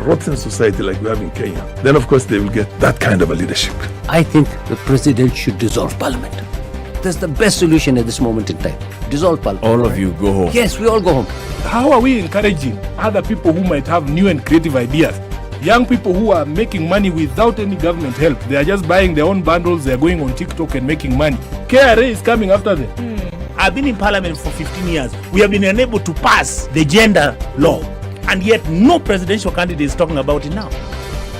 rotten society like we have in Kenya, then of course they will get that kind of a leadership. I think the president should dissolve parliament. That's the best solution at this moment in time. Dissolve parliament. All of you go home. Yes, we all go home. How are we encouraging other people who might have new and creative ideas? Young people who are making money without any government help. They are just buying their own bundles. They are going on TikTok and making money. KRA is coming after them. I've been in parliament for 15 years. We have been unable to pass the gender law. And yet no presidential candidate is talking about it now.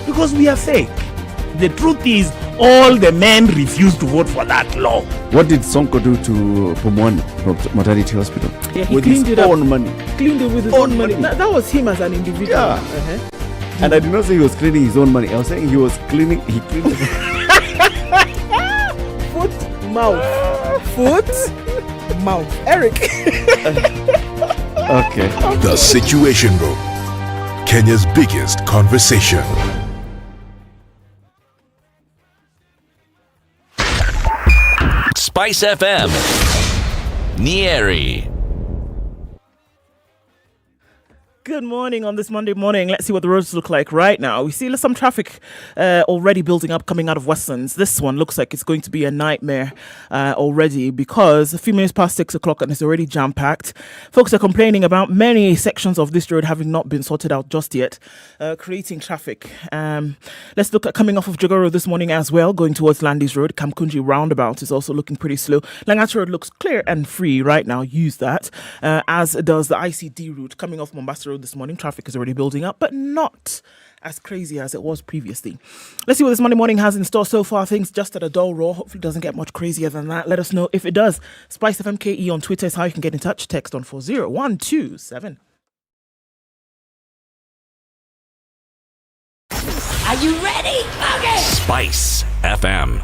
Because we are fake. The truth is, all the men refused to vote for that law. What did Sonko do to Pumwani maternity hospital? Yeah, he with cleaned his it up. own money. Cleaned it with his own money. That was him as an individual. Yeah. And I did not say he was cleaning his own money. I was saying he cleaned it. Foot, mouth. Foot, mouth. Eric. Okay. The Situation Room, Kenya's biggest conversation. SpiceFM, Nyeri. Good morning on this Monday morning. Let's see what the roads look like right now. We see some traffic already building up coming out of Westlands. This one looks like it's going to be a nightmare already because a few minutes past 6 o'clock and it's already jam-packed. Folks are complaining about many sections of this road having not been sorted out just yet, creating traffic. Let's look at coming off of Jogoro this morning as well, going towards Landis Road. Kamkunji roundabout is also looking pretty slow. Langata Road looks clear and free right now. Use that, as does the ICD route coming off Mombasa Road this morning. Traffic is already building up, but not as crazy as it was previously. Let's see what this Monday morning has in store so far. Things just at a dull roar. Hopefully it doesn't get much crazier than that. Let us know if it does. SpiceFMKE on Twitter is how you can get in touch. Text on 40127. Are you ready? Okay. Spice FM.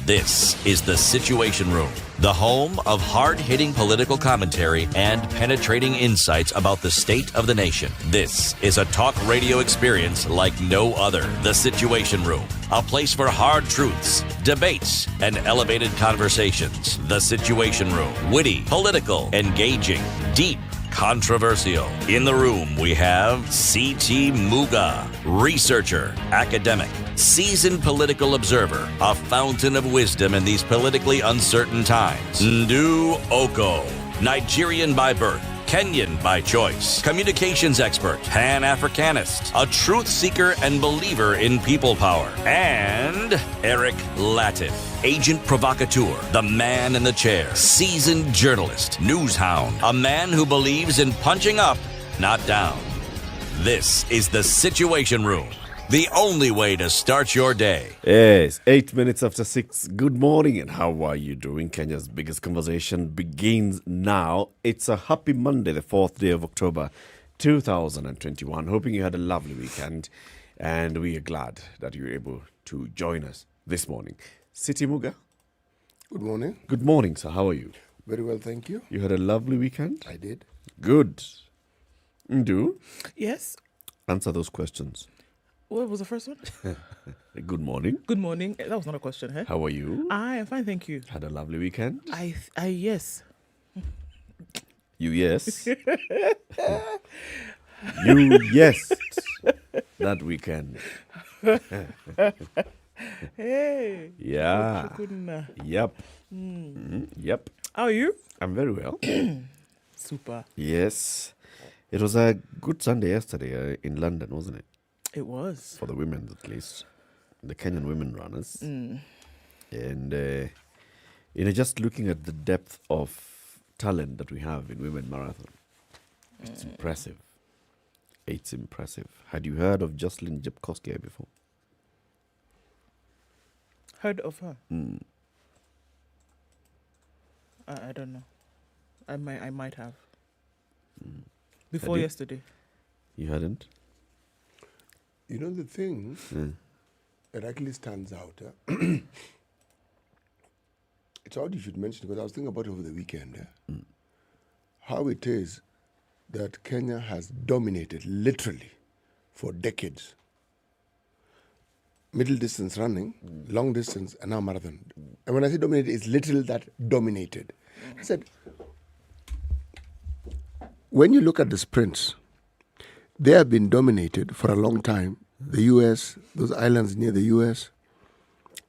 This is the Situation Room, the home of hard-hitting political commentary and penetrating insights about the state of the nation. This is a talk radio experience like no other. The Situation Room, a place for hard truths, debates, and elevated conversations. The Situation Room, witty, political, engaging, deep, controversial. In the room, we have C.T. Muga, researcher, academic, seasoned political observer, a fountain of wisdom in these politically uncertain times. Ndu Okoh, Nigerian by birth, Kenyan by choice, communications expert, Pan-Africanist, a truth seeker and believer in people power, and Eric Latiff, agent provocateur, the man in the chair, seasoned journalist, news hound, a man who believes in punching up, not down. This is the Situation Room, the only way to start your day. Yes, 8 minutes after 6. Good morning, and how are you doing? Kenya's biggest conversation begins now. It's a happy Monday, the 4th day of October, 2021. Hoping you had a lovely weekend, and we are glad that you were able to join us this morning. City Muga. Good morning. Good morning, sir. How are you? Very well, thank you. You had a lovely weekend? I did. Good. Ndu? Yes. Answer those questions. What was the first one? Good morning. Good morning. That was not a question, huh? How are you? I am fine, thank you. Had a lovely weekend? Yes. You yes. You yes. That weekend. Hey. Yeah. Yep. Yep. How are you? I'm very well. Super. Yes. It was a good Sunday yesterday in London, wasn't it? It was. For the women, at least. The Kenyan women runners. And, just looking at the depth of talent that we have in women marathon, it's impressive. It's impressive. Had you heard of Jocelyn Jepkosgei before? Heard of her? I don't know. I might have. Before yesterday. You hadn't? You know the thing that actually stands out. It's odd you should mention it, because I was thinking about it over the weekend. How it is that Kenya has dominated literally for decades. Middle distance running, long distance, and now marathon. And when I say dominated, it's literal that dominated. I said, when you look at the sprints, they have been dominated for a long time. The US, those islands near the US,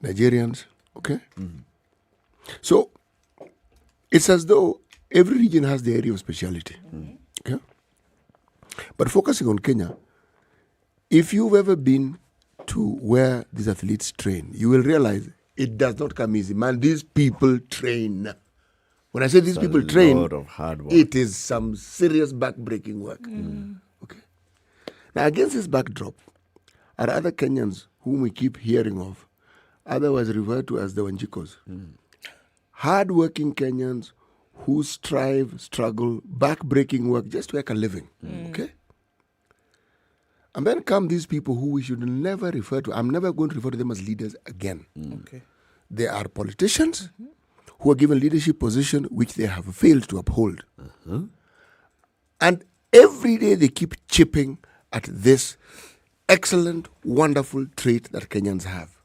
Nigerians, okay? So it's as though every region has the area of speciality, okay? But focusing on Kenya, if you've ever been to where these athletes train, you will realize it does not come easy. Man, these people train. When I say these people train, lot of hard work. it is some serious back-breaking work. Okay. Now, against this backdrop, are other Kenyans whom we keep hearing of, otherwise referred to as the Wanjikos. Hard-working Kenyans who strive, struggle, back-breaking work just to make a living. Okay? And then come these people who we should never refer to. I'm never going to refer to them as leaders again. Okay. They are politicians who are given leadership position which they have failed to uphold. And every day they keep chipping at this excellent, wonderful trait that Kenyans have.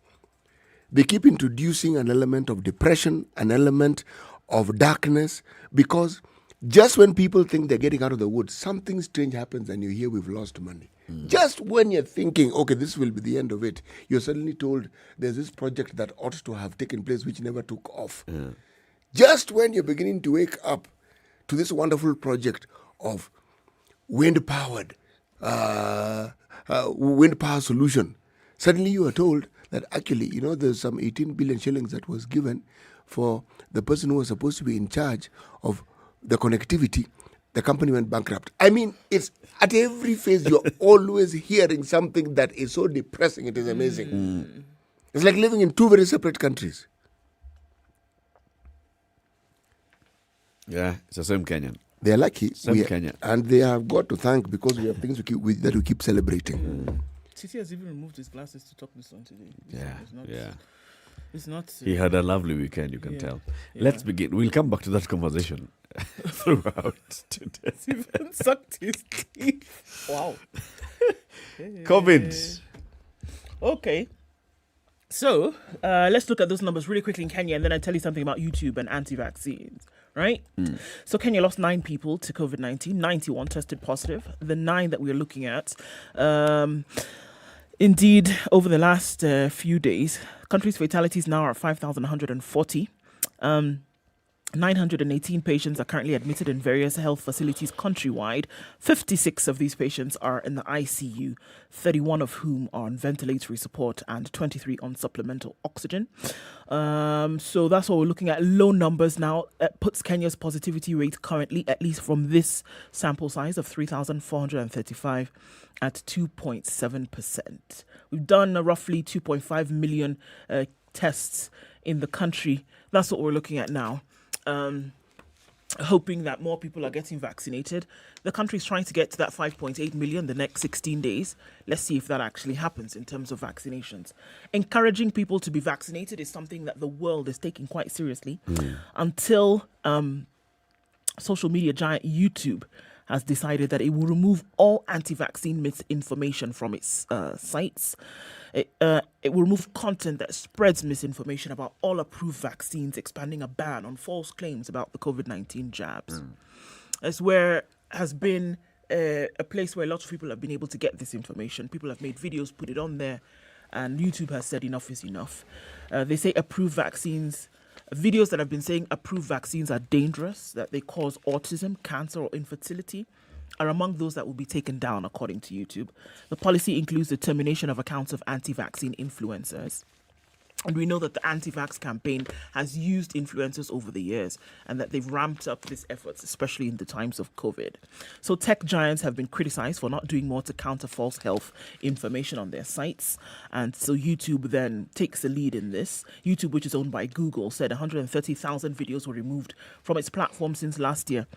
They keep introducing an element of depression, an element of darkness, because just when people think they're getting out of the woods, something strange happens and you hear we've lost money. Just when you're thinking, okay, this will be the end of it, you're suddenly told there's this project that ought to have taken place which never took off. Just when you're beginning to wake up to this wonderful project of wind-powered solution, suddenly you are told that actually, there's some 18 billion shillings that was given for the person who was supposed to be in charge of the connectivity. The company went bankrupt. I mean, it's at every phase you're always hearing something that is so depressing. It is amazing. It's like living in two very separate countries. Yeah, it's the same Kenyan. They're lucky. Kenyan. And they have got to thank because we have things that we keep celebrating. Titi has even removed his glasses to talk this on today. It's not. He had a lovely weekend, you can tell. Yeah. Let's begin. We'll come back to that conversation throughout today. He even sucked his teeth. Wow. COVID. Okay. So, let's look at those numbers really quickly in Kenya, and then I'll tell you something about YouTube and anti-vaccines, right? So Kenya lost 9 people to COVID-19, 91 tested positive. The 9 that we're looking at, indeed, over the last few days, country's fatalities now are 5,140. 918 patients are currently admitted in various health facilities countrywide. 56 of these patients are in the ICU, 31 of whom are on ventilatory support and 23 on supplemental oxygen. So that's what we're looking at. Low numbers now. It puts Kenya's positivity rate currently, at least from this sample size of 3,435, at 2.7%. We've done roughly 2.5 million tests in the country. That's what we're looking at now. Hoping that more people are getting vaccinated. The country's trying to get to that 5.8 million the next 16 days. Let's see if that actually happens in terms of vaccinations. Encouraging people to be vaccinated is something that the world is taking quite seriously until social media giant YouTube has decided that it will remove all anti-vaccine misinformation from its sites. It will remove content that spreads misinformation about all approved vaccines, expanding a ban on false claims about the COVID-19 jabs. It's where has been a place where lots of people have been able to get this information. People have made videos, put it on there, and YouTube has said enough is enough. They say approved vaccines, videos that have been saying approved vaccines are dangerous, that they cause autism, cancer, or infertility, are among those that will be taken down, according to YouTube. The policy includes the termination of accounts of anti-vaccine influencers. And we know that the anti-vax campaign has used influencers over the years and that they've ramped up these efforts, especially in the times of COVID. So tech giants have been criticized for not doing more to counter false health information on their sites. And so YouTube then takes the lead in this. YouTube, which is owned by Google, said 130,000 videos were removed from its platform since last year,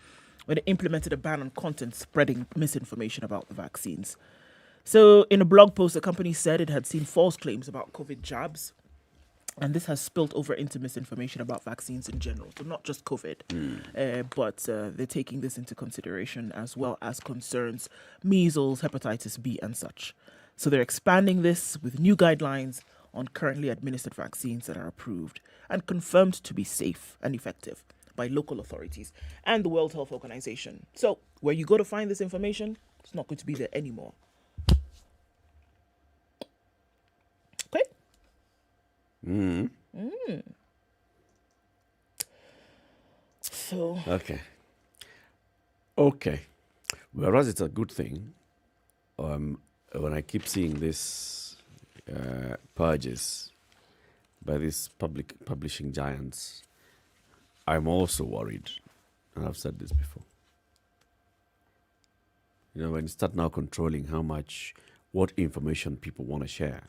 when it implemented a ban on content spreading misinformation about the vaccines. So in a blog post, the company said it had seen false claims about COVID jabs, and this has spilled over into misinformation about vaccines in general. So not just COVID, but they're taking this into consideration as well as concerns measles, hepatitis B, and such. So they're expanding this with new guidelines on currently administered vaccines that are approved and confirmed to be safe and effective by local authorities and the World Health Organization. So where you go to find this information, it's not going to be there anymore. Okay? So Okay. Whereas it's a good thing, when I keep seeing this purges by these public publishing giants, I'm also worried. And I've said this before. You know, when you start now controlling what information people want to share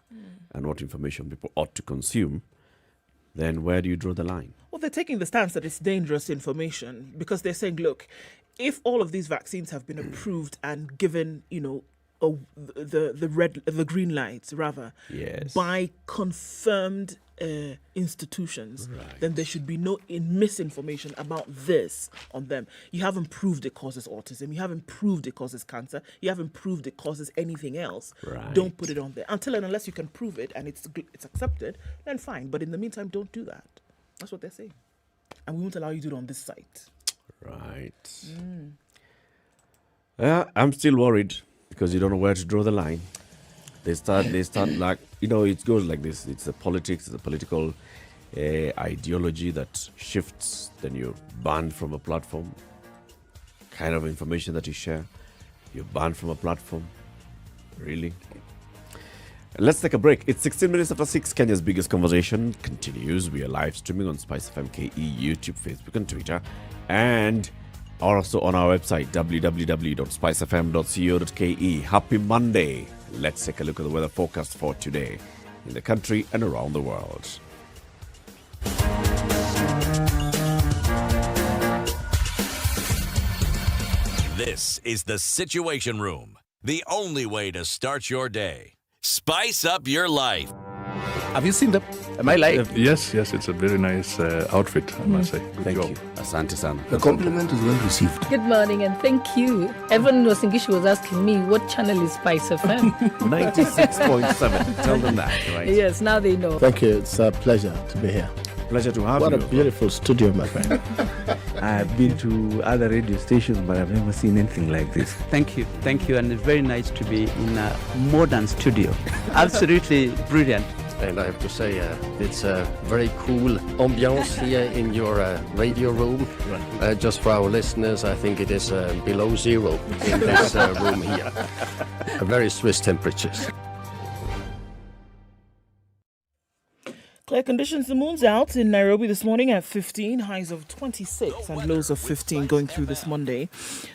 and what information people ought to consume, then where do you draw the line? Well, they're taking the stance that it's dangerous information because they're saying, look, if all of these vaccines have been approved and given, the green lights rather, Yes. by confirmed institutions, then there should be no misinformation about this on them. You haven't proved it causes autism. You haven't proved it causes cancer. You haven't proved it causes anything else. Right. Don't put it on there until and unless you can prove it and it's accepted. Then fine. But in the meantime, don't do that. That's what they're saying, and we won't allow you to do it on this site. Right. Yeah, I'm still worried because you don't know where to draw the line. They start like, it goes like this. It's a political ideology that shifts. Then you're banned from a platform. Kind of information that you share, you're banned from a platform. Really? Let's take a break. It's 16 minutes after 6. Kenya's biggest conversation continues. We are live streaming on SpiceFM KE, YouTube, Facebook, and Twitter. And also on our website, www.spicefm.co.ke. Happy Monday. Let's take a look at the weather forecast for today in the country and around the world. This is the Situation Room, the only way to start your day. Spice up your life. Have you seen them? Am I lying? Yes, it's a very nice outfit, I must say. Good Thank job. you. Asante sana. The compliment is well received. Good morning and thank you. Evan Wasingishi was asking me what channel is SpiceFM. 96.7. Tell them that, right? Yes, now they know. Thank you. It's a pleasure to be here. Pleasure to have What you. a beautiful studio, my friend. I've been to other radio stations, but I've never seen anything like this. Thank you, and it's very nice to be in a modern studio. Absolutely brilliant. And I have to say, it's a very cool ambiance here in your radio room. Just for our listeners, I think it is below zero in this room here. Very Swiss temperatures. Clear conditions. The moon's out in Nairobi this morning at 15, highs of 26 and lows of 15 going through this Monday.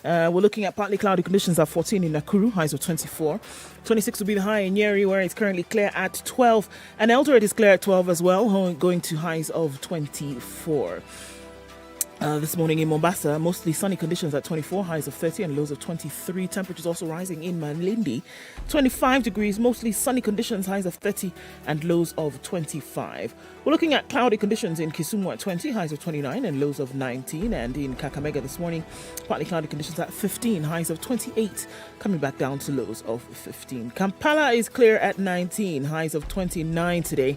We're looking at partly cloudy conditions at 14 in Nakuru, highs of 24. 26 will be the high in Nyeri, where it's currently clear at 12. And Eldoret is clear at 12 as well, going to highs of 24. This morning in Mombasa, mostly sunny conditions at 24, highs of 30 and lows of 23. Temperatures also rising in Malindi, 25 degrees, mostly sunny conditions, highs of 30 and lows of 25. We're looking at cloudy conditions in Kisumu at 20, highs of 29 and lows of 19. And in Kakamega this morning, partly cloudy conditions at 15, highs of 28, coming back down to lows of 15. Kampala is clear at 19, highs of 29 today.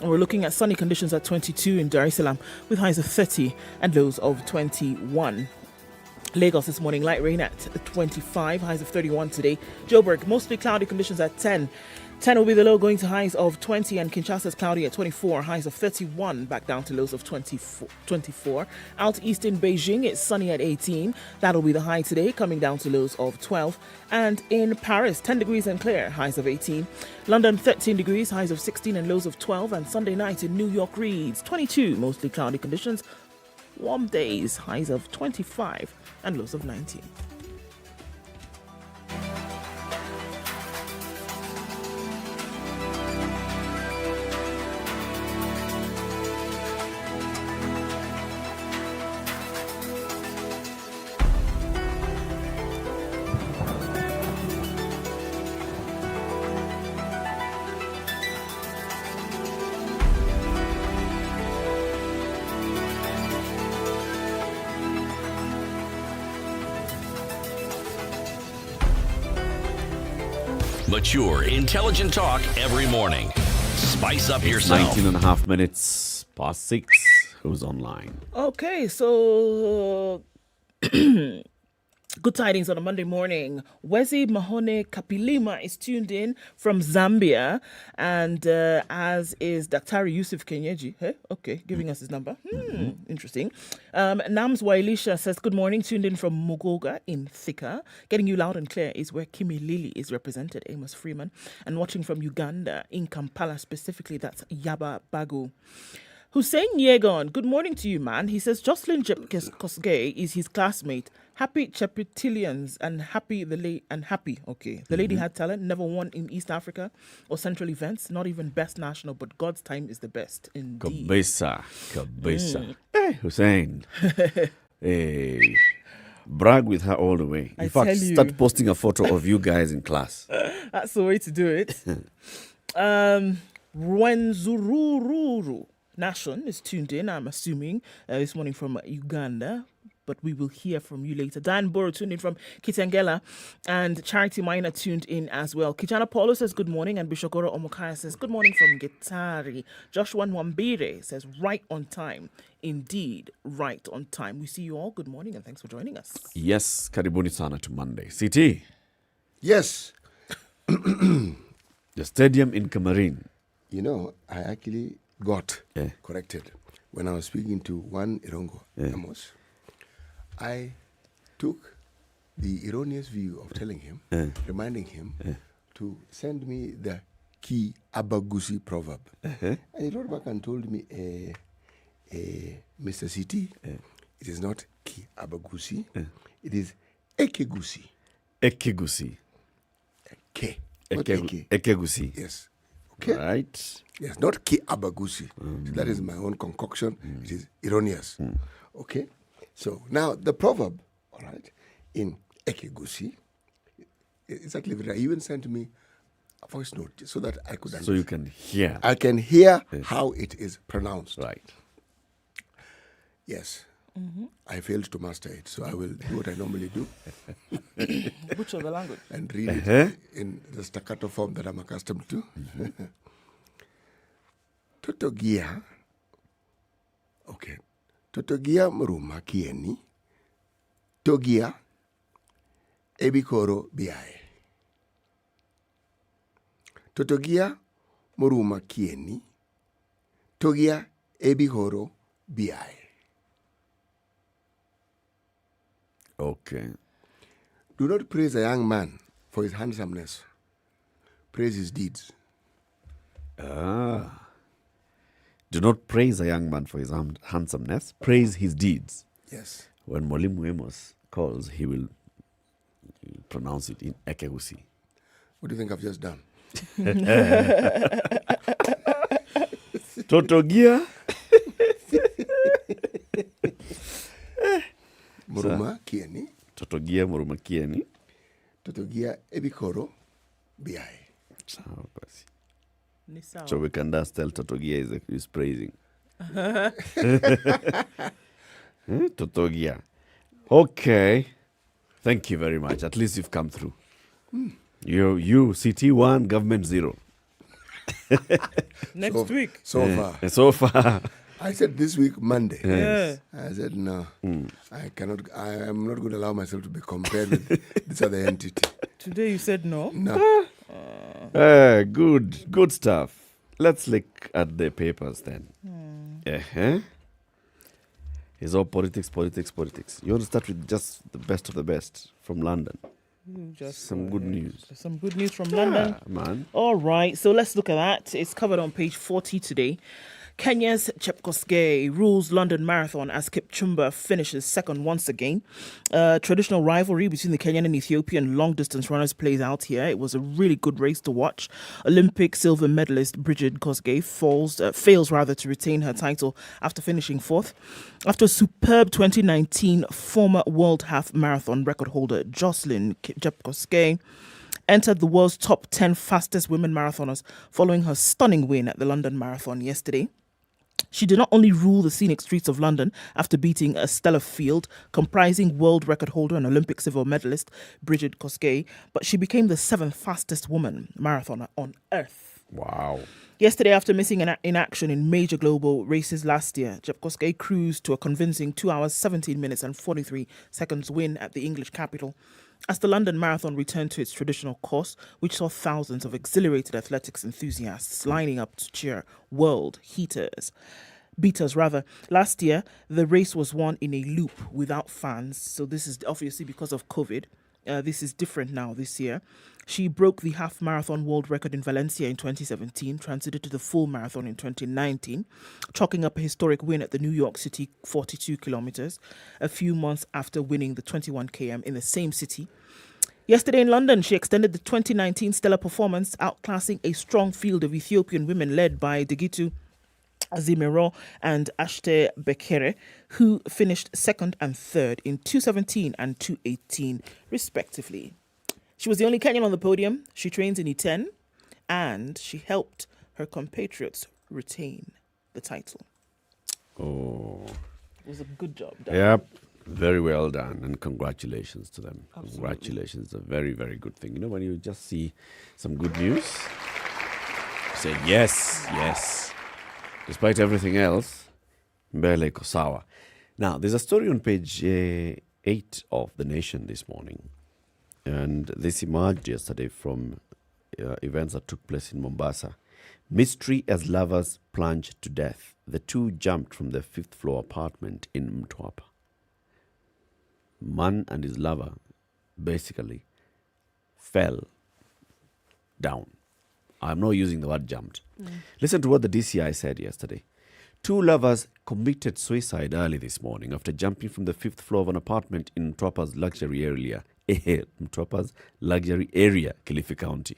And we're looking at sunny conditions at 22 in Dar es Salaam with highs of 30 and lows of 21. Lagos this morning, light rain at 25, highs of 31 today. Joburg, mostly cloudy conditions at 10. 10 will be the low, going to highs of 20, and Kinshasa is cloudy at 24, highs of 31, back down to lows of 24. Out east in Beijing, it's sunny at 18. That'll be the high today, coming down to lows of 12. And in Paris, 10 degrees and clear, highs of 18. London, 13 degrees, highs of 16 and lows of 12. And Sunday night in New York reads 22, mostly cloudy conditions. Warm days, highs of 25 and lows of 19. Mature, intelligent talk every morning. Spice up yourself. 19 and a half minutes past 6. who's online. Okay, so good tidings on a Monday morning. Wezi Mahone Kapilima is tuned in from Zambia, and as is Daktari Yusuf Kenyeji. Hey, okay, giving us his number. Interesting. Nams Wailisha says, good morning, tuned in from Mugoga in Thika. Getting you loud and clear is where Kimi Lili is represented, Amos Freeman. And watching from Uganda, in Kampala specifically, that's Yaba Bagu. Hussein Yegon, good morning to you, man. He says Jocelyn Kosgei is his classmate. Happy Chapitilians and happy okay. The lady had talent, never won in East Africa or Central events, not even best national, but God's time is the best. Indeed. Kabisa. Hey, Hussein. Hey. Brag with her all the way. In fact, start posting a photo of you guys in class. That's the way to do it. Rwenzururu Nation is tuned in, I'm assuming, this morning from Uganda, but we will hear from you later. Dan Boro tuned in from Kitengela, and Charity Minor tuned in as well. Kijana Paulo says good morning, and Bishokoro Omokaya says good morning from Gitari. Joshua Nwambire says right on time. Indeed, right on time. We see you all. Good morning, and thanks for joining us. Yes, karibuni sana to Monday. CT. Yes. The stadium in Cameroon. You know, I actually got corrected when I was speaking to one Irongo, Amos. I took the erroneous view of telling him, reminding him to send me the Ki Abagusi proverb. And he wrote back and told me, Mr. CT, it is not Ki Abagusi, it is Ekegusi. Ekegusi. Ekegusi. Yes. Okay. Right. Yes, not Ki Abagusi. So that is my own concoction. It is erroneous. Okay. So now the proverb, all right, in Ekegusi, it's actually very. He even sent me a voice note so that I could. So you can hear. I can hear how it is pronounced. Right. Yes. I failed to master it, so I will do what I normally do. Butcher the language. And read it in the staccato form that I'm accustomed to. Totogia. Okay. Totogia mruma kieni. Togia ebikoro biae. Totogia mruma kieni. Togia ebikoro biae. Okay. Do not praise a young man for his handsomeness. Praise his deeds. Do not praise a young man for his handsomeness. Praise his deeds. Yes. When Mwalimu Amos calls, he will pronounce it in Ekegusi. What do you think I've just done? Totogia. Muruma kieni. Totogia muruma kieni. Totogia ebikoro biae. So we can just tell Totogia is praising. Totogia. Okay. Thank you very much. At least you've come through. You CT1, government 0. Next week. So far. I said this week, Monday. Yes. I said, no, I am not going to allow myself to be compared with this other entity. Today you said no? No. Good stuff. Let's look at the papers then. It's all politics. You want to start with just the best of the best from London? Some good news. Some good news from London. Man. All right, so let's look at that. It's covered on page 40 today. Kenya's Chepkosgei rules London Marathon as Kipchumba finishes second once again. Traditional rivalry between the Kenyan and Ethiopian long-distance runners plays out here. It was a really good race to watch. Olympic silver medalist Bridget Kosgei fails to retain her title after finishing fourth. After a superb 2019 former World Half Marathon record holder Jocelyn Chepkosgei entered the world's top 10 fastest women marathoners following her stunning win at the London Marathon yesterday. She did not only rule the scenic streets of London after beating a stellar field comprising world record holder and Olympic silver medalist Bridget Kosgei, but she became the 7th fastest woman marathoner on earth. Wow. Yesterday, after missing in action in major global races last year, Jepkosgei cruised to a convincing 2 hours, 17 minutes and 43 seconds win at the English capital as the London Marathon returned to its traditional course, which saw thousands of exhilarated athletics enthusiasts lining up to cheer world beaters. Last year, the race was won in a loop without fans, so this is obviously because of COVID. This is different now this year. She broke the half marathon world record in Valencia in 2017, transited to the full marathon in 2019, chalking up a historic win at the New York City 42 kilometers, a few months after winning the 21 km in the same city. Yesterday in London, she extended the 2019 stellar performance, outclassing a strong field of Ethiopian women led by Degitu Azimero and Ashte Bekere, who finished second and third in 2:17 and 2:18, respectively. She was the only Kenyan on the podium. She trains in E10, and she helped her compatriots retain the title. Oh. It was a good job done. Yep. Very well done, and congratulations to them. Absolutely. Congratulations. A very, very good thing. You know, when you just see some good news, you say, yes. Despite everything else, mbele iko sawa. Now, there's a story on page 8 of The Nation this morning. And this emerged yesterday from events that took place in Mombasa. Mystery as lovers plunged to death. The two jumped from their 5th floor apartment in Muthui. Man and his lover basically fell down. I'm not using the word jumped. Listen to what the DCI said yesterday. 2 lovers committed suicide early this morning after jumping from the 5th floor of an apartment in Mtwapa's luxury area, Kilifi County.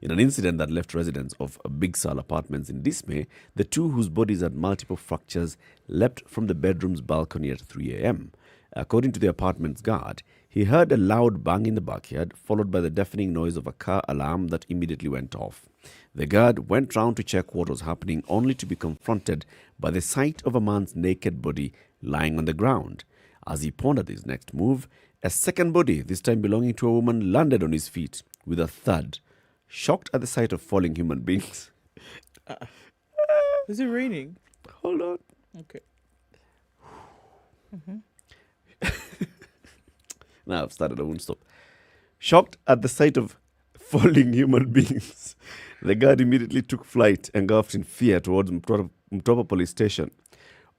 In an incident that left residents of Big Sal apartments in dismay, the 2, whose bodies had multiple fractures, leapt from the bedroom's balcony at 3 a.m. According to the apartment's guard, he heard a loud bang in the backyard, followed by the deafening noise of a car alarm that immediately went off. The guard went round to check what was happening, only to be confronted by the sight of a man's naked body lying on the ground. As he pondered his next move, a second body, this time belonging to a woman, landed on his feet with a thud. Shocked at the sight of falling human beings. Is it raining? Hold on. Okay. Now I've started, I won't stop. Shocked at the sight of falling human beings, the guard immediately took flight, engulfed in fear, towards Mtwapa police station.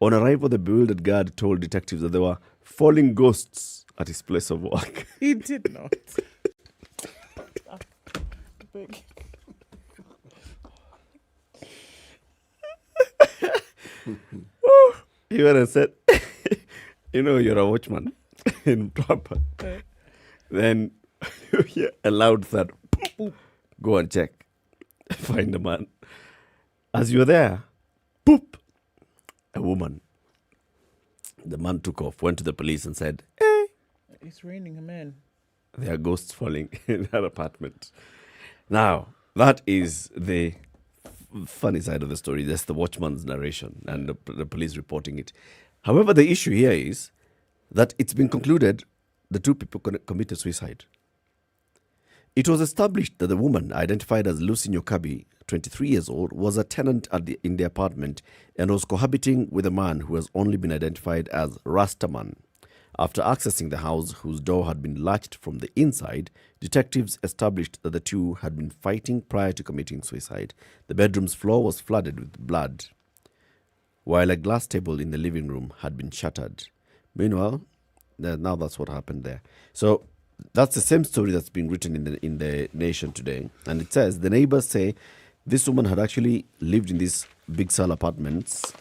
On arrival, the bewildered guard told detectives that there were falling ghosts at his place of work. He did not. He went and said, you know, you're a watchman in Mtwapa. Then you hear a loud thud. Go and check. Find the man. As you're there, poop, a woman. The man took off, went to the police and said, hey, it's raining, man. There are ghosts falling in that apartment. Now, that is the funny side of the story. That's the watchman's narration and the police reporting it. However, the issue here is that it's been concluded the 2 people committed suicide. It was established that the woman, identified as Lucy Nyokabi, 23 years old, was a tenant in the apartment and was cohabiting with a man who has only been identified as Rastaman. After accessing the house, whose door had been latched from the inside, detectives established that the 2 had been fighting prior to committing suicide. The bedroom's floor was flooded with blood, while a glass table in the living room had been shattered. Meanwhile, now that's what happened there. So that's the same story that's been written in the Nation today. And it says, the neighbors say this woman had actually lived in these Big Sal apartments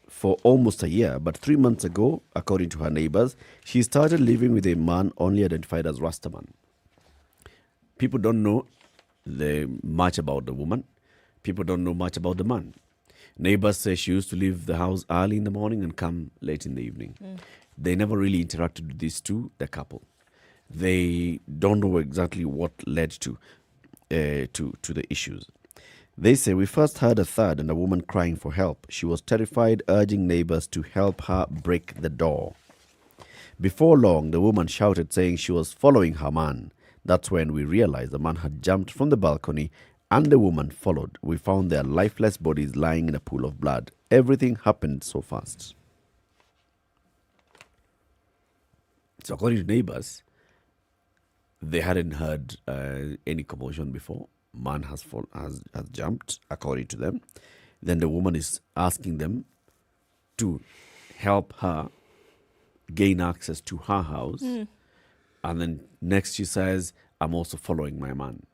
for almost a year. But 3 months ago, according to her neighbors, she started living with a man only identified as Rastaman. People don't know much about the woman. People don't know much about the man. Neighbors say she used to leave the house early in the morning and come late in the evening. They never really interacted with these 2, the couple. They don't know exactly what led to the issues. They say, we first heard a thud and a woman crying for help. She was terrified, urging neighbors to help her break the door. Before long, the woman shouted, saying she was following her man. That's when we realized the man had jumped from the balcony and the woman followed. We found their lifeless bodies lying in a pool of blood. Everything happened so fast. So according to neighbors, they hadn't heard any commotion before. Man has jumped, according to them. Then the woman is asking them to help her gain access to her house. And then next she says, I'm also following my man.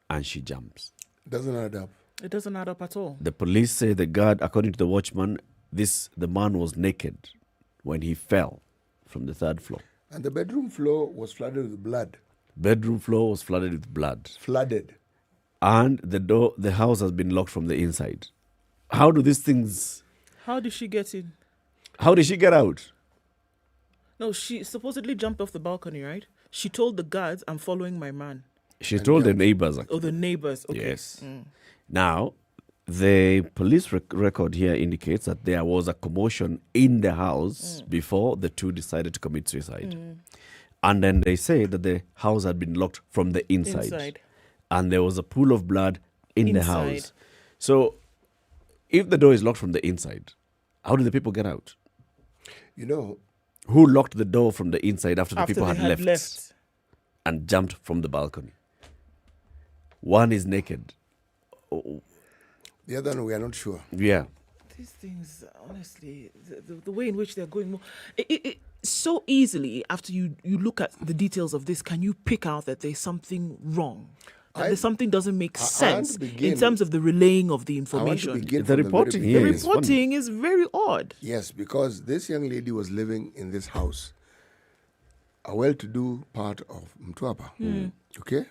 And she jumps. Doesn't add up. It doesn't add up at all. The police say the guard, according to the watchman, the man was naked when he fell from the third floor. And the bedroom floor was flooded with blood. Bedroom floor was flooded with blood. Flooded. And the house has been locked from the inside. How do these things... How did she get in? How did she get out? No, she supposedly jumped off the balcony, right? She told the guards, I'm following my man. She told the neighbors. Oh, the neighbors. Okay. Yes. Now, the police record here indicates that there was a commotion in the house before the two decided to commit suicide. And then they say that the house had been locked from the inside. And there was a pool of blood in the house. So, if the door is locked from the inside, how do the people get out? You know, who locked the door from the inside after the people had left and jumped from the balcony? One is naked. The other one, we are not sure. Yeah. These things, honestly, the way in which they're going, so easily after you look at the details of this, can you pick out that there's something wrong? That something doesn't make sense in terms of the relaying of the information. The reporting is very odd. Yes, because this young lady was living in this house, a well-to-do part of Mtwapa, okay?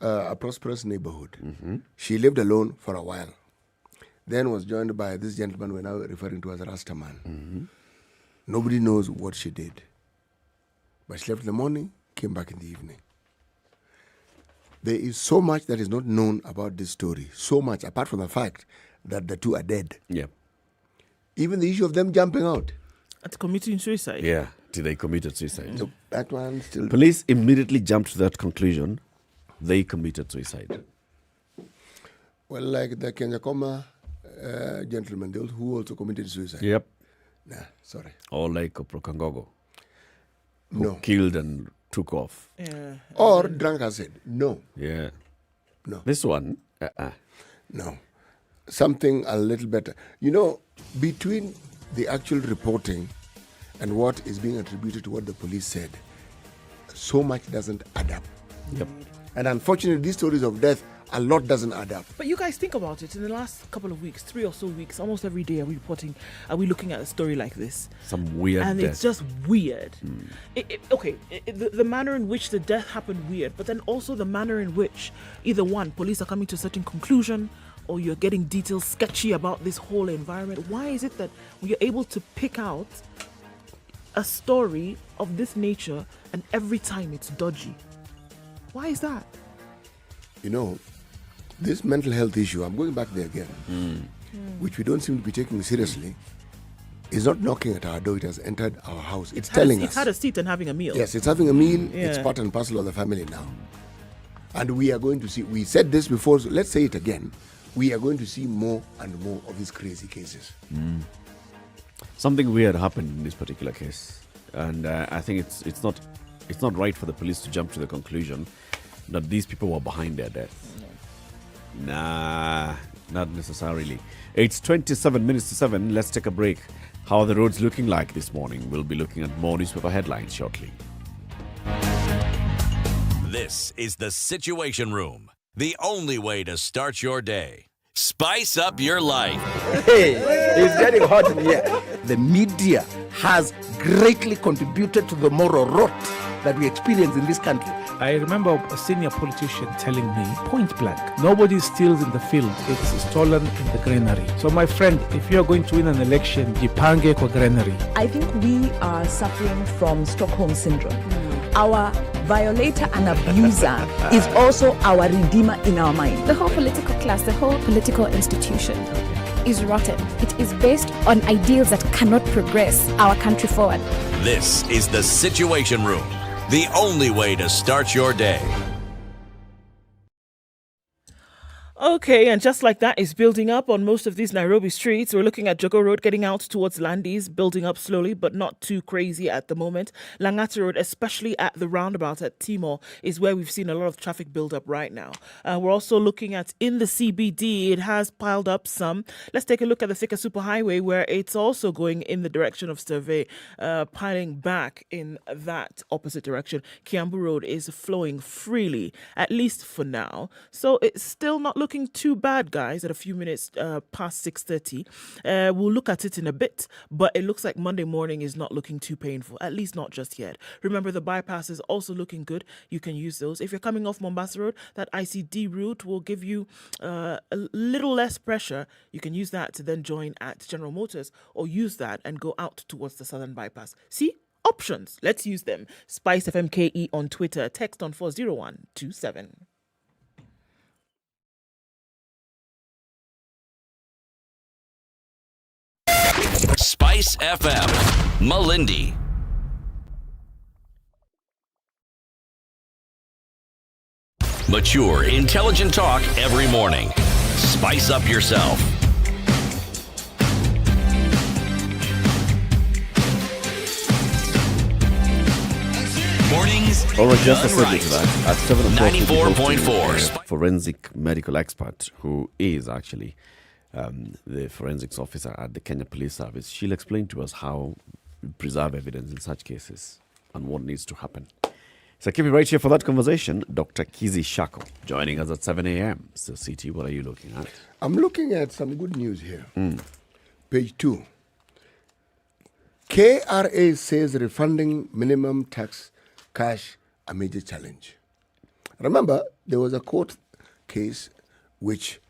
A prosperous neighborhood. She lived alone for a while. Then was joined by this gentleman we're now referring to as a Rastaman. Nobody knows what she did. But she left in the morning, came back in the evening. There is so much that is not known about this story. So much, apart from the fact that the two are dead. Yeah. Even the issue of them jumping out. At committing suicide. Yeah, they committed suicide. So that one still... Police immediately jumped to that conclusion. They committed suicide. Well, like the Kenyakoma gentleman who also committed suicide. Yep. Nah, sorry. Or like Oprokangogo, who killed and took off. Yeah. Or drunk acid. No. Yeah. No. This one? No. Something a little better. You know, between the actual reporting and what is being attributed to what the police said, so much doesn't add up. Yep. And unfortunately, these stories of death, a lot doesn't add up. But you guys think about it. In the last couple of weeks, 3 or so weeks, almost every day are we looking at a story like this? Some weird and death. It's just weird. The manner in which the death happened, weird. But then also the manner in which either one, police are coming to a certain conclusion, or you're getting details sketchy about this whole environment. Why is it that we are able to pick out a story of this nature and every time it's dodgy? Why is that? You know, this mental health issue, I'm going back there again, which we don't seem to be taking seriously, is not knocking at our door. It has entered our house. It's telling us. It's had a seat and having a meal. Yes, it's having a meal. Yeah. It's part and parcel of the family now. And we are going to see, we said this before, so let's say it again. We are going to see more and more of these crazy cases. Something weird happened in this particular case. And I think it's not right for the police to jump to the conclusion that these people were behind their death. Nah, not necessarily. It's 27 minutes to 7. Let's take a break. How are the roads looking like this morning? We'll be looking at more newspaper headlines shortly. This is the Situation Room, the only way to start your day. Spice up your life. Hey, it's getting hot in here. The media has greatly contributed to the moral rot that we experience in this country. I remember a senior politician telling me, point blank, nobody steals in the field, it's stolen in the granary. So my friend, if you're going to win an election, jipange kwa granary. I think we are suffering from Stockholm Syndrome. Our violator and abuser is also our redeemer in our mind. The whole political class, the whole political institution is rotten. It is based on ideals that cannot progress our country forward. This is the Situation Room, the only way to start your day. Okay, and just like that is building up on most of these Nairobi streets. We're looking at Jogo Road getting out towards Landis, building up slowly, but not too crazy at the moment. Langata Road, especially at the roundabout at Timor, is where we've seen a lot of traffic build up right now. We're also looking at in the CBD, it has piled up some. Let's take a look at the Thika Superhighway, where it's also going in the direction of Survey, piling back in that opposite direction. Kiambu Road is flowing freely, at least for now. So it's still not looking too bad, guys, at a few minutes past 6:30. We'll look at it in a bit, but it looks like Monday morning is not looking too painful, at least not just yet. Remember, the bypass is also looking good. You can use those. If you're coming off Mombasa Road, that ICD route will give you a little less pressure. You can use that to then join at General Motors, or use that and go out towards the Southern Bypass. See? Options. Let's use them. SpiceFMKE on Twitter. Text on 40127. Spice FM, Malindi. Mature, intelligent talk every morning. Spice up yourself. Mornings. All right, just a second to that. At 7 o'clock, 94.4. Forensic medical expert who is actually the forensics officer at the Kenya Police Service. She'll explain to us how we preserve evidence in such cases and what needs to happen. So keep it right here for that conversation. Dr. Kizi Shako joining us at 7 a.m. So, CT, what are you looking at? I'm looking at some good news here. Page 2. KRA says refunding minimum tax cash a major challenge. Remember, there was a court case which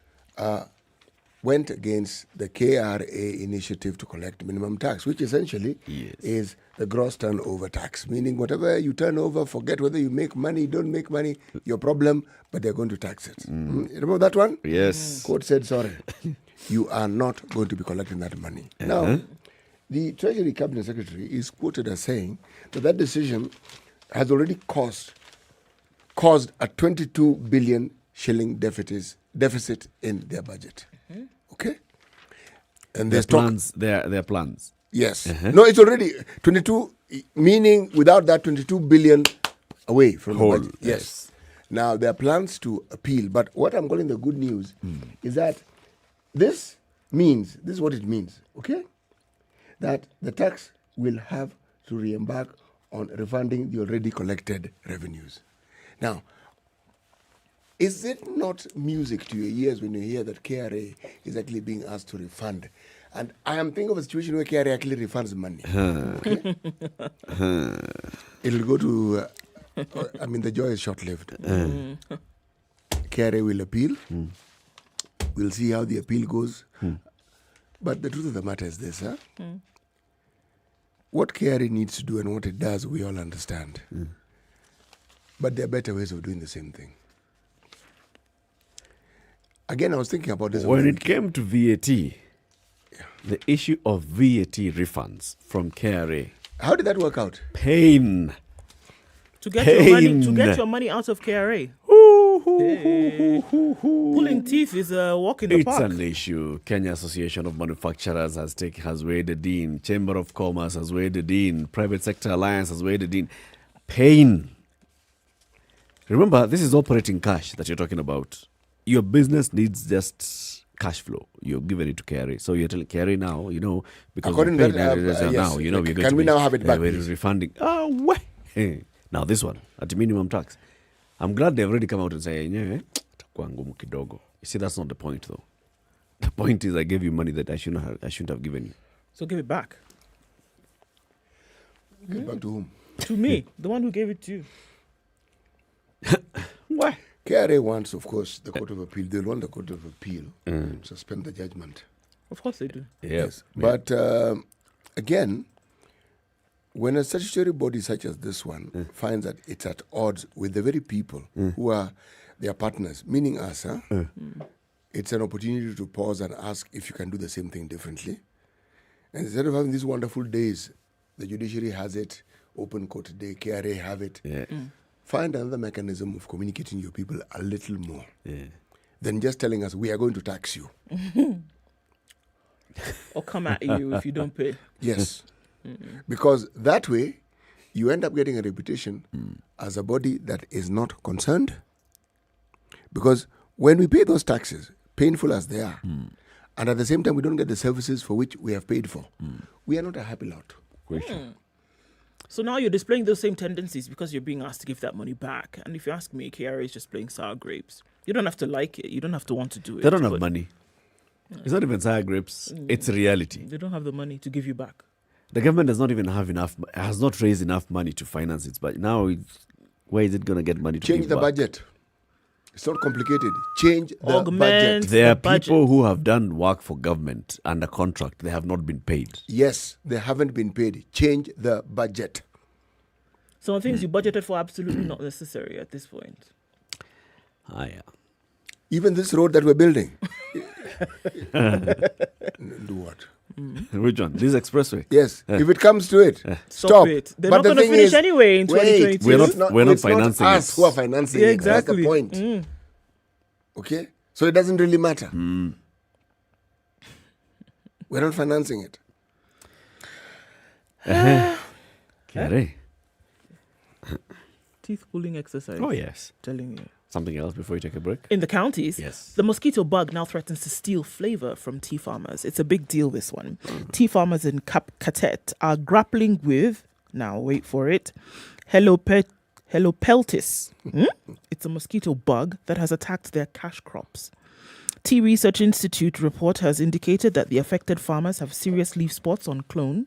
went against the KRA initiative to collect minimum tax, which essentially is the gross turnover tax, meaning whatever you turn over, forget whether you make money, don't make money, your problem, but they're going to tax it. Remember that one? Yes. Court said, sorry, you are not going to be collecting that money. Now, the Treasury Cabinet Secretary is quoted as saying that decision has already caused a 22 billion shilling deficit in their budget. Okay? And their plans, their plans. Yes. No, it's already 22, meaning without that 22 billion away from the budget. Yes. Now, there are plans to appeal, but what I'm calling the good news is that this is what it means, okay? That the tax will have to re-embark on refunding the already collected revenues. Now, is it not music to your ears when you hear that KRA is actually being asked to refund? And I am thinking of a situation where KRA actually refunds money. Okay? It'll go to, the joy is short-lived. KRA will appeal. We'll see how the appeal goes. But the truth of the matter is this, What KRA needs to do and what it does, we all understand. But there are better ways of doing the same thing. Again, I was thinking about this. When it came to VAT, the issue of VAT refunds from KRA. How did that work out? Pain. To get your money out of KRA. Pulling teeth is a walk in the park. It's an issue. Kenya Association of Manufacturers has waded in. Chamber of Commerce has waded in. Private Sector Alliance has waded in. Pain. Remember, this is operating cash that you're talking about. Your business needs just cash flow. You're giving it to KRA. So you're telling KRA now, because according to that, now, we're going can we now have it back? We're refunding. Now this one, at minimum tax. I'm glad they've already come out and say, you see, that's not the point, though. The point is I gave you money that I shouldn't have given you. So give it back. Give it back to whom? To me, the one who gave it to you. Why? KRA wants, of course, the Court of Appeal. They'll want the Court of Appeal to suspend the judgment. Of course they do. Yes. But again, when a statutory body such as this one finds that it's at odds with the very people who are their partners, meaning us, it's an opportunity to pause and ask if you can do the same thing differently. And instead of having these wonderful days, the judiciary has it, open court day, KRA have it. Find another mechanism of communicating your people a little more. than just telling us we are going to tax you. Or come at you if you don't pay. Yes. Because that way, you end up getting a reputation as a body that is not concerned. Because when we pay those taxes, painful as they are, and at the same time we don't get the services for which we have paid for, we are not a happy lot. So now you're displaying those same tendencies because you're being asked to give that money back. And if you ask me, KRA is just playing sour grapes. You don't have to like it. You don't have to want to do it. They don't have money. It's not even sour grapes. It's reality. They don't have the money to give you back. The government does not even have enough, has not raised enough money to finance it. But now, where is it going to get money to Change give the back? budget. It's not complicated. Change the Augment budget. There are people who have done work for government under contract. They have not been paid. Yes, they haven't been paid. Change the budget. Some things you budgeted for absolutely not necessary at this point. Yeah. Even this road that we're building. Do what? Which one? This expressway? Yes. If it comes to it, Stop it. They're not going to finish anyway in 2022. We're not it's financing not us who are financing Yeah, it. exactly. That's the point. Okay? So it doesn't really matter. We're not financing it. KRA. Teeth pulling exercise. Oh, yes. Telling you. Something else before you take a break? In the counties, yes, the mosquito bug now threatens to steal flavor from tea farmers. It's a big deal, this one. Tea farmers in Cap Catet are grappling with, now wait for it, Helopeltis. It's a mosquito bug that has attacked their cash crops. Tea Research Institute report has indicated that the affected farmers have serious leaf spots on clone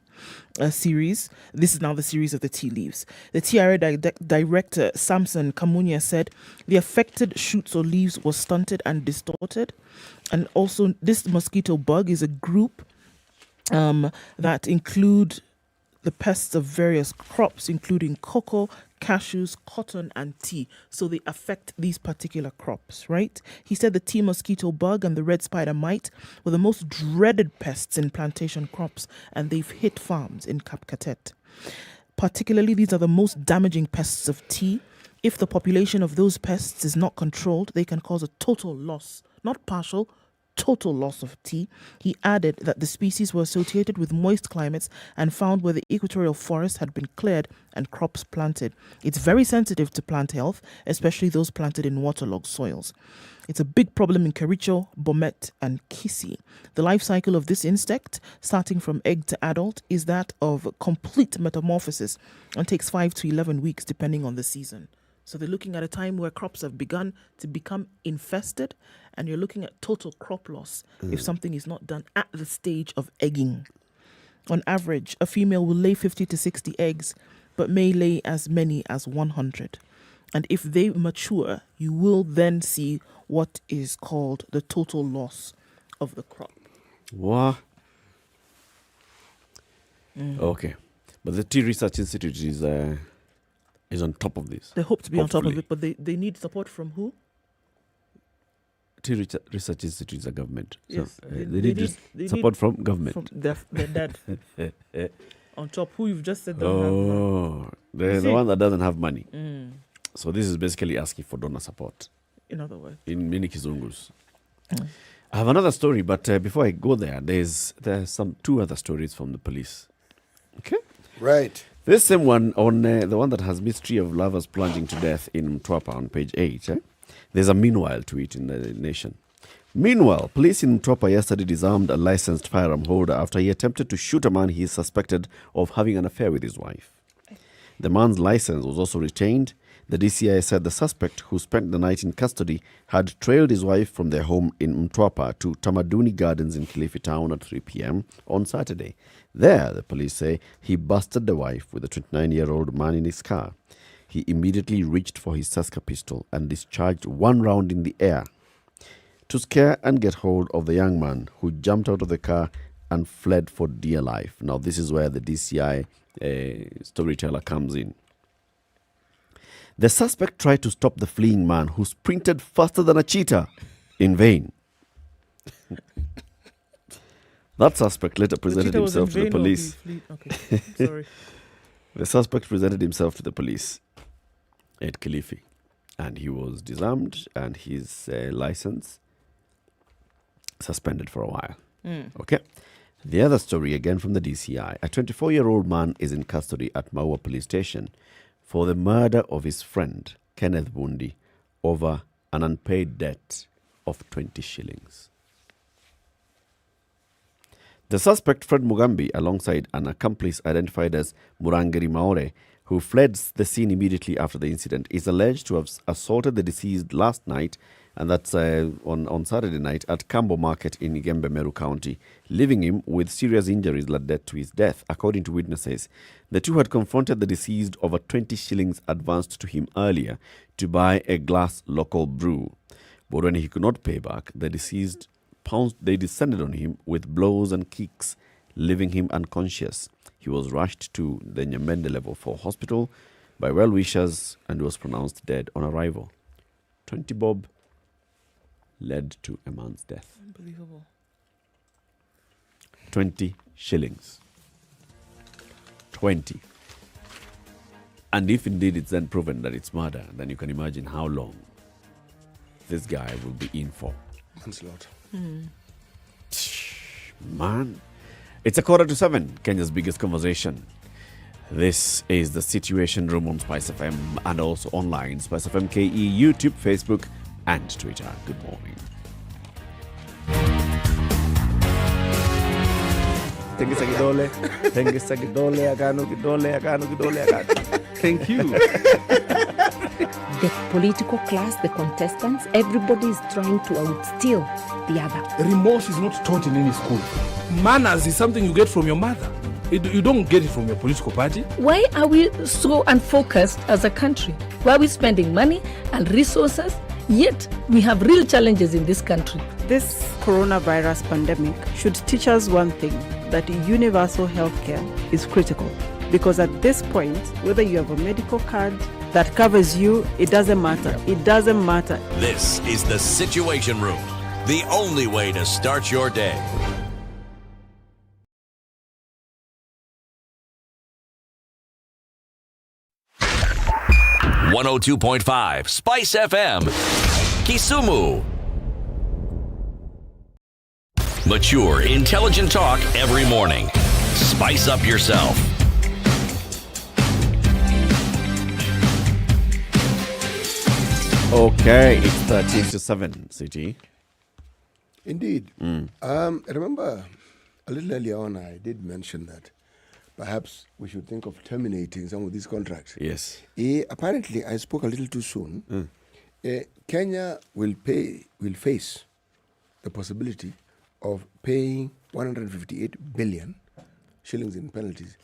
series. This is now the series of the tea leaves. The TRA director, Samson Kamunya, said the affected shoots or leaves were stunted and distorted. And also, this mosquito bug is a group that include the pests of various crops, including cocoa, cashews, cotton, and tea. So they affect these particular crops, right? He said the tea mosquito bug and the red spider mite were the most dreaded pests in plantation crops, and they've hit farms in Cap Catet. Particularly, these are the most damaging pests of tea. If the population of those pests is not controlled, they can cause a total loss, not partial, total loss of tea. He added that the species were associated with moist climates and found where the equatorial forest had been cleared and crops planted. It's very sensitive to plant health, especially those planted in waterlogged soils. It's a big problem in Kericho, Bomet, and Kisii. The life cycle of this insect, starting from egg to adult, is that of complete metamorphosis and takes 5 to 11 weeks depending on the season. So they're looking at a time where crops have begun to become infested, and you're looking at total crop loss if something is not done at the stage of egging. On average, a female will lay 50 to 60 eggs, but may lay as many as 100. And if they mature, you will then see what is called the total loss of the crop. What? Okay. But the Tea Research Institute is on top of this. They hope to be on top of Hopefully. it, but they need support from who? Tea Research Institute is a government. Yes, So they need support need from government. From their dad. On top, who you've just said Oh, You the see? one that doesn't have money. So this is basically asking for donor support. In other words. In many Kizungus. I have another story, but before I go there, there's two other stories from the police. Okay? Right. This same one, on the one that has mystery of lovers plunging to death in Mtwapa on page 8. There's a meanwhile to it in the Nation. Meanwhile, police in Mtwapa yesterday disarmed a licensed firearm holder after he attempted to shoot a man he is suspected of having an affair with his wife. The man's license was also retained. The DCI said the suspect, who spent the night in custody, had trailed his wife from their home in Mtwapa to Tamaduni Gardens in Kilifi town at 3 p.m. on Saturday. There, the police say, he busted the wife with a 29-year-old man in his car. He immediately reached for his Saska pistol and discharged one round in the air to scare and get hold of the young man, who jumped out of the car and fled for dear life. Now, this is where the DCI storyteller comes in. The suspect tried to stop the fleeing man, who sprinted faster than a cheetah, in vain. That suspect later presented himself to the police. Okay, sorry. The suspect presented himself to the police at Kilifi, and he was disarmed and his license suspended for a while. Okay. The other story, again from the DCI. A 24-year-old man is in custody at Maua police station for the murder of his friend, Kenneth Bundi, over an unpaid debt of 20 shillings. The suspect, Fred Mugambi, alongside an accomplice identified as Murangeri Maore, who fled the scene immediately after the incident, is alleged to have assaulted the deceased last night, and that's on Saturday night, at Kambo Market in Igembe, Meru County, leaving him with serious injuries that led to his death. According to witnesses, the two had confronted the deceased over 20 shillings advanced to him earlier to buy a glass local brew. But when he could not pay back, the deceased they descended on him with blows and kicks, leaving him unconscious. He was rushed to the Nyamende Level 4 hospital by well-wishers and was pronounced dead on arrival. 20 bob led to a man's death. Unbelievable. 20 shillings. 20. And if indeed it's then proven that it's murder, then you can imagine how long this guy will be in for. Manslaughter. Man. It's 6:45, Kenya's biggest conversation. This is the Situation Room on SpiceFM and also online, SpiceFM KE, YouTube, Facebook, and Twitter. Good morning. Thank you. The political class, the contestants, everybody is trying to outsteal the other. Remorse is not taught in any school. Manners is something you get from your mother. You don't get it from your political party. Why are we so unfocused as a country? Why are we spending money and resources, yet we have real challenges in this country? This coronavirus pandemic should teach us one thing, that universal healthcare is critical. Because at this point, whether you have a medical card that covers you, it doesn't matter. It doesn't matter. This is the Situation Room, the only way to start your day. .5 Spice FM, Kisumu. Mature, intelligent talk every morning. Spice up yourself. Okay, it's 13-7, CT. Indeed. I remember a little earlier on I did mention that perhaps we should think of terminating some of these contracts. Yes. Apparently, I spoke a little too soon. Kenya will face the possibility of paying 158 billion shillings in penalties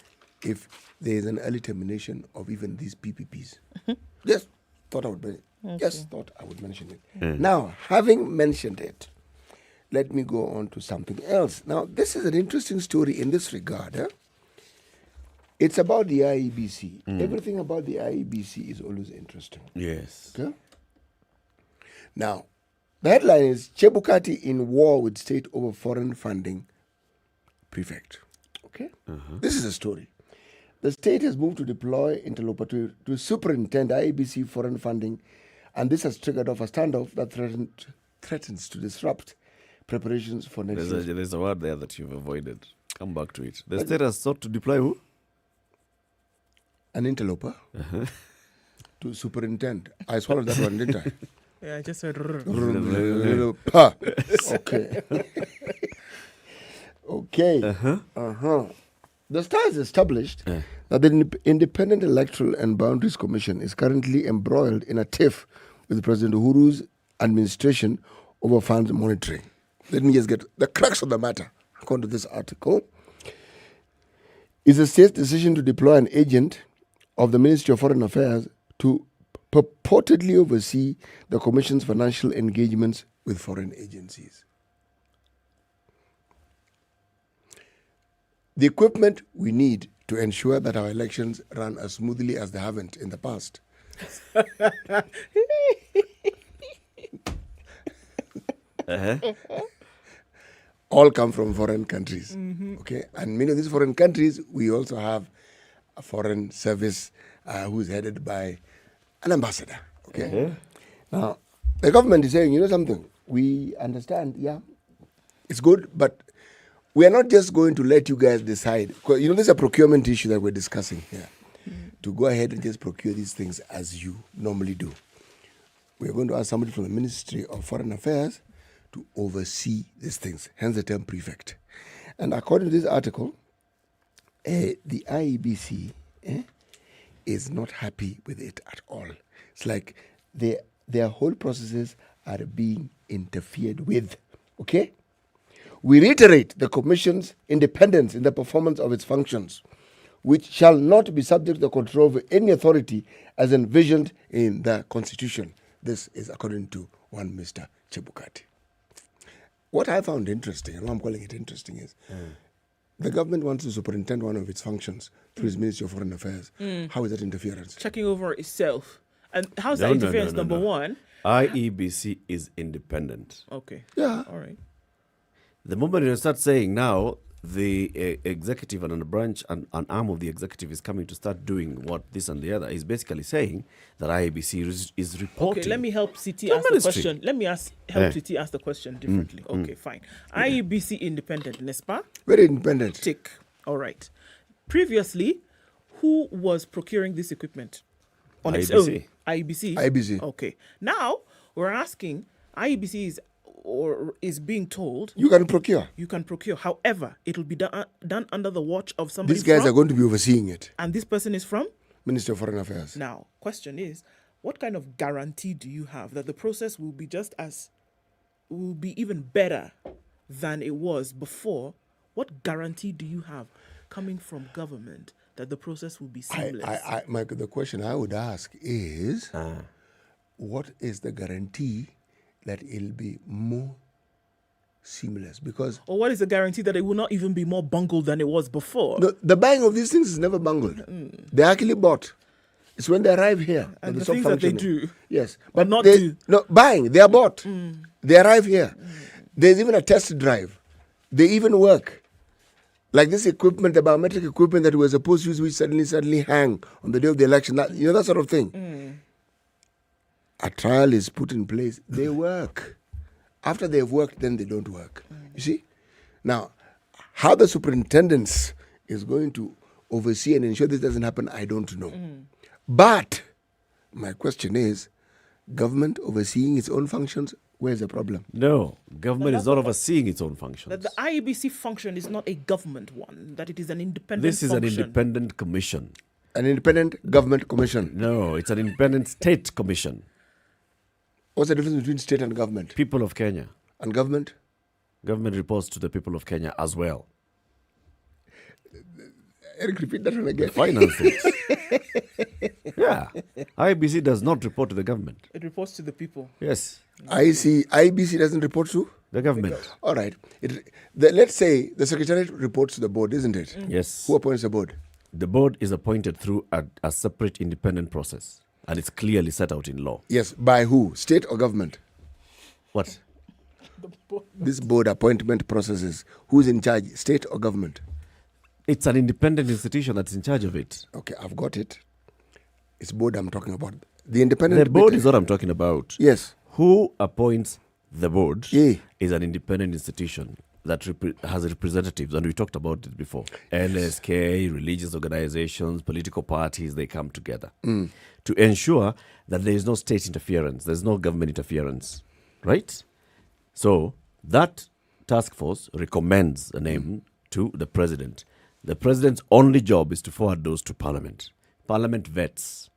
if there is an early termination of even these PPPs. Just thought I would mention it. Now, having mentioned it, let me go on to something else. Now, this is an interesting story in this regard. It's about the IEBC. Everything about the IEBC is always interesting. Yes. Okay? Now, the headline is Chebukati in war with state over foreign funding prefect. Okay? This is a story. The state has moved to deploy interloper to superintend IEBC foreign funding, and this has triggered off a standoff that threatens to disrupt preparations for next year. There's a word there that you've avoided. Come back to it. The state has sought to deploy who? An interloper to superintend. I swallowed that one, didn't I? Yeah, I just said. Okay. Okay. The Star has established that the Independent Electoral and Boundaries Commission is currently embroiled in a tiff with President Uhuru's administration over funds monitoring. Let me just get the crux of the matter. According to this article, is the state's decision to deploy an agent of the Ministry of Foreign Affairs to purportedly oversee the Commission's financial engagements with foreign agencies. The equipment we need to ensure that our elections run as smoothly as they haven't in the past. All come from foreign countries. Okay, and many of these foreign countries, we also have a foreign service who's headed by an ambassador. Okay, now the government is saying, you know something, we understand, It's good, but we are not just going to let you guys decide. 'Cause, you know, there's a procurement issue that we're discussing here. To go ahead and just procure these things as you normally do. We're going to ask somebody from the Ministry of Foreign Affairs to oversee these things, hence the term prefect. And according to this article, the IEBC is not happy with it at all. It's like their whole processes are being interfered with. Okay? We reiterate the Commission's independence in the performance of its functions, which shall not be subject to the control of any authority as envisioned in the Constitution. This is according to one Mr. Chebukati. What I found interesting, and why I'm calling it interesting, is the government wants to superintend one of its functions through its Ministry of Foreign Affairs. How is that interference? Checking over itself. And how's that interference, number one? IEBC is independent. Okay. Yeah. All right. The moment you start saying now the executive and a branch and an arm of the executive is coming to start doing what this and the other, is basically saying that IEBC is reporting. Okay, let me help CT ask the question. Let me help CT ask the question differently. Okay, fine. IEBC independent, n'est-ce pas? Very independent. Tick. All right. Previously, who was procuring this equipment on its own? IEBC. IEBC. Okay. Now we're asking, IEBC is being told you can procure. You can procure. However, it will be done under the watch of somebody. These guys are going to be overseeing it. And this person is from? Minister of Foreign Affairs. Now, question is, what kind of guarantee do you have that the process will be even better than it was before? What guarantee do you have coming from government that the process will be seamless? The question I would ask is, what is the guarantee that it'll be more seamless? Because or what is the guarantee that it will not even be more bungled than it was before? No, the buying of these things is never bungled. They're actually bought. It's when they arrive here and that the things that they do. Yes, but not do. No, buying. They are bought. They arrive here. There's even a test drive. They even work. Like this equipment, the biometric equipment that we were supposed to use, which suddenly hang on the day of the election. That sort of thing. A trial is put in place. They work. After they've worked, then they don't work. You see? Now, how the superintendents is going to oversee and ensure this doesn't happen, I don't know. But my question is, government overseeing its own functions, where's the problem? No, government is not overseeing its own functions. That the IEBC function is not a government one, that it is an independent This is function. an independent commission. An independent government commission? No, it's an independent state commission. What's the difference between state and government? People of Kenya. And government? Government reports to the people of Kenya as well. Eric, repeat that one again. Finances. Yeah. IEBC does not report to the government. It reports to the people. Yes. IEBC doesn't report to? The government. All right. Let's say the Secretariat reports to the board, isn't it? Yes. Who appoints the board? The board is appointed through a separate independent process. And it's clearly set out in law. Yes. By who? State or government? What? This board appointment processes. Who's in charge? State or government? It's an independent institution that's in charge of it. Okay, I've got it. It's board I'm talking about. The independent... The board is what I'm talking about. Yes. Who appoints the board is an independent institution that has representatives, and we talked about it before. LSK, religious organizations, political parties, they come together to ensure that there is no state interference, there's no government interference, right? So that task force recommends a name to the president. The president's only job is to forward those to Parliament. Parliament vets.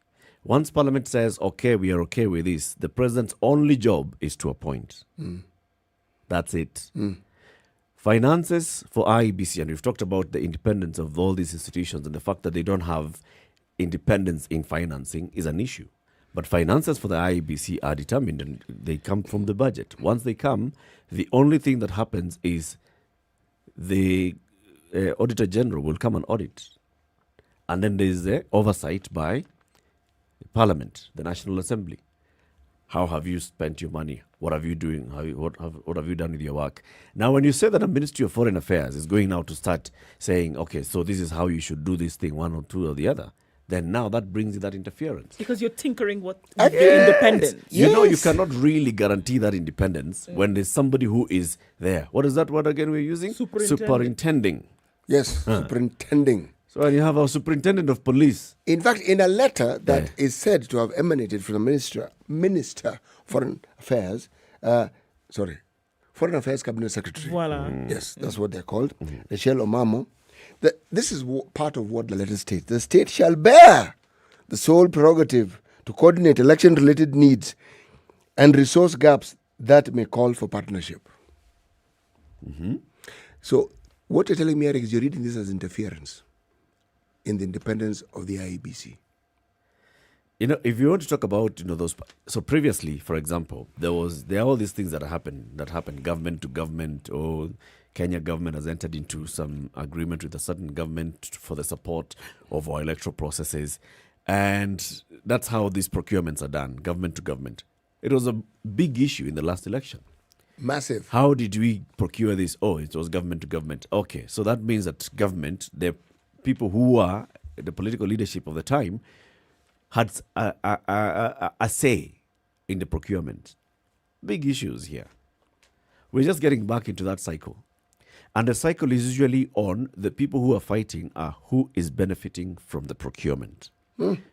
Once Parliament says, okay, we are okay with this, the president's only job is to appoint. That's it. Finances for IEBC, and we've talked about the independence of all these institutions and the fact that they don't have independence in financing is an issue. But finances for the IEBC are determined and they come from the budget. Once they come, the only thing that happens is the Auditor General will come and audit. And then there is the oversight by Parliament, the National Assembly. How have you spent your money? What are you doing? What have you done with your work? Now, when you say that the Ministry of Foreign Affairs is going now to start saying, okay, so this is how you should do this thing, one or two or the other, then now that brings you that interference. Because you're tinkering with your independence. You know, you cannot really guarantee that independence when there's somebody who is there. What is that word again we're using? Superintending. Yes, superintending. So when you have a superintendent of police. In fact, in a letter that is said to have emanated from the Minister Foreign Affairs, Foreign Affairs Cabinet Secretary. Voila. Yes, that's what they're called. Michelle Omamo. This is part of what the letter states. The state shall bear the sole prerogative to coordinate election-related needs and resource gaps that may call for partnership. So what you're telling me, Eric, is you're reading this as interference in the independence of the IEBC. You know, if you want to talk about, those... So previously, for example, there are all these things that happen government to government, or Kenya government has entered into some agreement with a certain government for the support of our electoral processes. And that's how these procurements are done, government to government. It was a big issue in the last election. Massive. How did we procure this? Oh, it was government to government. Okay, so that means that government, the people who are the political leadership of the time, had a say in the procurement. Big issues here. We're just getting back into that cycle. And the cycle is usually on the people who are fighting are who is benefiting from the procurement.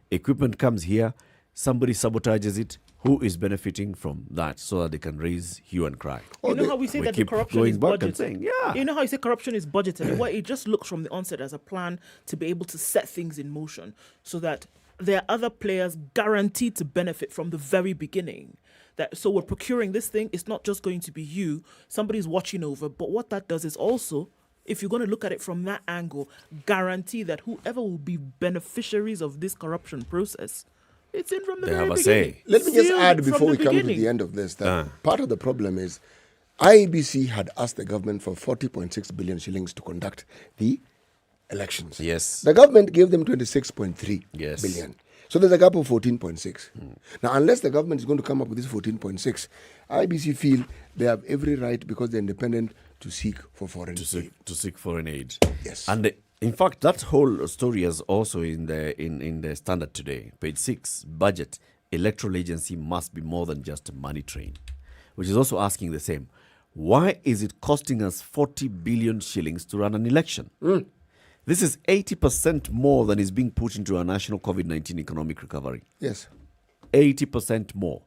Equipment comes here, somebody sabotages it. Who is benefiting from that so that they can raise hue and cry? You know how we say that the corruption is budgeted? Saying, You know how you say corruption is budgeted? And what it just looks from the onset as a plan to be able to set things in motion so that there are other players guaranteed to benefit from the very beginning. So we're procuring this thing. It's not just going to be you. Somebody's watching over. But what that does is also, if you're going to look at it from that angle, guarantee that whoever will be beneficiaries of this corruption process, it's in from the very beginning. Say. Let me just add before we come to the end of this that part of the problem is IEBC had asked the government for 40.6 billion shillings to conduct the elections. Yes. The government gave them 26.3 billion. So there's a gap of 14.6. Now, unless the government is going to come up with this 14.6, IEBC feel they have every right, because they're independent, to seek for foreign aid. To seek foreign aid. Yes. And in fact, that whole story is also in the Standard today, page 6, budget. Electoral agency must be more than just a money train, which is also asking the same. Why is it costing us 40 billion shillings to run an election? This is 80% more than is being put into our national COVID-19 economic recovery. Yes. 80% more.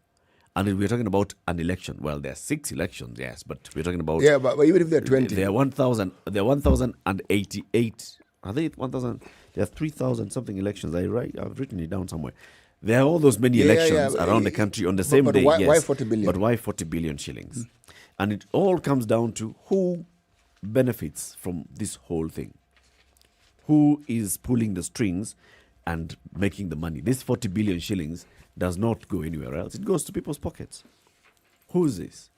And we're talking about an election. Well, there are 6 elections, yes, but we're talking about... Yeah, but even if there are 20... There are 1,088... Are they 1,000? There are 3,000 something elections. I've written it down somewhere. There are all those many elections around the country on the same day. Why 40 billion? But why 40 billion shillings? And it all comes down to who benefits from this whole thing. Who is pulling the strings and making the money? This 40 billion shillings does not go anywhere else. It goes to people's pockets. Who is this?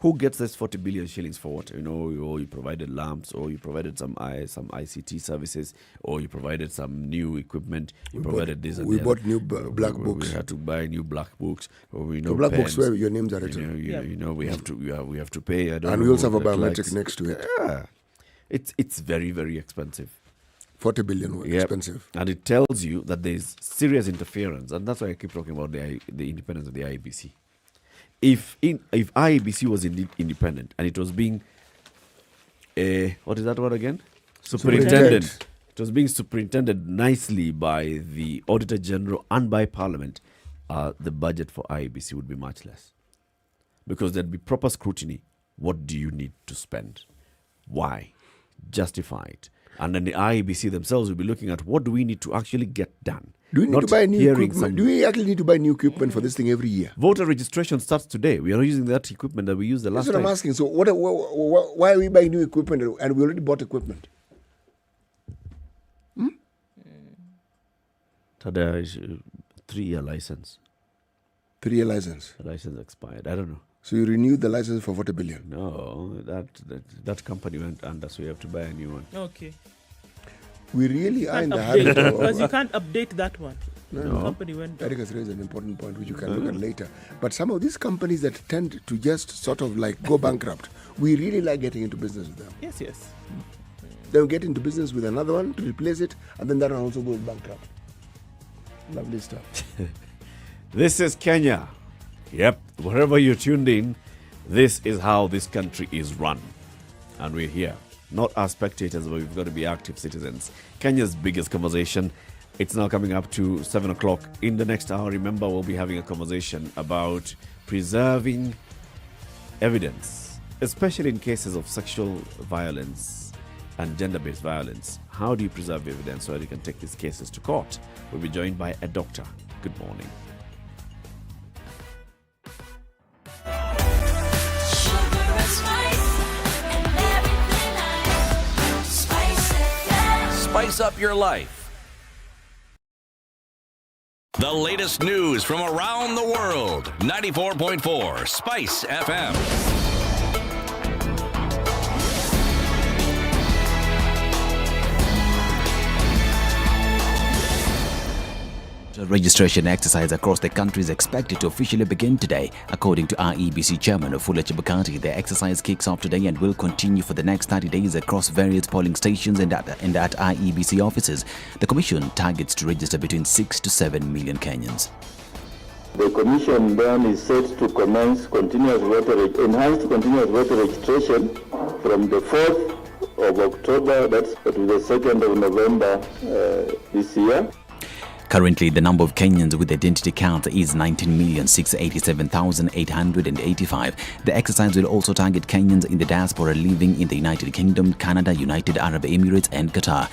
Who gets this 40 billion shillings for what? You provided lamps, or you provided some ICT services, or you provided some new equipment. You provided this. We bought new black books. We had to buy new black books. Or the black books where your names are written. We have to pay. And we also have a biometric next to it. Yeah, it's very, very expensive. 40 billion expensive. And it tells you that there's serious interference, and that's why I keep talking about the independence of the IEBC. If IEBC was indeed independent and it was being, what is that word again? Superintended. It was being superintended nicely by the Auditor General and by Parliament, the budget for IEBC would be much less. Because there'd be proper scrutiny. What do you need to spend? Why? Justify it. And then the IEBC themselves will be looking at what do we need to actually get done. Do we need to buy new equipment? Do we actually need to buy new equipment for this thing every year? Voter registration starts today. We are using that equipment that we used the last time. That's what I'm asking. So why are we buying new equipment and we already bought equipment? Tada is 3-year license. 3-year license? The license expired. I don't know. So you renewed the license for 40 billion? No, that company went under, so you have to buy a new one. Okay. We really are in the habit of... Because you can't update that one. No. The company went down. Eric has raised an important point which you can look at later. But some of these companies that tend to just sort of like go bankrupt, we really like getting into business with them. Yes. then we get into business with another one to replace it, and then that one also goes bankrupt. Lovely stuff. This is Kenya. Yep, wherever you're tuned in, this is how this country is run. And we're here, not as spectators, but we've got to be active citizens. Kenya's biggest conversation. It's now coming up to 7 o'clock. In the next hour, remember, we'll be having a conversation about preserving evidence, especially in cases of sexual violence and gender-based violence. How do you preserve evidence so that you can take these cases to court? We'll be joined by a doctor. Good morning. Spice up your life. The latest news from around the world. 94.4 Spice FM. Registration exercise across the country is expected to officially begin today. According to IEBC Chairman Wafula Chebukati, the exercise kicks off today and will continue for the next 30 days across various polling stations and at IEBC offices. The Commission targets to register between 6 to 7 million Kenyans. The Commission then is set to commence enhanced continuous voter registration from the 4th of October, that's to the 2nd of November this year. Currently, the number of Kenyans with identity cards is 19,687,885. The exercise will also target Kenyans in the diaspora living in the United Kingdom, Canada, United Arab Emirates and Qatar.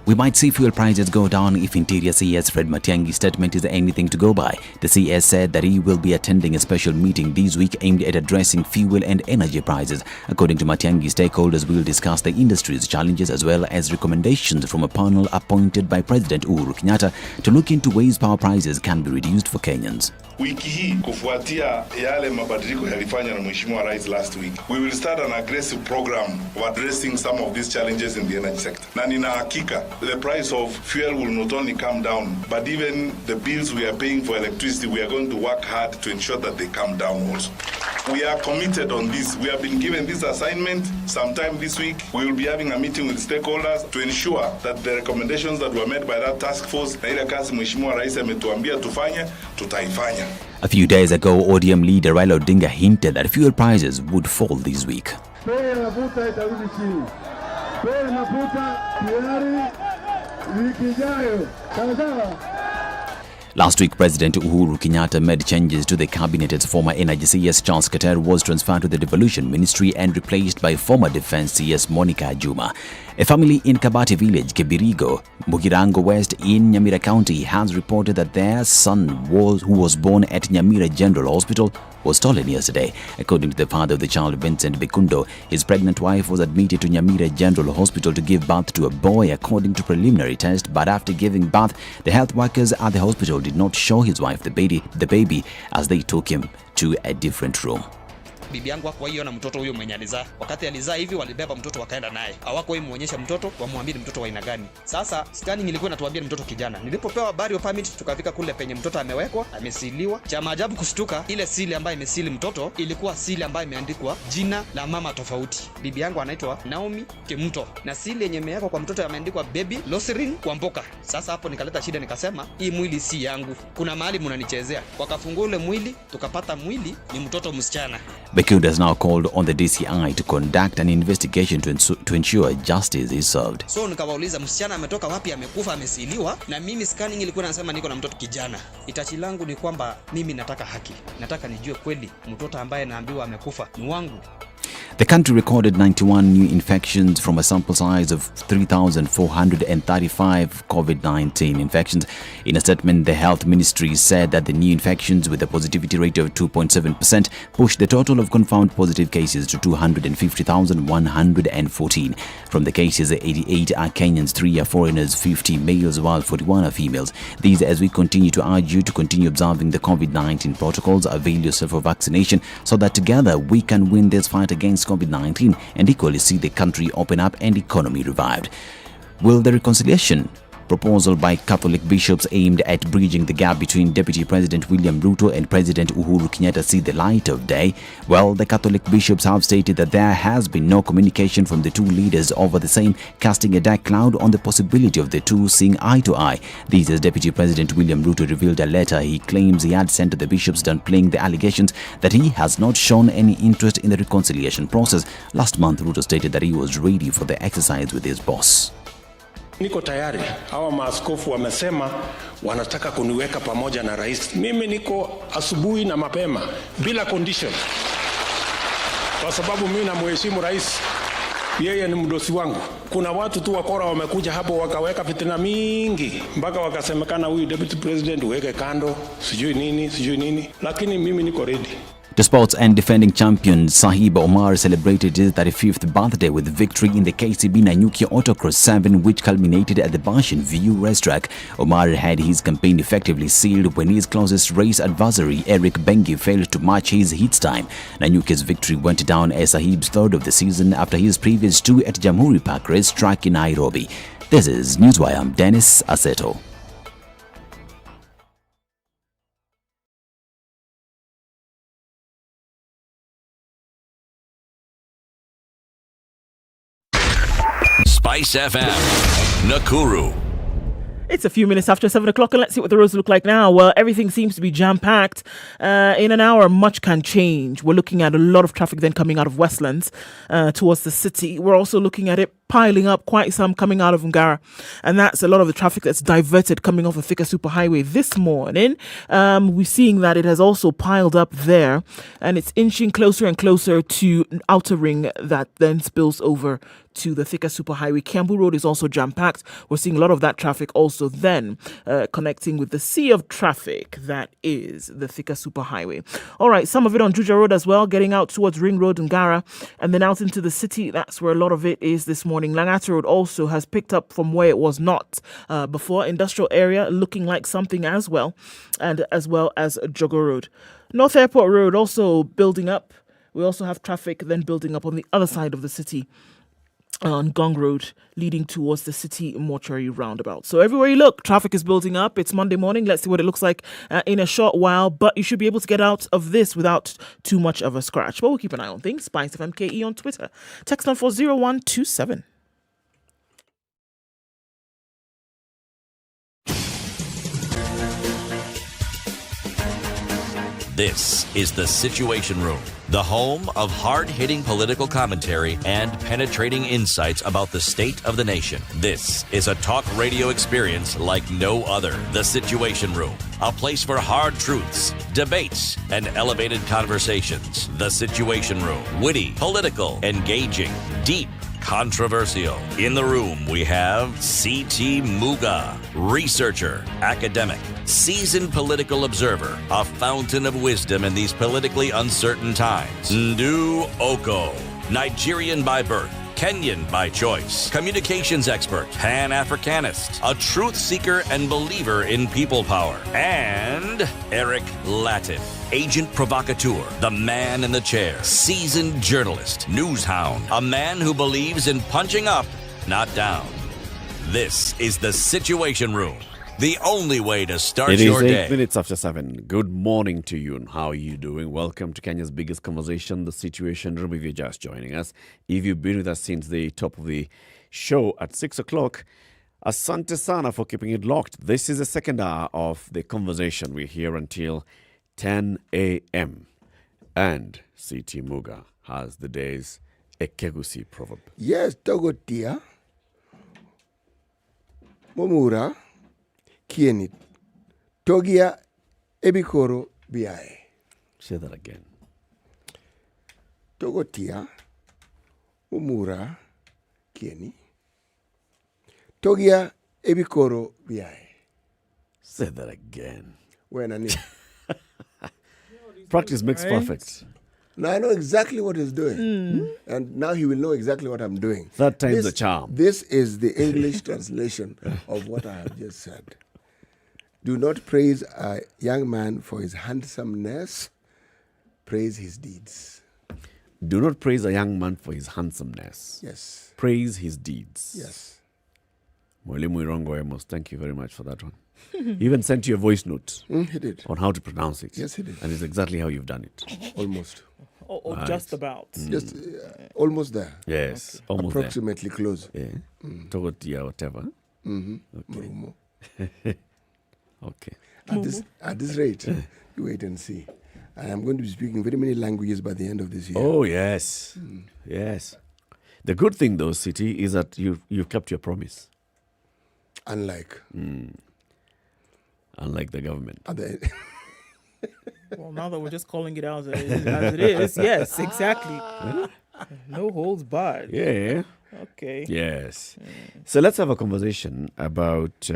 We might see fuel prices go down if Interior CS Fred Matiang'i's statement is anything to go by. The CS said that he will be attending a special meeting this week aimed at addressing fuel and energy prices. According to Matiang'i, stakeholders will discuss the industry's challenges as well as recommendations from a panel appointed by President Uhuru Kenyatta to look into ways power prices can be reduced for Kenyans. Wiki hii kufuatia yale mabadiliko yalifanywa na Mheshimiwa Rais last week, we will start an aggressive program of addressing some of these challenges in the energy sector. Na nina hakika the price of fuel will not only come down, but even the bills we are paying for electricity, we are going to work hard to ensure that they come down also. We are committed on this. We have been given this assignment sometime this week. We will be having a meeting with stakeholders to ensure that the recommendations that were made by that task force, na ile kazi Mheshimiwa Rais ametuambia tufanye, tutaifanya. A few days ago, ODM leader Raila Odinga hinted that fuel prices would fall this week. Last week, President Uhuru Kenyatta made changes to the cabinet as former Energy CS Charles Keter was transferred to the Devolution Ministry and replaced by former Defense CS Monica Juma. A family in Kabati village, Kibirigo, Mugirango West in Nyamira County has reported that their son who was born at Nyamira General Hospital was stolen yesterday. According to the father of the child, Vincent Bikundo, his pregnant wife was admitted to Nyamira General Hospital to give birth to a boy according to preliminary test, but after giving birth, the health workers at the hospital did not show his wife the baby as they took him to a different room. Bibi yangu hakuiona mtoto huyo mwenye alizaa. Wakati alizaa hivi walibeba mtoto wakaenda naye. Hawakuwahi muonyesha mtoto, wamwambie ni mtoto wa aina gani. Sasa scanning ilikuwa inatuambia ni mtoto kijana. Nilipopewa habari wa permit tukafika kule penye mtoto amewekwa, amesiliwa. Cha maajabu kushtuka, ile sili ambayo imesili mtoto ilikuwa sili ambayo imeandikwa jina la mama tofauti. Bibi yangu anaitwa Naomi Kemuto na sili yenye imewekwa kwa mtoto imeandikwa baby Loserin Kwamboka. Sasa hapo nikaleta shida, nikasema hii mwili si yangu. Kuna mahali mnanichezea. Wakafungua ule mwili, tukapata mwili ni mtoto msichana. Bikundo has now called on the DCI to conduct an investigation to ensure justice is served. So nikawauliza msichana ametoka wapi, amekufa, amesiliwa, na mimi scanning ilikuwa inasema niko na mtoto kijana. Itachi langu ni kwamba mimi nataka haki. Nataka nijue kweli mtoto ambaye naambiwa amekufa ni wangu. The country recorded 91 new infections from a sample size of 3,435 COVID-19 infections. In a statement, the health ministry said that the new infections with a positivity rate of 2.7% pushed the total of confirmed positive cases to 250,114. From the cases, 88 are Kenyans, 3 are foreigners, 50 males, while 41 are females. These as we continue to urge you to continue observing the COVID-19 protocols, avail yourself of vaccination so that together we can win this fight against COVID-19 and equally see the country open up and economy revived. Will the reconciliation proposal by Catholic bishops aimed at bridging the gap between Deputy President William Ruto and President Uhuru Kenyatta see the light of day? Well, the Catholic bishops have stated that there has been no communication from the two leaders over the same, casting a dark cloud on the possibility of the two seeing eye to eye. This as Deputy President William Ruto revealed a letter he claims he had sent to the bishops downplaying the allegations that he has not shown any interest in the reconciliation process. Last month, Ruto stated that he was ready for the exercise with his boss. Niko tayari. Hawa maaskofu wamesema wanataka kuniweka pamoja na rais. Mimi niko asubuhi na mapema bila condition. Kwa sababu mimi namheshimu rais. Yeye ni mdosi wangu. Kuna watu tu wakora wamekuja hapo wakaweka fitina mingi mpaka wakasemekana huyu deputy president uweke kando, sijui nini, lakini mimi niko ready. The sports and defending champion Sahib Omar celebrated his 35th birthday with victory in the KCB Nanyuki Autocross 7, which culminated at the Bashan View racetrack. Omar had his campaign effectively sealed when his closest race adversary Eric Bengi failed to match his heat time. Nanyuki's victory went down as Sahib's third of the season after his previous two at Jamhuri Park racetrack in Nairobi. This is Newswire. I'm Dennis Aseto. SpiceFM, Nakuru. It's a few minutes after 7 o'clock, and let's see what the roads look like now. Well, everything seems to be jam-packed. In an hour, much can change. We're looking at a lot of traffic then coming out of Westlands towards the city. We're also looking at it piling up, quite some coming out of Ngara. And that's a lot of the traffic that's diverted coming off the Thika Superhighway this morning. We're seeing that it has also piled up there, and it's inching closer and closer to Outer Ring that then spills over to the Thika Superhighway. Kiambu Road is also jam-packed. We're seeing a lot of that traffic also then connecting with the sea of traffic that is the Thika Superhighway. All right, some of it on Juja Road as well, getting out towards Ring Road and Ngara, and then out into the city. That's where a lot of it is this morning. Langata Road also has picked up from where it was not before. Industrial area looking like something as well, and as well as Jogo Road. North Airport Road also building up. We also have traffic then building up on the other side of the city, on Gong Road, leading towards the city mortuary roundabout. So everywhere you look, traffic is building up. It's Monday morning. Let's see what it looks like in a short while. But you should be able to get out of this without too much of a scratch. But we'll keep an eye on things. SpiceFM KE on Twitter. Text on 40127. This is the Situation Room, the home of hard-hitting political commentary and penetrating insights about the state of the nation. This is a talk radio experience like no other. The Situation Room, a place for hard truths, debates, and elevated conversations. The Situation Room, witty, political, engaging, deep, controversial. In the room, we have C.T. Muga, researcher, academic, seasoned political observer, a fountain of wisdom in these politically uncertain times. Ndu Okoh, Nigerian by birth, Kenyan by choice, communications expert, Pan-Africanist, a truth seeker and believer in people power, and Eric Latiff, agent provocateur, the man in the chair, seasoned journalist, news hound, a man who believes in punching up, not down. This is the Situation Room, the only way to start your day. It is 8 minutes after 7. Good morning to you, and how are you doing? Welcome to Kenya's biggest conversation, the Situation Room, if you're just joining us. If you've been with us since the top of the show at 6 o'clock, asante sana for keeping it locked. This is the second hour of the conversation. We're here until 10 a.m. And C.T. Muga has the day's Ekegusi proverb. Yes, Togotia. Momura. Kienit. Togia ebikoro biae. Say that again. Togotia. Momura. Kieni. Togia ebikoro biae. Say that again. When I need. Practice makes perfect. Now I know exactly what he's doing. And now he will know exactly what I'm doing. Third time's the charm. This is the English translation of what I have just said. Do not praise a young man for his handsomeness. Praise his deeds. Do not praise a young man for his handsomeness. Yes. Praise his deeds. Yes. Mwalimu Irongo Amos, thank you very much for that one. He even sent you a voice note He did. on how to pronounce it. Yes, he did. And it's exactly how you've done it. Almost. Or Right. just about. Just almost there. Yes, almost Approximately close. there. Yeah. Togotia, whatever. Murumo. Okay. At this rate, you wait and see. I am going to be speaking very many languages by the end of this year. Oh, yes. Yes. The good thing, though, City, is that you've kept your promise. Unlike the government. Well, now that we're just calling it out as it is, yes, exactly. No holds barred. Yeah. Okay. Yes. So let's have a conversation about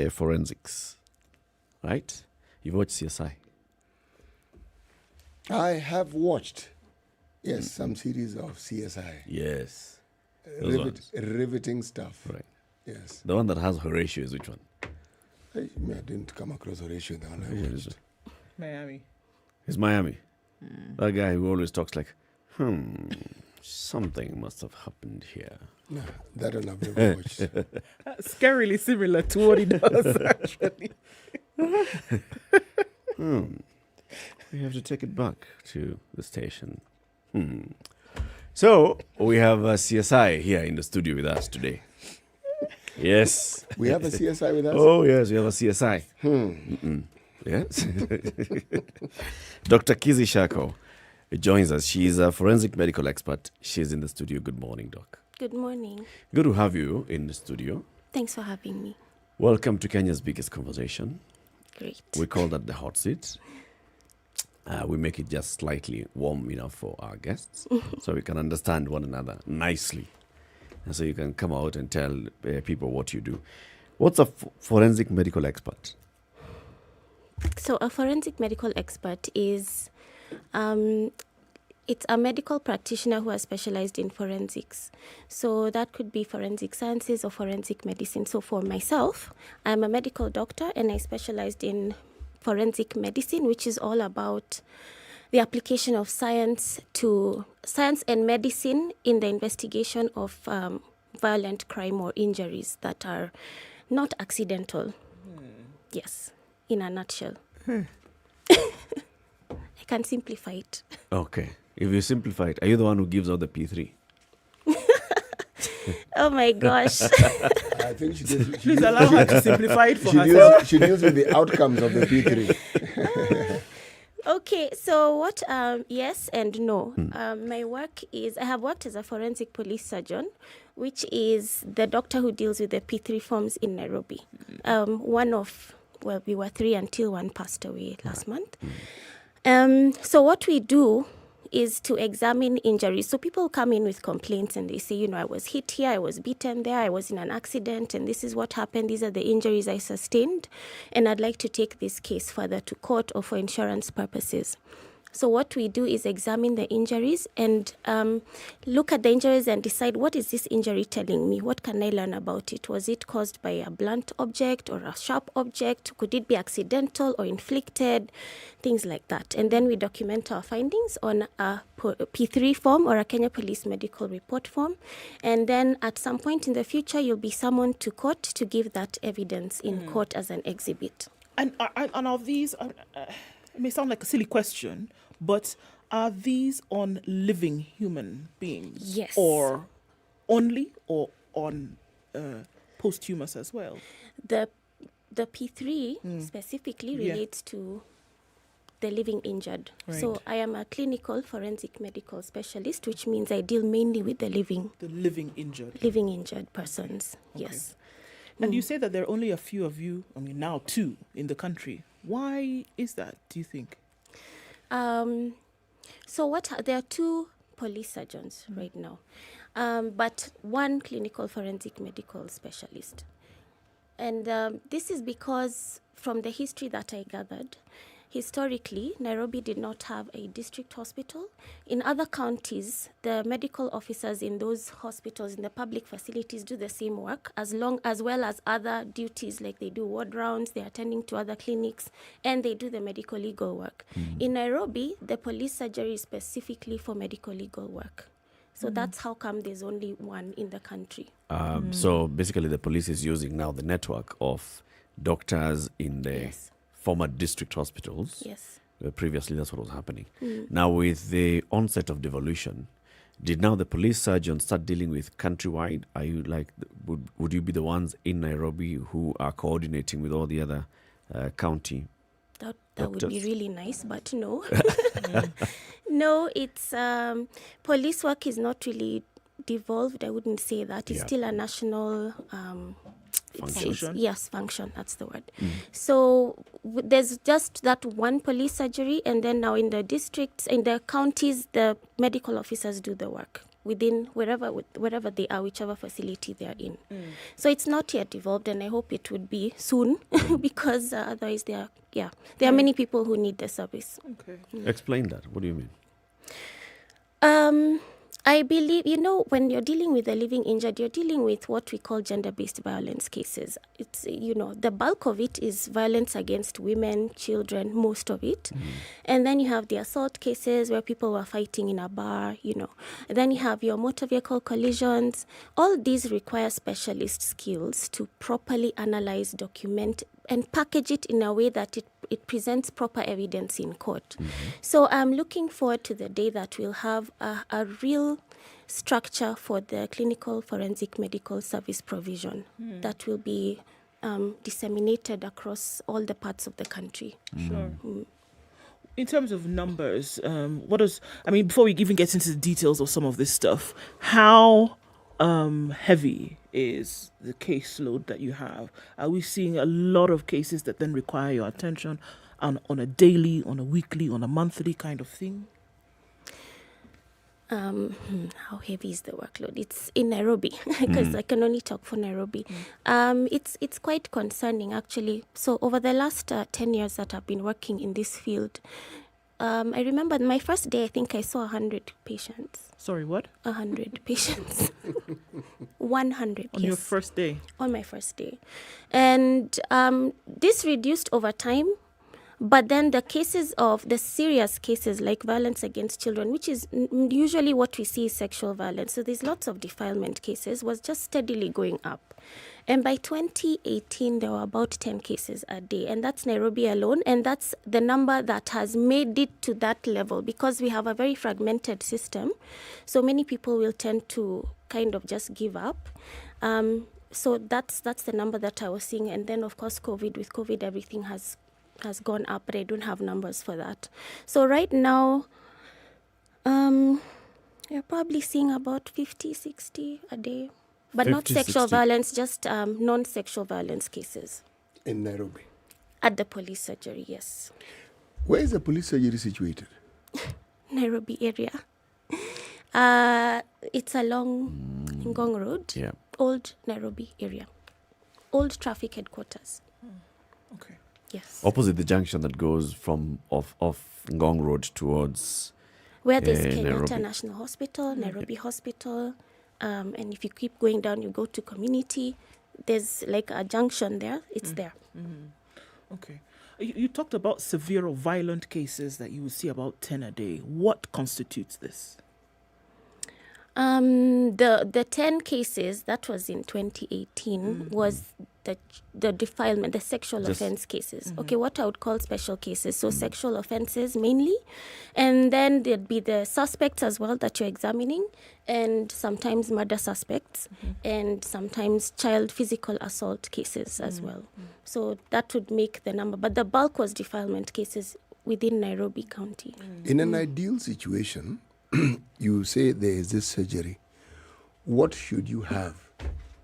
forensics. Right? You've watched CSI. I have watched, some series of CSI. Yes. Those ones. Riveting stuff. Right. Yes. The one that has Horatio is which one? I didn't come across Horatio in the one I watched. Miami. It's Miami. That guy who always talks like, something must have happened here. No, that one I've never watched. Scarily similar to what he does, actually. We have to take it back to the station. So, we have CSI here in the studio with us today. Yes. We have a CSI with us? Oh, yes, we have a CSI. Yes. Dr. Kizi Shako joins us. She's a forensic medical expert. She's in the studio. Good morning, Doc. Good morning. Good to have you in the studio. Thanks for having me. Welcome to Kenya's biggest conversation. Great. We call that the hot seat. We make it just slightly warm enough for our guests so we can understand one another nicely. And so you can come out and tell people what you do. What's a forensic medical expert? So a forensic medical expert is, it's a medical practitioner who has specialized in forensics. So that could be forensic sciences or forensic medicine. So for myself, I'm a medical doctor and I specialized in forensic medicine, which is all about the application of science and medicine in the investigation of violent crime or injuries that are not accidental. Yes, in a nutshell. I can simplify it. Okay. If you simplify it, are you the one who gives out the P3? Oh my gosh. I think she does. Please allow her to simplify it for herself. She deals with the outcomes of the P3. Okay, so what, yes and no. My work is, I have worked as a forensic police surgeon, which is the doctor who deals with the P3 forms in Nairobi. We were 3 until one passed away last month. So what we do is to examine injuries. So people come in with complaints and they say, I was hit here, I was beaten there, I was in an accident, and this is what happened. These are the injuries I sustained, and I'd like to take this case further to court or for insurance purposes. So what we do is examine the injuries and look at the injuries and decide, what is this injury telling me? What can I learn about it? Was it caused by a blunt object or a sharp object? Could it be accidental or inflicted? Things like that. And then we document our findings on a P3 form or a Kenya Police Medical Report form. And then at some point in the future, you'll be summoned to court to give that evidence in court as an exhibit. And are these, it may sound like a silly question, but are these on living human beings? Yes. Or only, or on posthumous as well? The P3 specifically relates to the living injured. Right. So I am a clinical forensic medical specialist, which means I deal mainly with the living injured persons. Okay. Yes. And you say that there are only a few of you, now 2 in the country. Why is that, do you think? There are 2 police surgeons right now, but 1 clinical forensic medical specialist. And this is because from the history that I gathered, historically, Nairobi did not have a district hospital. In other counties, the medical officers in those hospitals, in the public facilities, do the same work, as well as other duties, like they do ward rounds, they're attending to other clinics, and they do the medical legal work. In Nairobi, the police surgery is specifically for medical legal work. So that's how come there's only one in the country. So basically, the police is using now the network of doctors in the former district hospitals. Yes. Previously, that's what was happening. Mm. Now, with the onset of devolution, did now the police surgeons start dealing with countrywide? Are you like, would you be the ones in Nairobi who are coordinating with all the other county That doctors? would be really nice, but no. No, it's police work is not really devolved. I wouldn't say that. It's still a national function. Function. That's the word. So there's just that one police surgery, and then now in the districts, in the counties, the medical officers do the work within wherever they are, whichever facility they are in. So it's not yet devolved, and I hope it would be soon because otherwise there are many people who need the service. Okay. Explain that. What do you mean? I believe, when you're dealing with the living injured, you're dealing with what we call gender-based violence cases. It's, the bulk of it is violence against women, children, most of it. And then you have the assault cases where people were fighting in a bar, And then you have your motor vehicle collisions. All these require specialist skills to properly analyze, document, and package it in a way that it presents proper evidence in court. So I'm looking forward to the day that we'll have a real structure for the clinical forensic medical service provision that will be disseminated across all the parts of the country. Sure. In terms of numbers, before we even get into the details of some of this stuff, how heavy is the caseload that you have? Are we seeing a lot of cases that then require your attention on a daily, on a weekly, on a monthly kind of thing? How heavy is the workload? It's in Nairobi because I can only talk for Nairobi. It's quite concerning actually. So over the last 10 years that I've been working in this field, I remember my first day, I think I saw 100 patients. Sorry, what? 100 patients. 100. On your first day? On my first day. And this reduced over time. But then the cases of the serious cases like violence against children, which is usually what we see is sexual violence. So there's lots of defilement cases, was just steadily going up. And by 2018, there were about 10 cases a day. And that's Nairobi alone. And that's the number that has made it to that level because we have a very fragmented system. So many people will tend to kind of just give up. So that's the number that I was seeing. And then, of course, with COVID, everything has gone up, but I don't have numbers for that. So right now, you're probably seeing about 50, 60 a day. But 50, not sexual 60. violence, just non-sexual violence cases. In Nairobi? At the police surgery, yes. Where is the police surgery situated? Nairobi area. It's along Ngong Road, Old Nairobi area. Old traffic headquarters. Okay. Yes. Opposite the junction that goes from off Ngong Road towards where there's Kenyatta Nairobi. National Hospital, Nairobi Hospital, and if you keep going down, you go to Community. There's like a junction there. It's there. Okay. You talked about severe or violent cases that you would see about 10 a day. What constitutes this? The 10 cases, that was in 2018, was the defilement, the sexual offense cases. Okay, what I would call special cases. So sexual offenses mainly. And then there'd be the suspects as well that you're examining, and sometimes murder suspects, and sometimes child physical assault cases as well. So that would make the number. But the bulk was defilement cases within Nairobi County. In an ideal situation, you say there is this surgery. What should you have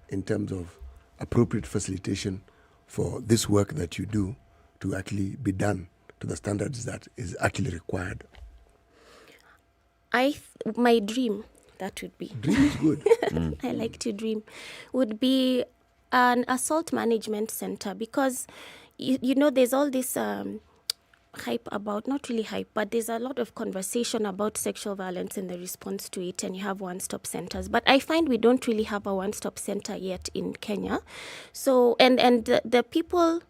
in terms of appropriate facilitation for this work that you do to actually be done to the standards that is actually required? My dream, that would be. Dream is good. I like to dream. Would be an assault management center because, there's all this hype about, not really hype, but there's a lot of conversation about sexual violence and the response to it, and you have one-stop centers. But I find we don't really have a one-stop center yet in Kenya. So, and the people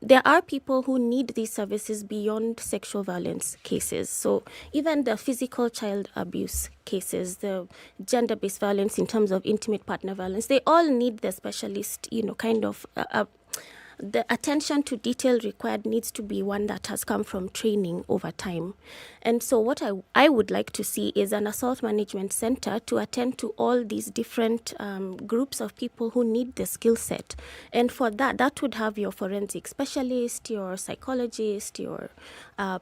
there are people who need these services beyond sexual violence cases. So even the physical child abuse cases, the gender-based violence in terms of intimate partner violence, they all need the specialist, kind of the attention to detail required needs to be one that has come from training over time. And so what I would like to see is an assault management center to attend to all these different groups of people who need the skill set. And for that would have your forensic specialist, your psychologist, your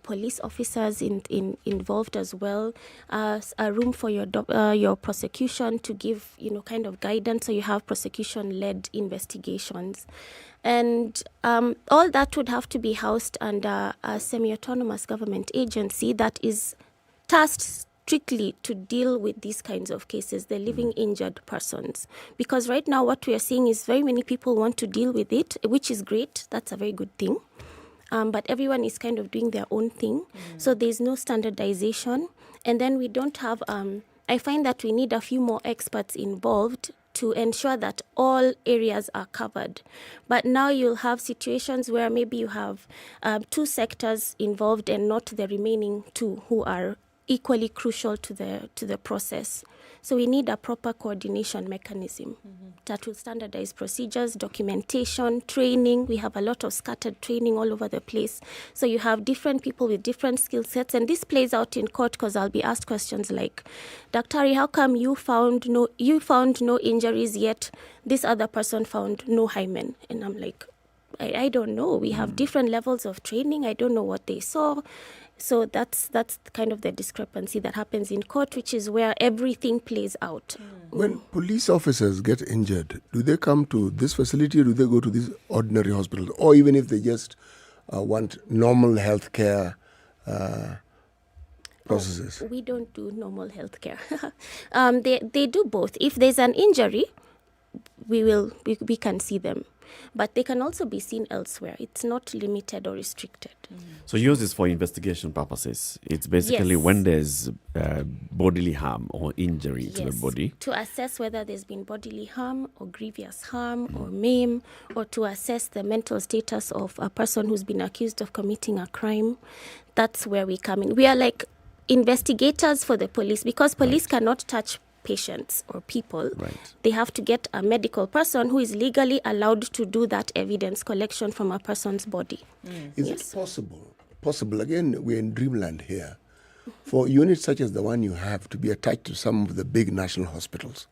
police officers involved as well, a room for your prosecution to give, kind of guidance, so you have prosecution-led investigations. And all that would have to be housed under a semi-autonomous government agency that is tasked strictly to deal with these kinds of cases, the living injured persons. Because right now what we are seeing is very many people want to deal with it, which is great. That's a very good thing. But everyone is kind of doing their own thing. So there's no standardization. And then we don't have, I find that we need a few more experts involved to ensure that all areas are covered. But now you'll have situations where maybe you have 2 sectors involved and not the remaining 2 who are equally crucial to the process. So we need a proper coordination mechanism that will standardize procedures, documentation, training. We have a lot of scattered training all over the place. So you have different people with different skill sets. And this plays out in court because I'll be asked questions like, Daktari, how come you found no injuries yet this other person found no hymen? And I'm like, I don't know. We have different levels of training. I don't know what they saw. So that's kind of the discrepancy that happens in court, which is where everything plays out. When police officers get injured, do they come to this facility or do they go to these ordinary hospitals? Or even if they just want normal health care processes? We don't do normal health care. They do both. If there's an injury, we can see them. But they can also be seen elsewhere. It's not limited or restricted. So yours is for investigation purposes. It's basically when there's bodily harm or injury to the body. To assess whether there's been bodily harm or grievous harm or maim, or to assess the mental status of a person who's been accused of committing a crime. That's where we come in. We are like investigators for the police, because police cannot touch patients or people. They have to get a medical person who is legally allowed to do that evidence collection from a person's body. Is it possible, again, we're in dreamland here, for units such as the one you have to be attached to some of the big national hospitals?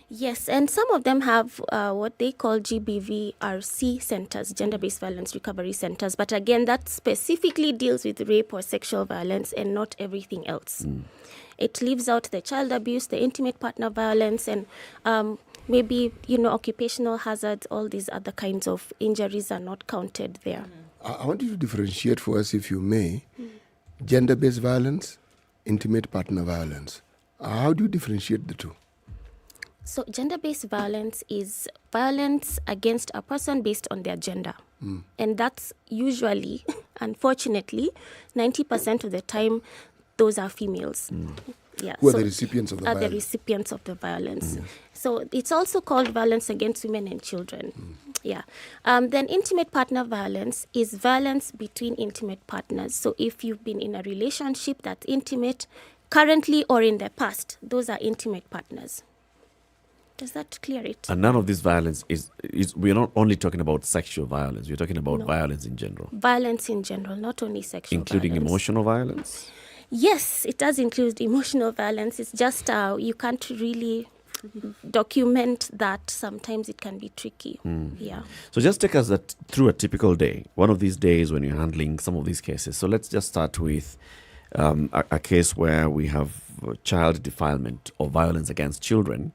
Yes, and some of them have what they call GBVRC centers, gender-based violence recovery centers. But again, that specifically deals with rape or sexual violence and not everything else. It leaves out the child abuse, the intimate partner violence, and maybe, occupational hazards. All these other kinds of injuries are not counted there. I want you to differentiate for us, if you may, gender-based violence, intimate partner violence. How do you differentiate the two? So gender-based violence is violence against a person based on their gender. And that's usually, unfortunately, 90% of the time, those are females. Who are the recipients of the violence? The recipients of the violence. So it's also called violence against women and children. Then intimate partner violence is violence between intimate partners. So if you've been in a relationship that's intimate, currently or in the past, those are intimate partners. Does that clear it? And none of this violence is we're not only talking about sexual violence, we're talking about violence in general. Violence in general, not only sexual including violence. Emotional violence? Yes, it does include emotional violence. It's just you can't really document that. Sometimes it can be tricky. So just take us through a typical day, one of these days when you're handling some of these cases. So let's just start with a case where we have child defilement or violence against children.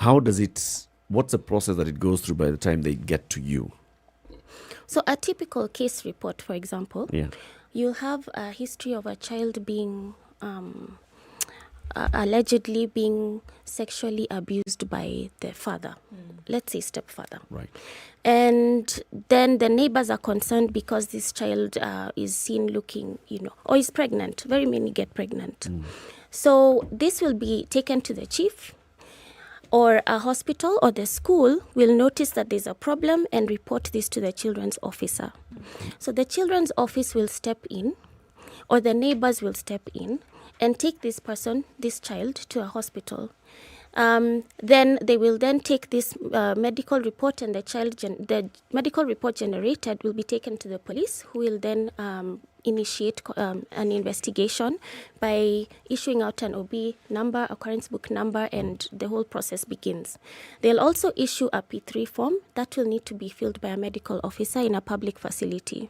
What's the process that it goes through by the time they get to you? So a typical case report, for example, you'll have a history of a child being allegedly being sexually abused by the father, let's say stepfather. And then the neighbors are concerned because this child is seen looking, or is pregnant. Very many get pregnant. So this will be taken to the chief. or a hospital or the school will notice that there's a problem and report this to the children's officer. So the children's office will step in, or the neighbors will step in and take this child to a hospital. Then they will then take this medical report, and the medical report generated will be taken to the police, who will then initiate an investigation by issuing out an OB number, occurrence book number, and the whole process begins. They'll also issue a P3 form that will need to be filled by a medical officer in a public facility.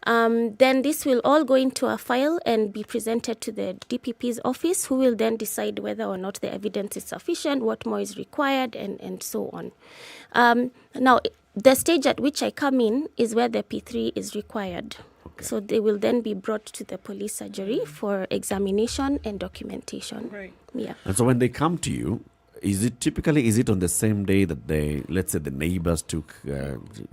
Then this will all go into a file and be presented to the DPP's office, who will then decide whether or not the evidence is sufficient, what more is required, and so on. Now, the stage at which I come in is where the P3 is required. Okay. So they will then be brought to the police surgery for examination and documentation. Right. Yeah. And so when they come to you, is it on the same day that let's say the neighbors took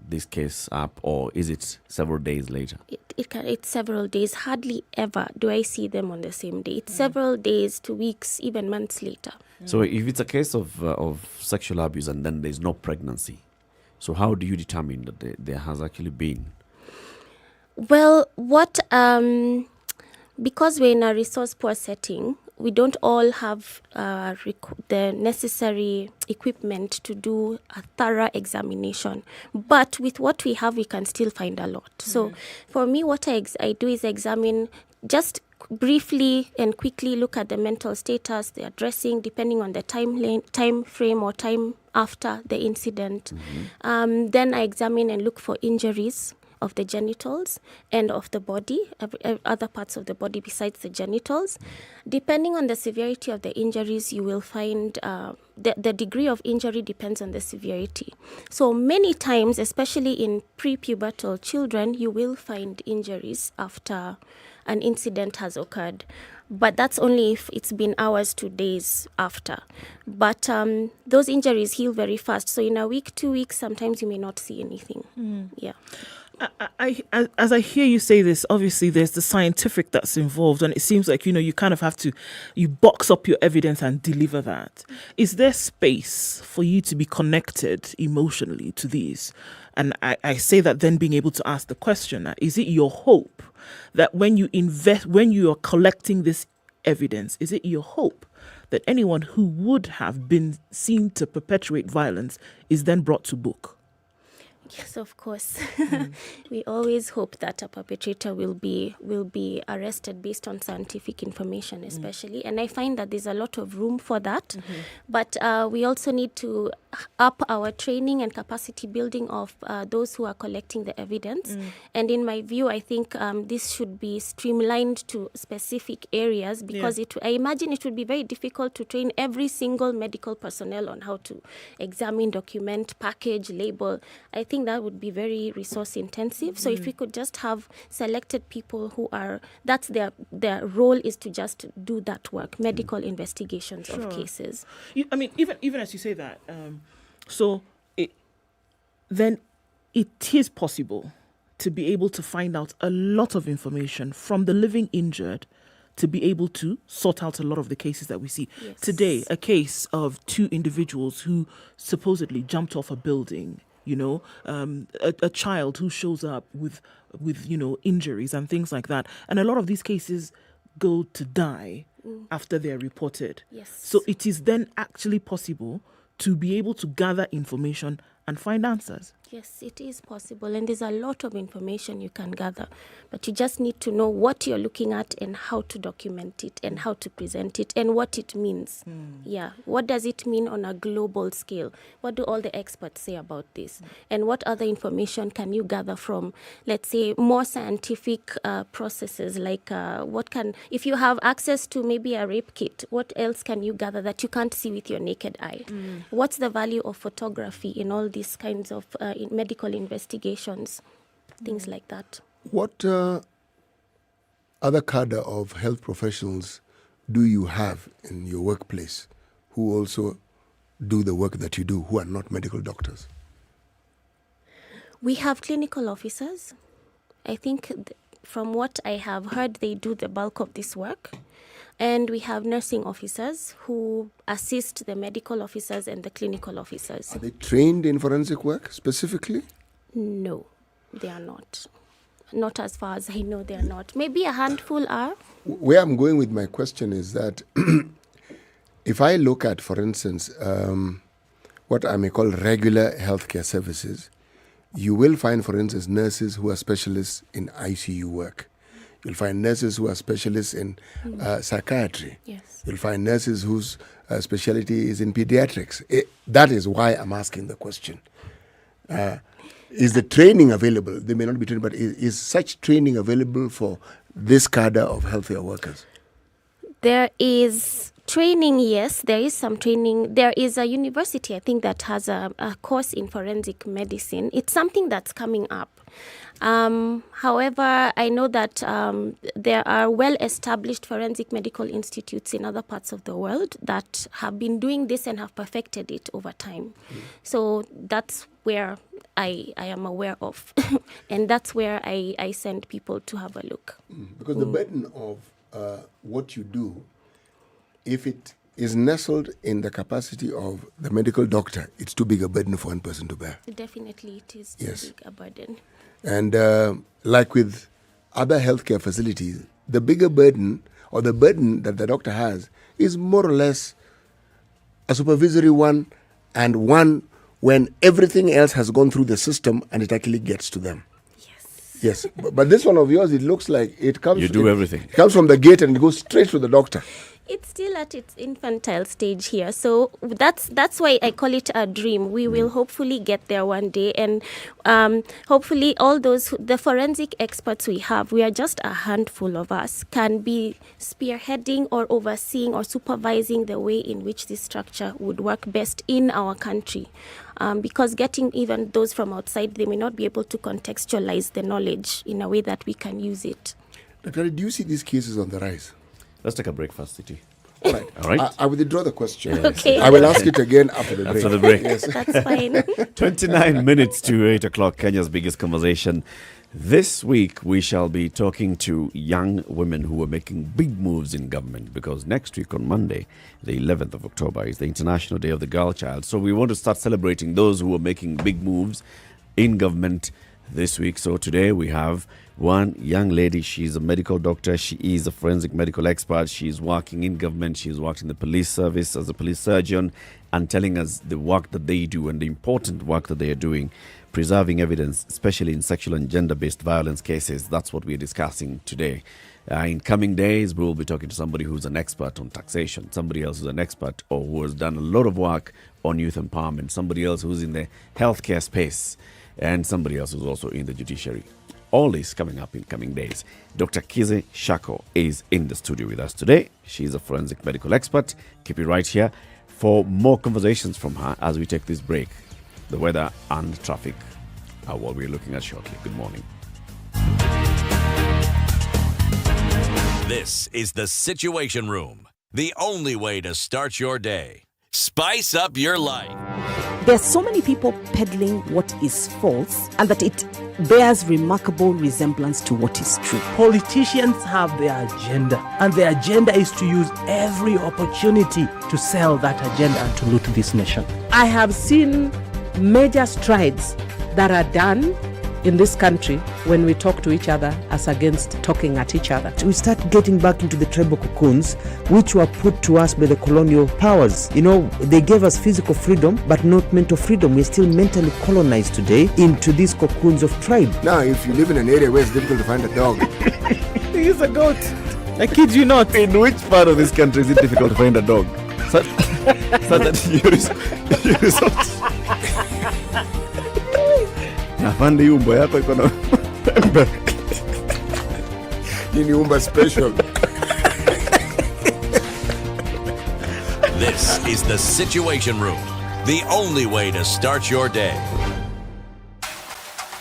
this case up, or is it several days later? It's several days. Hardly ever do I see them on the same day. It's several days to weeks, even months later. So if it's a case of sexual abuse and then there's no pregnancy, so how do you determine that there has actually been? Well, because we're in a resource-poor setting, we don't all have the necessary equipment to do a thorough examination. But with what we have, we can still find a lot. So for me, what I do is examine, just briefly and quickly look at the mental status, the addressing, depending on the time frame or time after the incident. Then I examine and look for injuries of the genitals and of the body, other parts of the body besides the genitals. Depending on the severity of the injuries, you will find the degree of injury depends on the severity. So many times, especially in prepubertal children, you will find injuries after an incident has occurred. But that's only if it's been hours to days after. But those injuries heal very fast. So in a week, 2 weeks, sometimes you may not see anything. Yeah. As I hear you say this, obviously there's the scientific that's involved, and it seems like, you kind of have to, you box up your evidence and deliver that. Is there space for you to be connected emotionally to these? And I say that then being able to ask the question, is it your hope that when you are collecting this evidence, is it your hope that anyone who would have been seen to perpetuate violence is then brought to book? Yes, of course. We always hope that a perpetrator will be arrested based on scientific information, especially. And I find that there's a lot of room for that. But we also need to up our training and capacity building of those who are collecting the evidence. And in my view, I think this should be streamlined to specific areas, because I imagine it would be very difficult to train every single medical personnel on how to examine, document, package, label. I think that would be very resource intensive. So if we could just have selected people who are, that's their role is to just do that work, medical investigations of cases. I mean, even as you say that, then it is possible to be able to find out a lot of information from the living injured to be able to sort out a lot of the cases that we see. Yes. Today, a case of 2 individuals who supposedly jumped off a building, a child who shows up with injuries and things like that. And a lot of these cases go to die after they're reported. Yes. So it is then actually possible to be able to gather information and find answers. Yes, it is possible, and there's a lot of information you can gather, but you just need to know what you're looking at and how to document it and how to present it and what it means. Yeah, what does it mean on a global scale? What do all the experts say about this? And what other information can you gather from, let's say, more scientific processes, like if you have access to maybe a rape kit, what else can you gather that you can't see with your naked eye? What's the value of photography in all these kinds of in medical investigations, things like that. What other cadre of health professionals do you have in your workplace who also do the work that you do, who are not medical doctors? We have clinical officers. I think from what I have heard, they do the bulk of this work. And we have nursing officers who assist the medical officers and the clinical officers. Are they trained in forensic work specifically? No, they are not. Not as far as I know, they are not. Maybe a handful are. Where I'm going with my question is that if I look at, for instance, what I may call regular healthcare services, you will find, for instance, nurses who are specialists in ICU work. You'll find nurses who are specialists in psychiatry. Yes. You'll find nurses whose specialty is in pediatrics. That is why I'm asking the question. Is the training available? They may not be trained, but is such training available for this cadre of healthcare workers? There is training, yes. There is some training. There is a university, I think, that has a course in forensic medicine. It's something that's coming up. However, I know that there are well-established forensic medical institutes in other parts of the world that have been doing this and have perfected it over time. So that's where I am aware of. And that's where I send people to have a look. Because the burden of what you do, if it is nestled in the capacity of the medical doctor, it's too big a burden for one person to bear. Definitely it is too big a burden. And like with other healthcare facilities, the bigger burden or the burden that the doctor has is more or less a supervisory one, and one when everything else has gone through the system and it actually gets to them. Yes. But this one of yours, it looks like it comes... You do everything. It comes from the gate and it goes straight to the doctor. It's still at its infantile stage here. So that's why I call it a dream. We will hopefully get there one day. And hopefully all those, the forensic experts we have, we are just a handful of us, can be spearheading or overseeing or supervising the way in which this structure would work best in our country. Because getting even those from outside, they may not be able to contextualize the knowledge in a way that we can use it. Dr. Do you see these cases on the rise? Let's take a break first, Titi. All right. All right. I will withdraw the question. Yes. Okay. I will ask it again after the break. After the break. Yes. That's fine. 29 minutes to 8 o'clock, Kenya's biggest conversation. This week, we shall be talking to young women who are making big moves in government, because next week on Monday, the 11th of October, is the International Day of the Girl Child. So we want to start celebrating those who are making big moves in government this week. So today we have one young lady. She's a medical doctor. She is a forensic medical expert. She's working in government. She's worked in the police service as a police surgeon, and telling us the work that they do and the important work that they are doing, preserving evidence, especially in sexual and gender-based violence cases. That's what we're discussing today. In coming days, we will be talking to somebody who's an expert on taxation, somebody else who's an expert or who has done a lot of work on youth empowerment, somebody else who's in the healthcare space, and somebody else who's also in the judiciary. All this coming up in coming days. Dr. Kize Shako is in the studio with us today. She's a forensic medical expert. Keep it right here for more conversations from her as we take this break. The weather and traffic are what we're looking at shortly. Good morning. This is the Situation Room, the only way to start your day. Spice up your life. There are so many people peddling what is false, and that it bears remarkable resemblance to what is true. Politicians have their agenda, and their agenda is to use every opportunity to sell that agenda and to loot this nation. I have seen major strides that are done in this country when we talk to each other as against talking at each other. We start getting back into the tribal cocoons which were put to us by the colonial powers. You know, they gave us physical freedom but not mental freedom. We're still mentally colonized today into these cocoons of tribe. Now, if you live in an area where it's difficult to find a dog, he's a goat. I kid you not. In which part of this country is it difficult to find a dog? So that you resort. Afande hii umbo yako iko na pembe. Hii ni umba special. This is the Situation Room, the only way to start your day.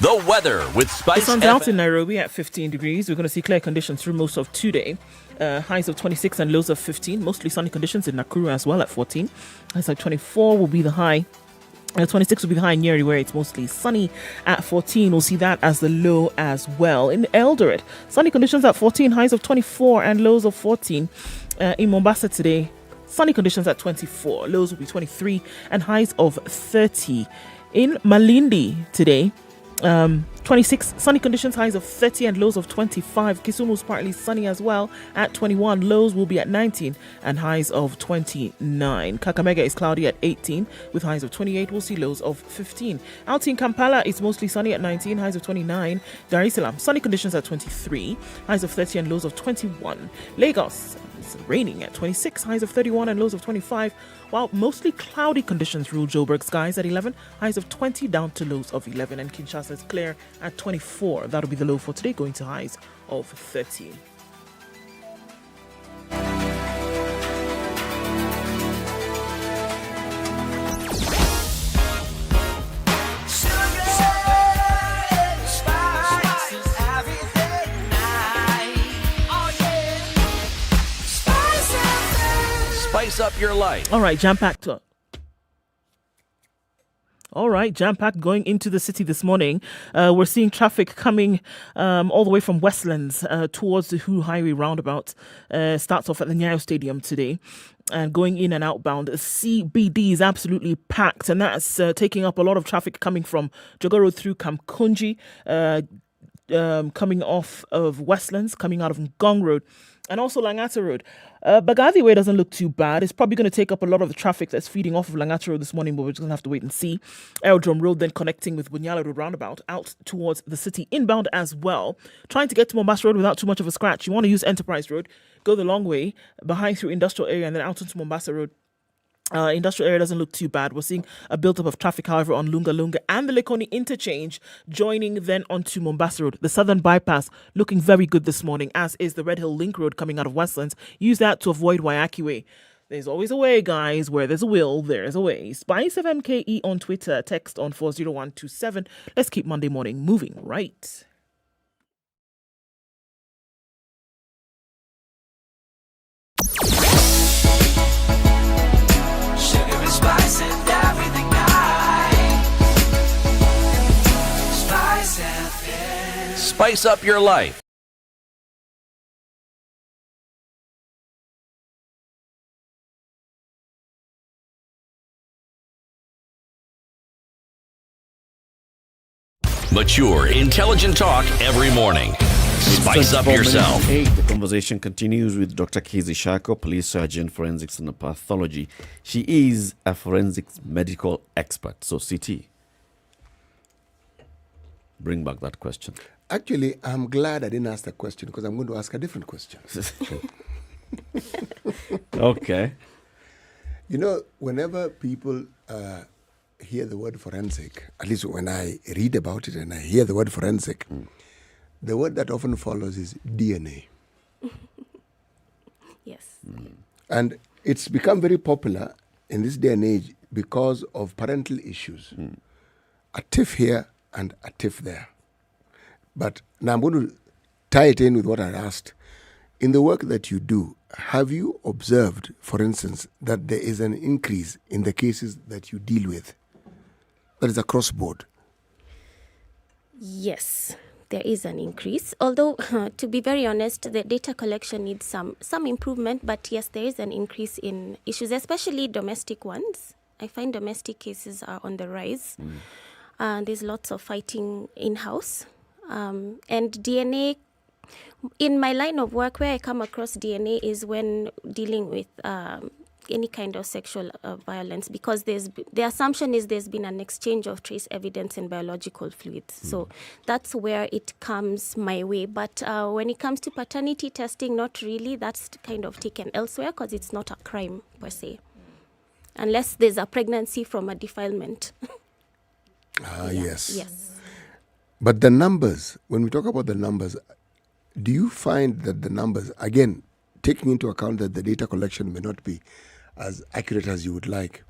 The weather with SpiceFM. The sun's out in Nairobi at 15 degrees. We're going to see clear conditions through most of today. Highs of 26 and lows of 15. Mostly sunny conditions in Nakuru as well at 14. Highs like 24 will be the high. 26 will be the high in Nyeri, where it's mostly sunny at 14. We'll see that as the low as well. In Eldoret, sunny conditions at 14, highs of 24 and lows of 14. In Mombasa today, sunny conditions at 24, lows will be 23 and highs of 30. In Malindi today, 26 sunny conditions, highs of 30 and lows of 25. Kisumu is partly sunny as well at 21, lows will be at 19 and highs of 29. Kakamega is cloudy at 18 with highs of 28, we'll see lows of 15. Out in Kampala, it's mostly sunny at 19, highs of 29. Dar es Salaam, sunny conditions at 23, highs of 30 and lows of 21. Lagos, it's raining at 26, highs of 31 and lows of 25, while mostly cloudy conditions rule Joburg, skies at 11, highs of 20 down to lows of 11, and Kinshasa is clear at 24. That'll be the low for today, going to highs of 30. Spice up your life. All right, jam-packed. Jam-packed going into the city this morning. We're seeing traffic coming all the way from Westlands towards the Hu Highway roundabout. Starts off at the Nyayo Stadium today. And going in and outbound, CBD is absolutely packed. And that's taking up a lot of traffic coming from Jogoo Road through Kamkunji, coming off of Westlands, coming out of Ngong Road, and also Langata Road. Bagathi Way doesn't look too bad. It's probably going to take up a lot of the traffic that's feeding off of Langata Road this morning, but we're just going to have to wait and see. Aerodrome Road then connecting with Bunyala Road roundabout out towards the city, inbound as well. Trying to get to Mombasa Road without too much of a scratch. You want to use Enterprise Road, go the long way, behind through Industrial Area and then out into Mombasa Road. Industrial area doesn't look too bad. We're seeing a build-up of traffic, however, on Lunga Lunga and the Likoni interchange, joining then onto Mombasa Road. The Southern Bypass looking very good this morning, as is the Red Hill Link Road coming out of Westlands. Use that to avoid Wayaki Way. There's always a way, guys. Where there's a will, there's a way. SpiceFM KE on Twitter, text on 40127. Let's keep Monday morning moving right. Spice and everything Spice FM. Spice up your life. Mature, intelligent talk every morning. Spice up yourself. The conversation continues with Dr. Kizi Shako, police surgeon, forensics and pathology. She is a forensics medical expert. So, CT, bring back that question. Actually, I'm glad I didn't ask that question because I'm going to ask a different question. Okay. You know, whenever people hear the word forensic, at least when I read about it and I hear the word forensic, the word that often follows is DNA. Yes. And it's become very popular in this day and age because of parental issues. A tiff here and a tiff there. But now I'm going to tie it in with what I asked. In the work that you do, have you observed, for instance, that there is an increase in the cases that you deal with? That is across board. Yes, there is an increase. Although, to be very honest, the data collection needs some improvement. But yes, there is an increase in issues, especially domestic ones. I find domestic cases are on the rise. There's lots of fighting in-house. And DNA, in my line of work, where I come across DNA is when dealing with any kind of sexual violence, because the assumption is there's been an exchange of trace evidence in biological fluids. So that's where it comes my way. But when it comes to paternity testing, not really. That's kind of taken elsewhere because it's not a crime per se, unless there's a pregnancy from a defilement. Yes. Yes. But the numbers, when we talk about the numbers, do you find that the numbers, again, taking into account that the data collection may not be as accurate as you would like,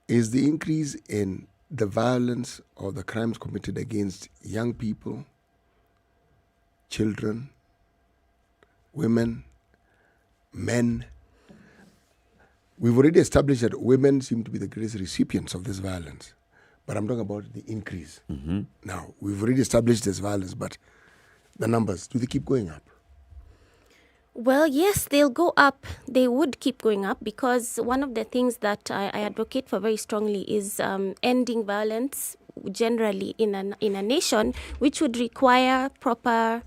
is the increase in the violence or the crimes committed against young people, children, women, men? We've already established that women seem to be the greatest recipients of this violence. But I'm talking about the increase. Now, we've already established this violence, but the numbers, do they keep going up? Well, yes, they'll go up. They would keep going up because one of the things that I advocate for very strongly is ending violence generally in a nation, which would require proper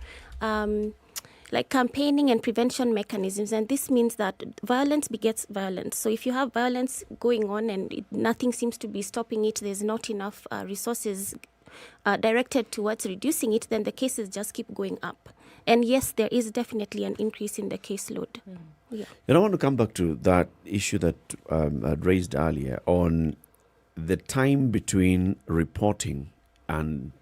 like campaigning and prevention mechanisms. And this means that violence begets violence. So if you have violence going on and nothing seems to be stopping it, there's not enough resources directed towards reducing it, then the cases just keep going up. And yes, there is definitely an increase in the caseload. Yeah. And I want to come back to that issue that I'd raised earlier on the time between reporting and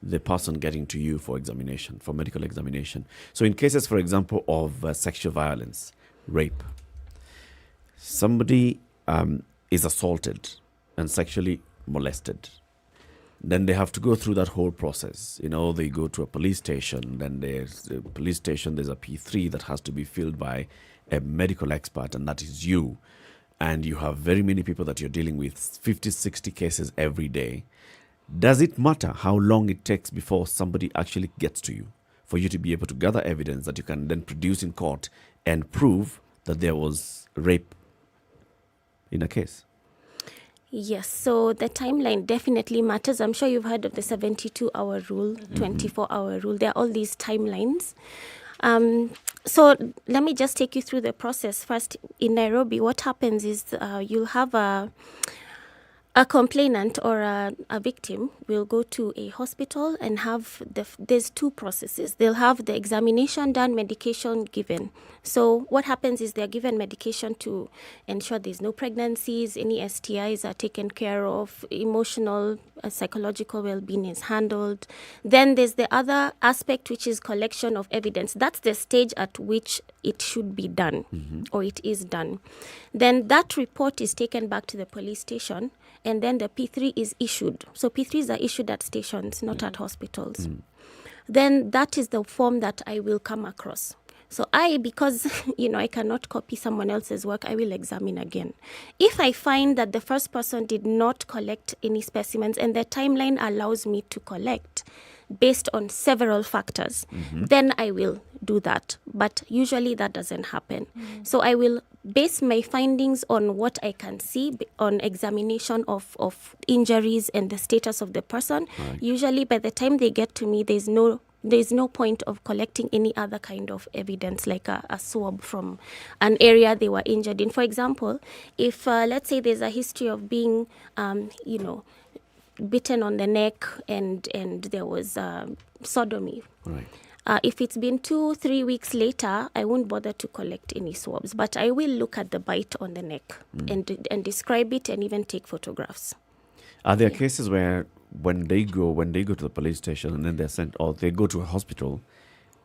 the person getting to you for examination, for medical examination. So in cases, for example, of sexual violence, rape, somebody is assaulted and sexually molested. Then they have to go through that whole process. They go to a police station. Then there's a police station, there's a P3 that has to be filled by a medical expert, and that is you. And you have very many people that you're dealing with, 50, 60 cases every day. Does it matter how long it takes before somebody actually gets to you for you to be able to gather evidence that you can then produce in court and prove that there was rape in a case? Yes, so the timeline definitely matters. I'm sure you've heard of the 72-hour rule, 24-hour rule. There are all these timelines. So let me just take you through the process. First, in Nairobi, what happens is you'll have a complainant or a victim will go to a hospital and have there's two processes. They'll have the examination done, medication given. So what happens is they're given medication to ensure there's no pregnancies, any STIs are taken care of, emotional, psychological well-being is handled. Then there's the other aspect, which is collection of evidence. That's the stage at which it should be done or it is done. Then that report is taken back to the police station, and then the P3 is issued. So P3s are issued at stations, not at hospitals. Then that is the form that I will come across. So because I cannot copy someone else's work, I will examine again. If I find that the first person did not collect any specimens and the timeline allows me to collect based on several factors, then I will do that. But usually that doesn't happen. So I will base my findings on what I can see on examination of injuries and the status of the person. Right. Usually by the time they get to me, there's no point of collecting any other kind of evidence like a swab from an area they were injured in. For example, if let's say there's a history of being, bitten on the neck and there was sodomy. Right. If it's been 2-3 weeks later, I won't bother to collect any swabs, but I will look at the bite on the neck and describe it and even take photographs. Are there cases where when they go to the police station and then they're sent, or they go to a hospital,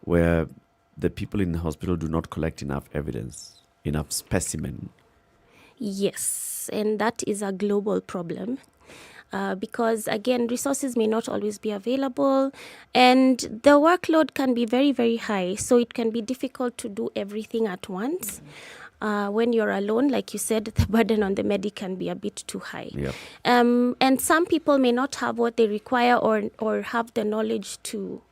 where the people in the hospital do not collect enough evidence, enough specimen? Yes, and that is a global problem. Because, again, resources may not always be available and the workload can be very, very high. So it can be difficult to do everything at once. When you're alone, like you said, the burden on the medic can be a bit too high. Yep. And some people may not have what they require or have the knowledge to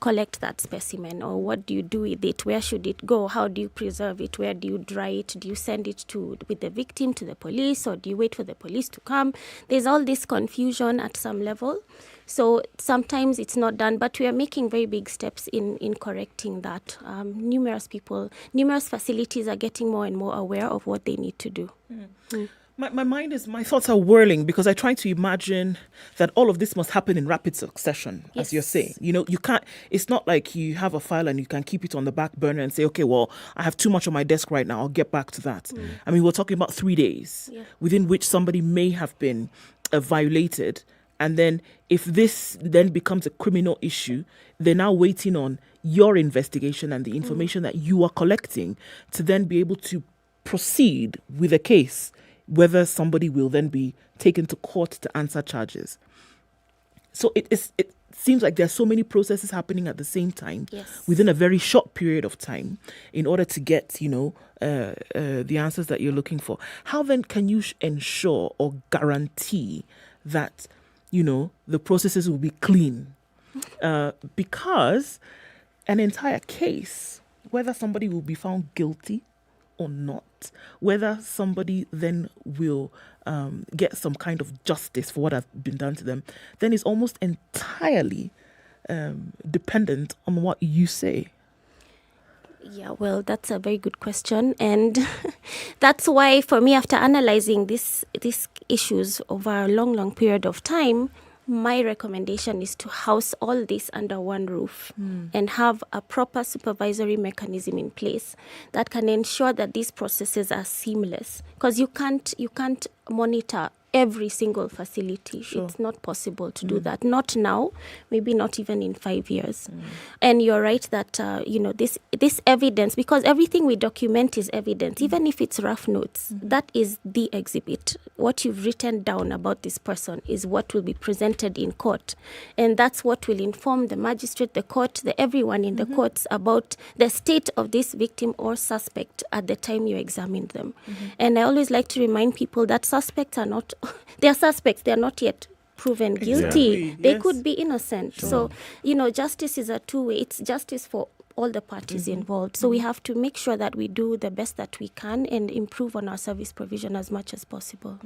collect that specimen, or what do you do with it? Where should it go? How do you preserve it? Where do you dry it? Do you send it with the victim to the police, or do you wait for the police to come? There's all this confusion at some level. So sometimes it's not done, but we are making very big steps in correcting that. Numerous facilities are getting more and more aware of what they need to do. My thoughts are whirling because I try to imagine that all of this must happen in rapid succession, as you're saying. You can't, it's not like you have a file and you can keep it on the back burner and say, okay, well, I have too much on my desk right now, I'll get back to that. I mean, we're talking about 3 days within which somebody may have been violated. And then if this then becomes a criminal issue, they're now waiting on your investigation and the information that you are collecting to then be able to proceed with a case, whether somebody will then be taken to court to answer charges. So it seems like there's so many processes happening at the same time within a very short period of time in order to get, the answers that you're looking for. How then can you ensure or guarantee that, the processes will be clean? Because an entire case, whether somebody will be found guilty or not, whether somebody then will get some kind of justice for what has been done to them, then is almost entirely dependent on what you say. Yeah, well, that's a very good question. And that's why, for me, after analyzing these issues over a long period of time, my recommendation is to house all this under one roof and have a proper supervisory mechanism in place that can ensure that these processes are seamless. Because you can't monitor every single facility. Sure. It's not possible to do that. Not now, maybe not even in 5 years. And you're right that, this evidence, because everything we document is evidence, even if it's rough notes, that is the exhibit. What you've written down about this person is what will be presented in court. And that's what will inform the magistrate, the court, everyone in the courts about the state of this victim or suspect at the time you examine them. And I always like to remind people that suspects are not, they are suspects, they are not yet proven guilty. Exactly. They could be innocent. Sure. So, justice is a two-way. It's justice for all the parties involved. So we have to make sure that we do the best that we can and improve on our service provision as much as possible.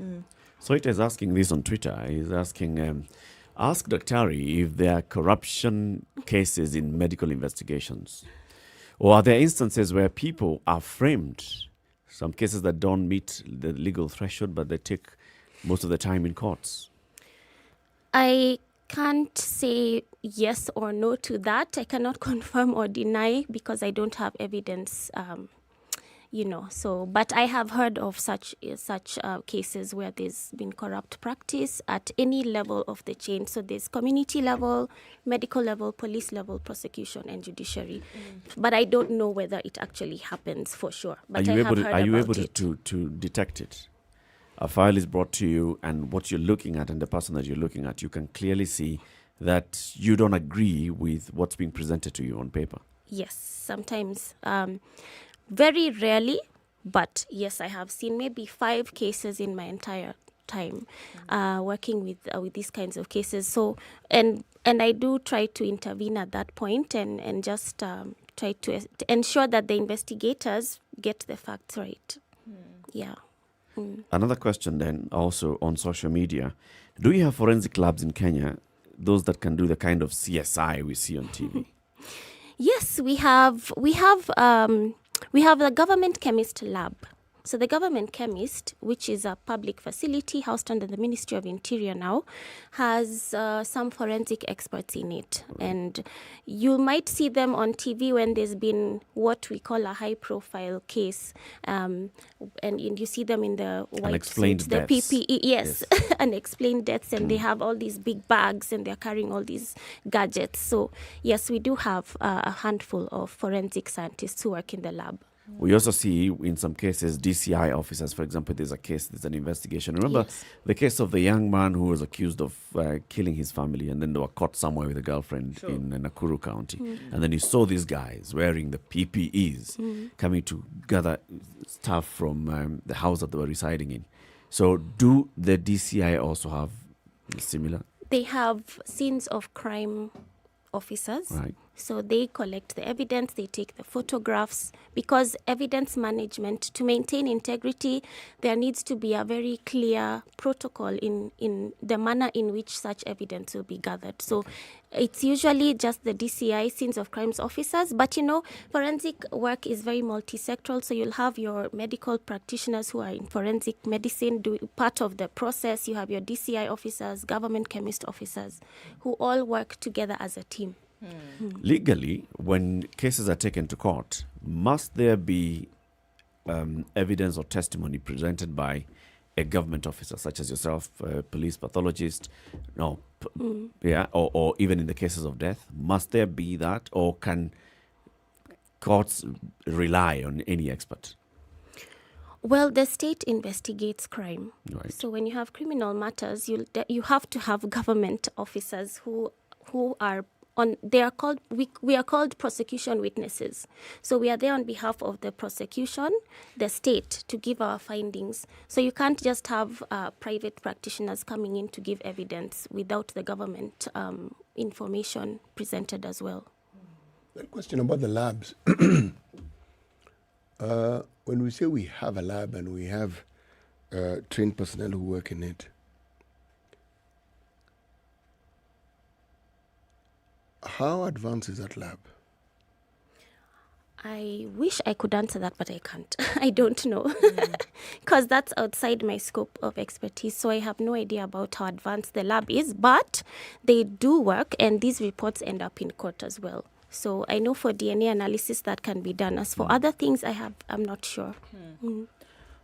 So it is asking this on Twitter. He's asking, ask Daktari if there are corruption cases in medical investigations. Or are there instances where people are framed? Some cases that don't meet the legal threshold, but they take most of the time in courts. I can't say yes or no to that. I cannot confirm or deny because I don't have evidence, but I have heard of such cases where there's been corrupt practice at any level of the chain. So there's community level, medical level, police level, prosecution, and judiciary. But I don't know whether it actually happens for sure. But Are you able to detect it? A file is brought to you, and what you're looking at and the person that you're looking at, you can clearly see that you don't agree with what's being presented to you on paper. Yes, sometimes. Very rarely, but yes, I have seen maybe 5 cases in my entire time working with these kinds of cases. So, and I do try to intervene at that point and just try to ensure that the investigators get the facts right. Yeah. Another question then, also on social media. Do you have forensic labs in Kenya, those that can do the kind of CSI we see on TV? Yes, we have the government chemist lab. So the government chemist, which is a public facility housed under the Ministry of Interior now, has some forensic experts in it. And you might see them on TV when there's been what we call a high-profile case. And you see them in the white suits, the PPE. Yes. Unexplained deaths. And they have all these big bags and they're carrying all these gadgets. So, yes, we do have a handful of forensic scientists who work in the lab. We also see in some cases DCI officers, for example, there's an investigation. Remember the case of the young man who was accused of killing his family, and then they were caught somewhere with a girlfriend in Nakuru County. And then you saw these guys wearing the PPEs coming to gather stuff from the house that they were residing in. So do the DCI also have similar? They have scenes of crime officers. Right. So they collect the evidence, they take the photographs, because evidence management, to maintain integrity, there needs to be a very clear protocol in the manner in which such evidence will be gathered. So it's usually just the DCI, scenes of crimes officers, but forensic work is very multi-sectoral, so you'll have your medical practitioners who are in forensic medicine doing part of the process. You have your DCI officers, government chemist officers, who all work together as a team. Legally, when cases are taken to court, must there be evidence or testimony presented by a government officer, such as yourself, police pathologist, or even in the cases of death? Must there be that, or can courts rely on any expert? Well, the state investigates crime. Right. So when you have criminal matters, you have to have government officers who are they are called, we are called prosecution witnesses. So we are there on behalf of the prosecution, the state, to give our findings. So you can't just have private practitioners coming in to give evidence without the government information presented as well. That question about the labs. When we say we have a lab and we have trained personnel who work in it, how advanced is that lab? I wish I could answer that, but I can't. I don't know. Because that's outside my scope of expertise. So I have no idea about how advanced the lab is. But they do work, and these reports end up in court as well. So I know for DNA analysis that can be done. As for other things, I'm not sure.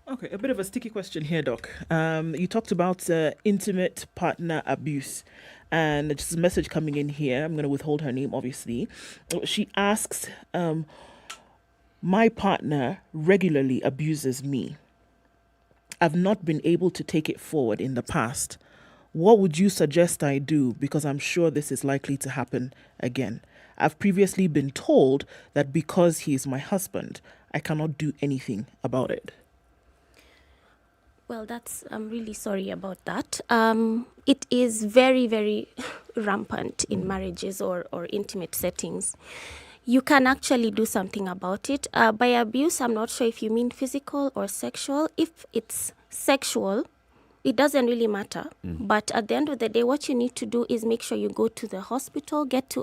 Okay, a bit of a sticky question here, Doc. You talked about intimate partner abuse. And just a message coming in here. I'm going to withhold her name, obviously. She asks... my partner regularly abuses me. I've not been able to take it forward in the past. What would you suggest I do? Because I'm sure this is likely to happen again. I've previously been told that because he is my husband, I cannot do anything about it. Well, I'm really sorry about that. It is very, very rampant in marriages or intimate settings. You can actually do something about it. By abuse, I'm not sure if you mean physical or sexual. If it's sexual, it doesn't really matter. But at the end of the day, what you need to do is make sure you go to the hospital, get to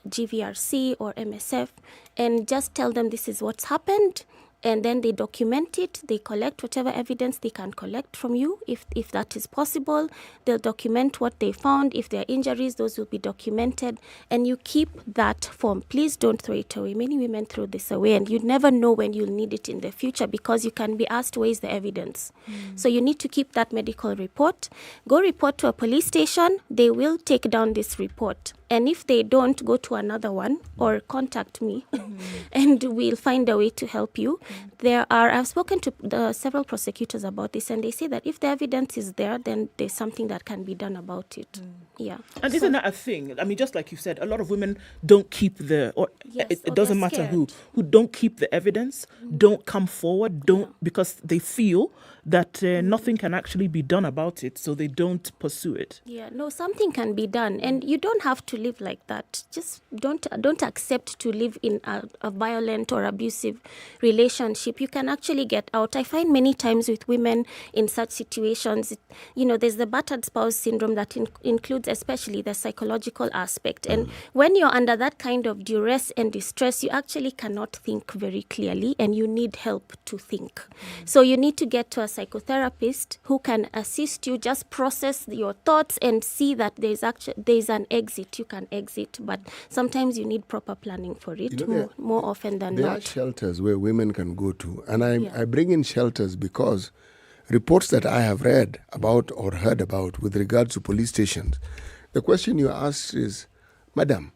GVRC or MSF, and just tell them this is what's happened. And then they document it. They collect whatever evidence they can collect from you, if that is possible. They'll document what they found. If there are injuries, those will be documented. And you keep that form. Please don't throw it away. Many women throw this away, and you never know when you'll need it in the future because you can be asked, where is the evidence? So you need to keep that medical report. Go report to a police station. They will take down this report. And if they don't, go to another one or contact me and we'll find a way to help you. I've spoken to several prosecutors about this, and they say that if the evidence is there, then there's something that can be done about it. Yeah. And isn't that a thing? I mean, just like you said, a lot of women don't keep it doesn't matter who don't keep the evidence, don't come forward, because they feel that nothing can actually be done about it, so they don't pursue it. Yeah, no, something can be done, and you don't have to live like that. Just don't accept to live in a violent or abusive relationship. You can actually get out. I find many times with women in such situations, there's the battered spouse syndrome that includes especially the psychological aspect. And when you're under that kind of duress and distress, you actually cannot think very clearly, and you need help to think. So you need to get to a psychotherapist who can assist you, just process your thoughts and see that there's an exit. You can exit, but sometimes you need proper planning for it, more often than not. There are shelters where women can go to, and I bring in shelters because reports that I have read about or heard about with regards to police stations, the question you asked is, Madam,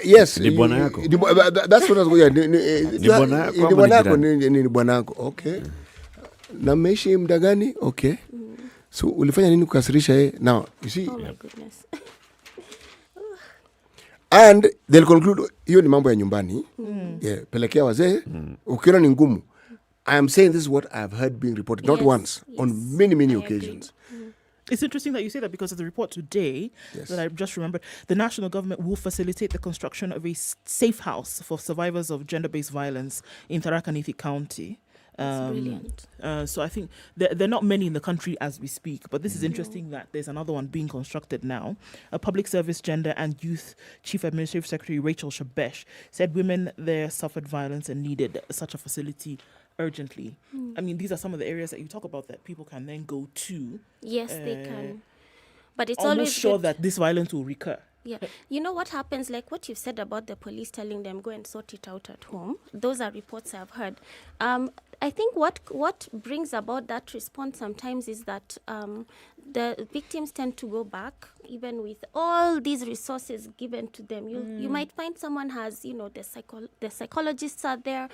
yes, that's what I was going to okay. Na meishi muda gani? Okay. So ulifanya nini kukasirisha yeye? Now, you see. Oh my goodness. And they'll conclude, hiyo ni mambo ya nyumbani. Pelekea wazee, ukiona ni ngumu. I am saying this is what I have heard being reported, not once, on many occasions. It's interesting that you say that, because of the report today that I just remembered, the national government will facilitate the construction of a safe house for survivors of gender-based violence in Tharaka Nithi County. That's brilliant. So I think there are not many in the country as we speak, but this is interesting that there's another one being constructed now. A Public Service Gender and Youth Chief Administrative Secretary Rachel Shabesh said women there suffered violence and needed such a facility urgently. I mean, these are some of the areas that you talk about that people can then go to. Yes, they can. But it's almost always sure that this violence will recur. Yeah. You know what happens, like what you've said about the police telling them, go and sort it out at home. Those are reports I've heard. I think what brings about that response sometimes is that the victims tend to go back, even with all these resources given to them. You might find someone has, the psychologists are there,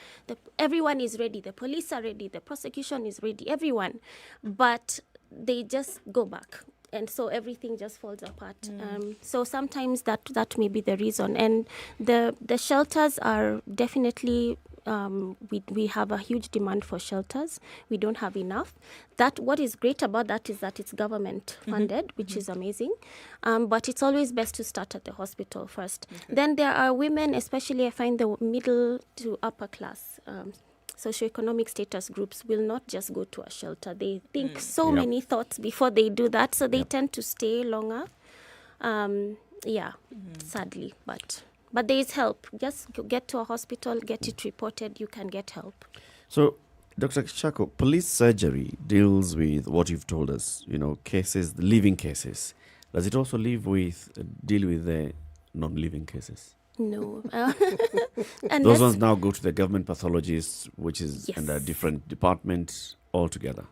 everyone is ready, the police are ready, the prosecution is ready, everyone. But they just go back. And so everything just falls apart. So sometimes that may be the reason. And the shelters are definitely We have a huge demand for shelters. We don't have enough. That what is great about that is that it's government funded, which is amazing. But it's always best to start at the hospital first. Then there are women, especially I find the middle to upper class socioeconomic status groups will not just go to a shelter. They think many thoughts before they do that, so they tend to stay longer. Sadly, but there is help. Just get to a hospital, get it reported, you can get help. So, Dr. Shako, police surgery deals with what you've told us, cases, the living cases. Does it also deal with the non-living cases? No. Those ones now go to the government pathologists, which is under a different department altogether.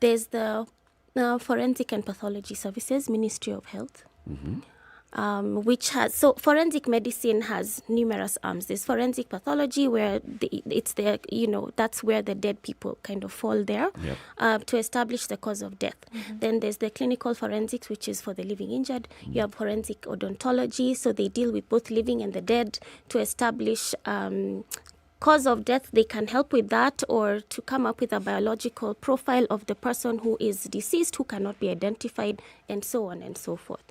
There's the Forensic and Pathology Services, Ministry of Health. Which has, so forensic medicine has numerous arms. There's forensic pathology where that's where the dead people kind of fall there to establish the cause of death. Then there's the clinical forensics, which is for the living injured. You have forensic odontology, so they deal with both living and the dead to establish cause of death. They can help with that, or to come up with a biological profile of the person who is deceased, who cannot be identified, and so on and so forth.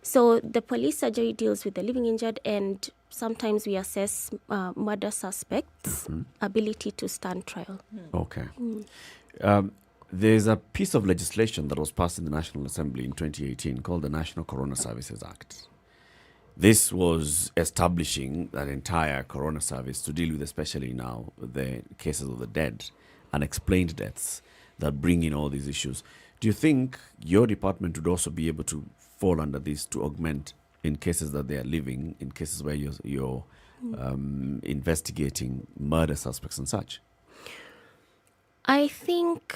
So the police surgery deals with the living injured, and sometimes we assess murder suspects' ability to stand trial. Okay. There's a piece of legislation that was passed in the National Assembly in 2018 called the National Coroner Services Act. This was establishing that entire coroner service to deal with, especially now, the cases of the dead, unexplained deaths that bring in all these issues. Do you think your department would also be able to fall under this to augment in cases that they are living, in cases where you're investigating murder suspects and such? I think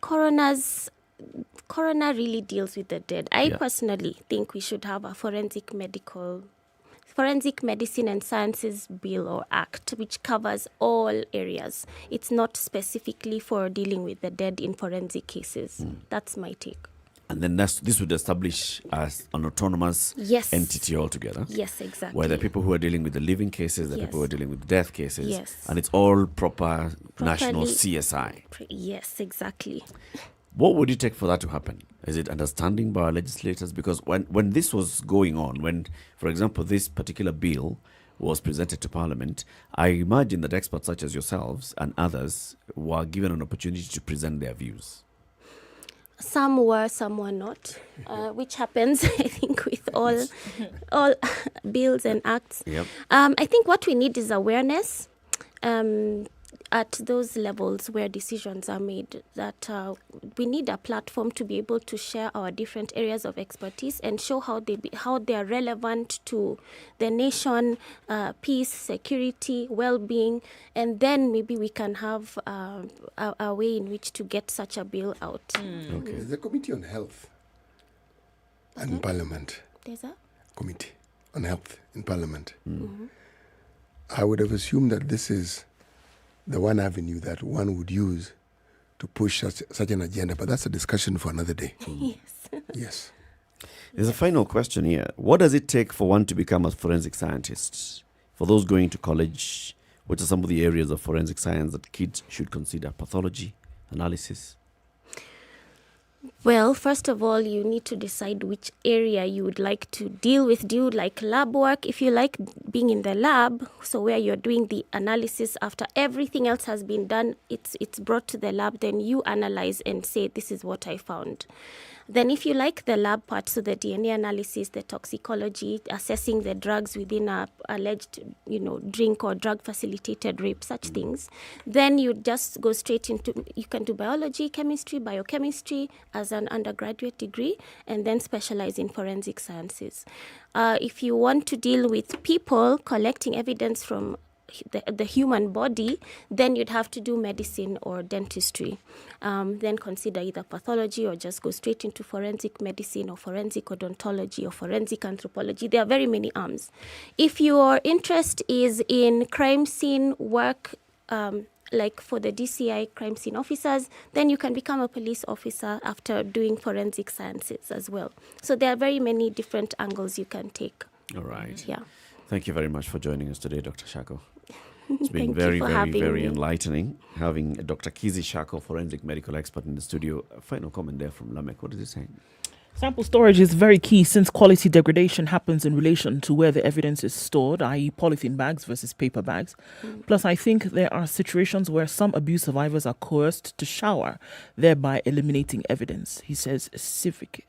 coroner really deals with the dead. I personally think we should have a forensic medicine and sciences bill or act which covers all areas. It's not specifically for dealing with the dead in forensic cases. That's my take. And then this would establish as an autonomous entity altogether. Yes, exactly. Where the people who are dealing with the living cases, the people who are dealing with death cases. Yes. And it's all proper national CSI. Yes, exactly. What would it take for that to happen? Is it understanding by our legislators? Because when this was going on, when, for example, this particular bill was presented to Parliament, I imagine that experts such as yourselves and others were given an opportunity to present their views. Some were, some were not, which happens, I think, with all bills and acts. I think what we need is awareness at those levels where decisions are made, that we need a platform to be able to share our different areas of expertise and show how they are relevant to the nation, peace, security, well-being, and then maybe we can have a way in which to get such a bill out. Okay. The Committee on Health and Parliament. There's a Committee on Health in Parliament. I would have assumed that this is the one avenue that one would use to push such an agenda, but that's a discussion for another day. Yes. There's a final question here. What does it take for one to become a forensic scientist? For those going to college, what are some of the areas of forensic science that kids should consider? Pathology, analysis? Well, first of all, you need to decide which area you would like to deal with. Do you like lab work? If you like being in the lab, so where you're doing the analysis after everything else has been done, it's brought to the lab, then you analyze and say, this is what I found. Then if you like the lab part, so the DNA analysis, the toxicology, assessing the drugs within a alleged, drink or drug-facilitated rape, such things, then you just go straight into, you can do biology, chemistry, biochemistry as an undergraduate degree, and then specialize in forensic sciences. If you want to deal with people, collecting evidence from the human body, then you'd have to do medicine or dentistry. Then consider either pathology or just go straight into forensic medicine or forensic odontology or forensic anthropology. There are very many arms. If your interest is in crime scene work, like for the DCI crime scene officers, then you can become a police officer after doing forensic sciences as well. So there are very many different angles you can take. All right. Yeah. Thank you very much for joining us today, Dr. Shako. It's been very enlightening having Dr. Kizi Shako, forensic medical expert, in the studio. A final comment there from Lamek. What is he saying? Sample storage is very key since quality degradation happens in relation to where the evidence is stored, i.e. polythene bags versus paper bags. Plus, I think there are situations where some abuse survivors are coerced to shower, thereby eliminating evidence. He says civic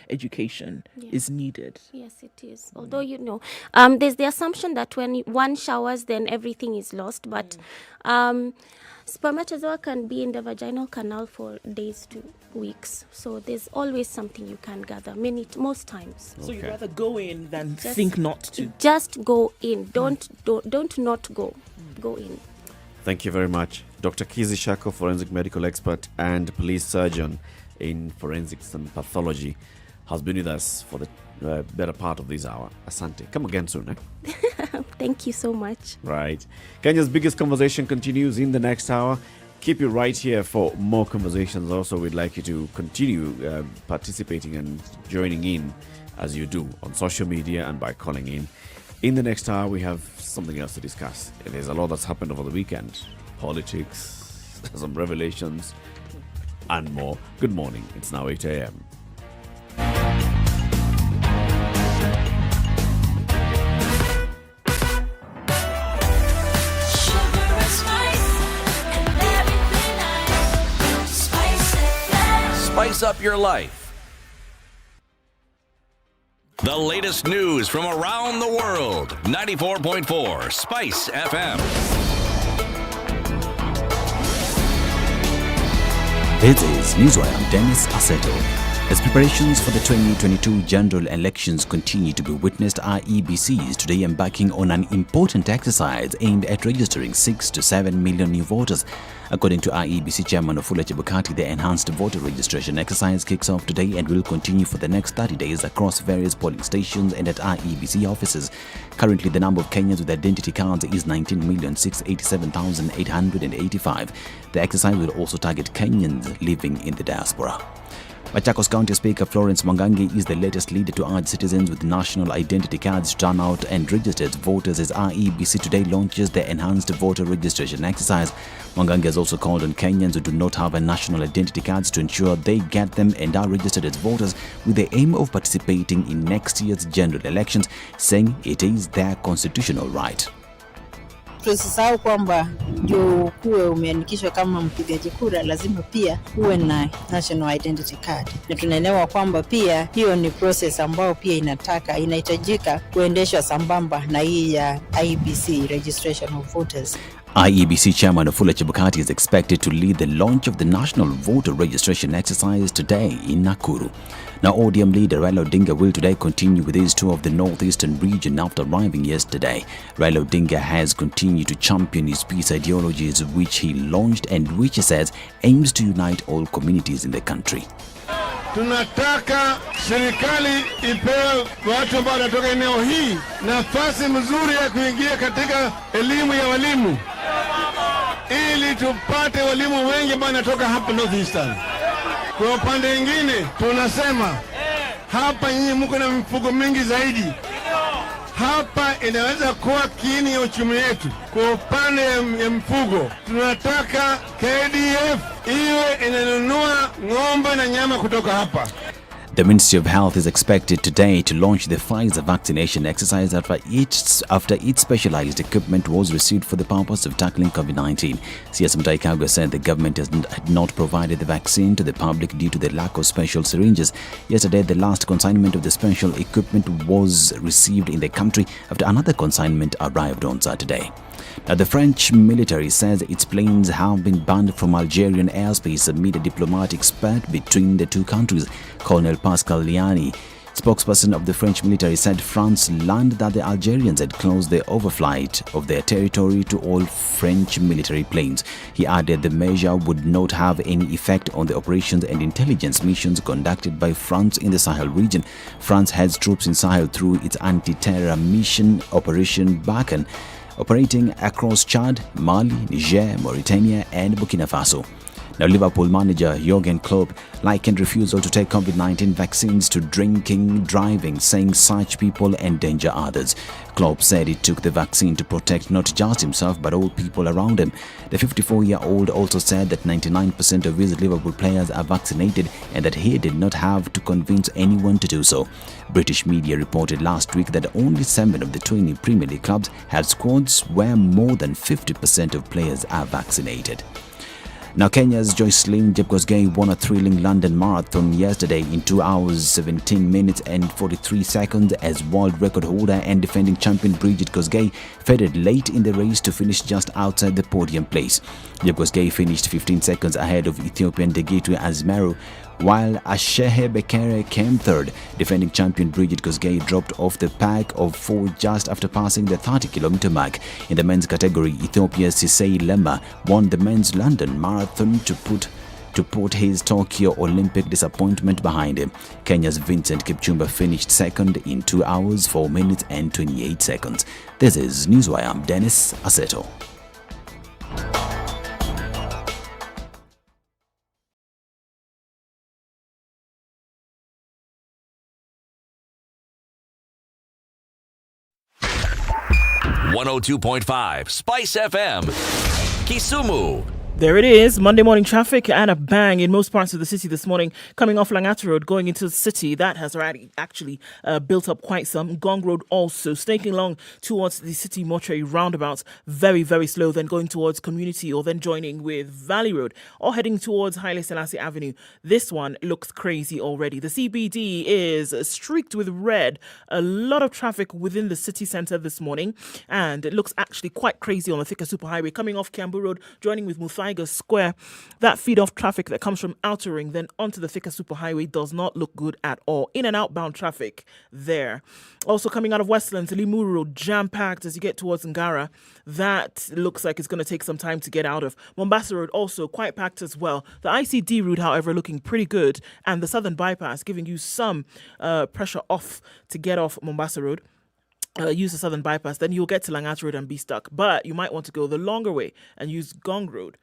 education is needed. Yes, it is. Although, there's the assumption that when one showers, then everything is lost. But spermatozoa can be in the vaginal canal for days to weeks. So there's always something you can gather, most times. So you'd rather go in than think not to? Just go in. Don't not go. Go in. Thank you very much. Dr. Kizi Shako, forensic medical expert and police surgeon in forensics and pathology, has been with us for the better part of this hour. Asante. Come again soon, eh? Thank you so much. Right. Kenya's biggest conversation continues in the next hour. Keep you right here for more conversations. Also, we'd like you to continue participating and joining in as you do on social media and by calling in. In the next hour, we have something else to discuss. There's a lot that's happened over the weekend. Politics, some revelations, and more. Good morning. It's now 8 a.m. Spice up your life. The latest news from around the world. 94.4 Spice FM. This is Newswire. I'm Dennis Aseto. As preparations for the 2022 general elections continue to be witnessed, IEBC is today embarking on an important exercise aimed at registering 6 to 7 million new voters. According to IEBC Chairman Wafula Chebukati, the enhanced voter registration exercise kicks off today and will continue for the next 30 days across various polling stations and at IEBC offices. Currently, the number of Kenyans with identity cards is 19,687,885. The exercise will also target Kenyans living in the diaspora. Machakos County Speaker Florence Mwangangi is the latest leader to urge citizens with national identity cards to turn out and register as voters as IEBC today launches the enhanced voter registration exercise. Mwangangi has also called on Kenyans who do not have a national identity cards to ensure they get them and are registered as voters with the aim of participating in next year's general elections, saying it is their constitutional right. Tusisahau kwamba ndio kuwe umeandikishwa kama mpigaji kura lazima pia uwe na national identity card. Na tunaelewa kwamba pia hiyo ni process ambayo pia inahitajika kuendeshwa sambamba na hii ya IEBC registration of voters. IEBC Chairman Wafula Chebukati is expected to lead the launch of the national voter registration exercise today in Nakuru. Now, ODM leader Raila Odinga will today continue with his tour of the northeastern region after arriving yesterday. Raila Odinga has continued to champion his peace ideologies, which he launched and which he says aims to unite all communities in the country. Tunataka serikali ipewe watu ambao wanatoka eneo hii nafasi mzuri ya kuingia katika elimu ya walimu, ili tupate walimu wengi ambao wanatoka hapa northeastern. Kwa upande mwingine tunasema hapa nyinyi mko na mifugo mingi zaidi. Hapa inaweza kuwa kiini ya uchumi wetu. Kwa upande ya mfugo, tunataka KDF iwe inanunua ng'ombe na nyama kutoka hapa. The Ministry of Health is expected today to launch the Pfizer vaccination exercise after its specialized equipment was received for the purpose of tackling COVID-19. CS Muthui said the government had not provided the vaccine to the public due to the lack of special syringes. Yesterday, the last consignment of the special equipment was received in the country after another consignment arrived on Saturday. Now, the French military says its planes have been banned from Algerian airspace amid a diplomatic spat between the two countries. Colonel Pascal Liani, spokesperson of the French military, said France learned that the Algerians had closed the overflight of their territory to all French military planes. He added the measure would not have any effect on the operations and intelligence missions conducted by France in the Sahel region. France has troops in Sahel through its anti-terror mission Operation Barkhane, operating across Chad, Mali, Niger, Mauritania and Burkina Faso. Now, Liverpool manager Jurgen Klopp likened refusal to take COVID-19 vaccines to drinking, driving, saying such people endanger others. Klopp said it took the vaccine to protect not just himself but all people around him. The 54-year-old also said that 99% of his Liverpool players are vaccinated and that he did not have to convince anyone to do so. British media reported last week that only 7 of the 20 Premier League clubs had squads where more than 50% of players are vaccinated. Now, Kenya's Joycelyn Jepkosgei won a thrilling London Marathon yesterday in 2 hours, 17 minutes and 43 seconds as world record holder and defending champion Brigid Kosgei faded late in the race to finish just outside the podium place. Jepkosgei finished 15 seconds ahead of Ethiopian Degetu Azmeru, while Ashehe Bekere came third. Defending champion Brigid Kosgei dropped off the pack of 4 just after passing the 30-kilometer mark. In the men's category, Ethiopia's Sisei Lema won the men's London Marathon to put his Tokyo Olympic disappointment behind him. Kenya's Vincent Kipchumba finished second in 2 hours, 4 minutes and 28 seconds. This is Newswire. I'm Dennis Aseto. .5 Spice FM, Kisumu. There it is, Monday morning traffic and a bang in most parts of the city this morning. Coming off Langata Road, going into the city, that has already actually built up quite some. Gong Road also, snaking along towards the city mortuary roundabouts, very, very slow, then going towards Community or then joining with Valley Road or heading towards Haile Selassie Avenue. This one looks crazy already. The CBD is streaked with red. A lot of traffic within the city centre this morning, and it looks actually quite crazy on the Thika Superhighway. Coming off Kiambu Road, joining with Muthui Square, that feed-off traffic that comes from Outer Ring then onto the Thika Superhighway does not look good at all. In and outbound traffic there. Also coming out of Westlands, Limuru Road jam-packed as you get towards Ngara. That looks like it's going to take some time to get out of. Mombasa Road also quite packed as well. The ICD route, however, looking pretty good, and the Southern Bypass giving you some pressure off to get off Mombasa Road. Use the Southern Bypass, then you'll get to Langata Road and be stuck. But you might want to go the longer way and use Gong Road.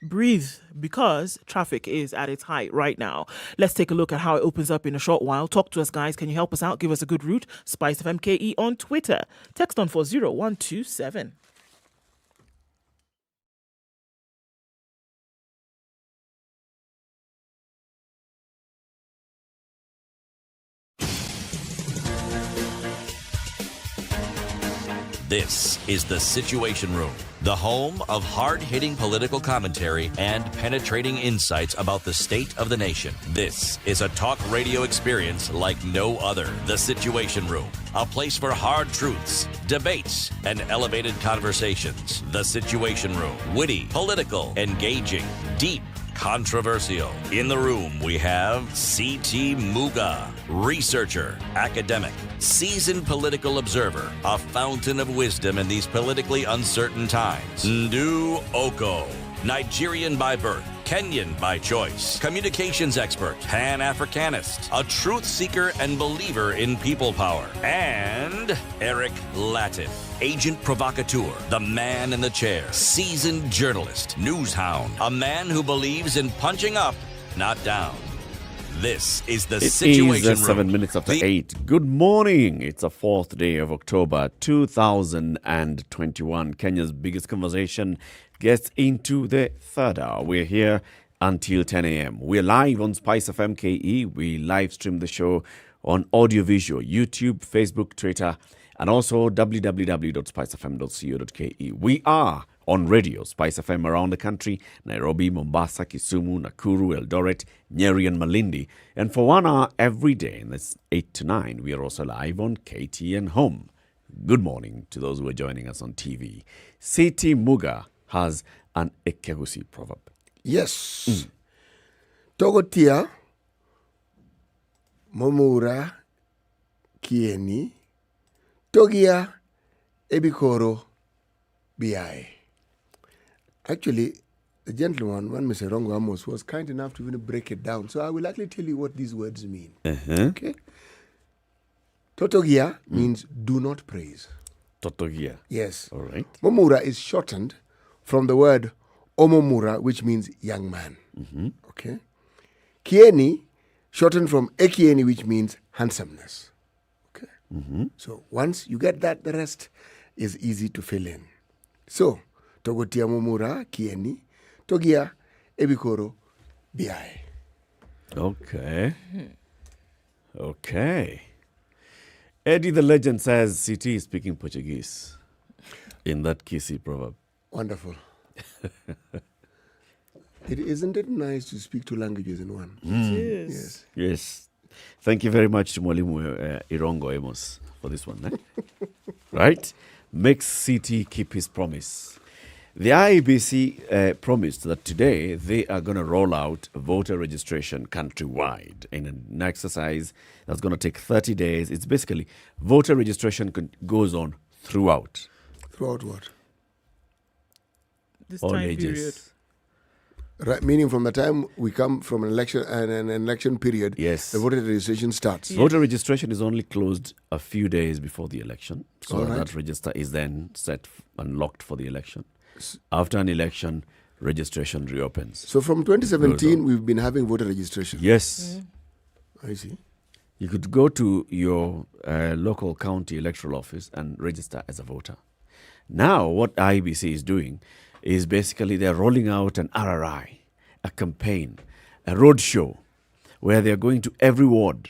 Breathe, because traffic is at its height right now. Let's take a look at how it opens up in a short while. Talk to us, guys. Can you help us out? Give us a good route. SpiceFM KE on Twitter. Text on 40127. This is The Situation Room, the home of hard-hitting political commentary and penetrating insights about the state of the nation. This is a talk radio experience like no other. The Situation Room, a place for hard truths, debates, and elevated conversations. The Situation Room, witty, political, engaging, deep, controversial. In the room, we have C.T. Muga, researcher, academic, seasoned political observer, a fountain of wisdom in these politically uncertain times. Ndu Okoh, Nigerian by birth, Kenyan by choice, communications expert, Pan-Africanist, a truth seeker and believer in people power, and Eric Latiff, agent provocateur, the man in the chair, seasoned journalist, news hound, a man who believes in punching up, not down. This is the Situation Room. 7 minutes after 8. Good morning. It's the 4th day of October 2021. Kenya's biggest conversation gets into the third hour. We're here until 10 a.m. We're live on SpiceFM KE. We live stream the show on audiovisual, YouTube, Facebook, Twitter, and also www.spicefm.co.ke. We are on radio, SpiceFM around the country, Nairobi, Mombasa, Kisumu, Nakuru, Eldoret, Nyeri and Malindi. And for 1 hour every day, and that's 8 to 9, we are also live on KTN Home. Good morning to those who are joining us on TV. C.T. Muga has an Ekegusi proverb. Yes. Togotia, Momura, Kieni, Togia, Ebikoro, Biai. Actually, the gentleman, one Mr. Rongo Amos, was kind enough to even break it down. So I will actually tell you what these words mean. Okay? Totogia means do not praise. Totogia. Yes. All right. Momura is shortened from the word Omomura, which means young man. Okay. Kieni, shortened from Ekieni, which means handsomeness. Okay. So once you get that, the rest is easy to fill in. So, Togotia Momura, Kieni, Togia, Ebikoro, Bi. Okay. Okay. Eddie the legend says CT is speaking Portuguese in that Kisi proverb. Wonderful. Isn't it nice to speak two languages in one? It is. Yes. Yes. Thank you very much to Mwalimu Irongo Amos for this one. Right? Makes CT keep his promise. The IEBC promised that today they are going to roll out voter registration countrywide in an exercise that's going to take 30 days. It's basically voter registration goes on throughout. Throughout what? This All time ages. period. Right, meaning from the time we come from an election period, yes, the voter registration starts. Voter registration is only closed a few days before the election, so All right. that register is then set and locked for the election. After an election, registration reopens. So from 2017, we've been having voter registration. Yes. I see. You could go to your local county electoral office and register as a voter. Now, what IEBC is doing is basically they're rolling out an RRI, a campaign, a roadshow, where they're going to every ward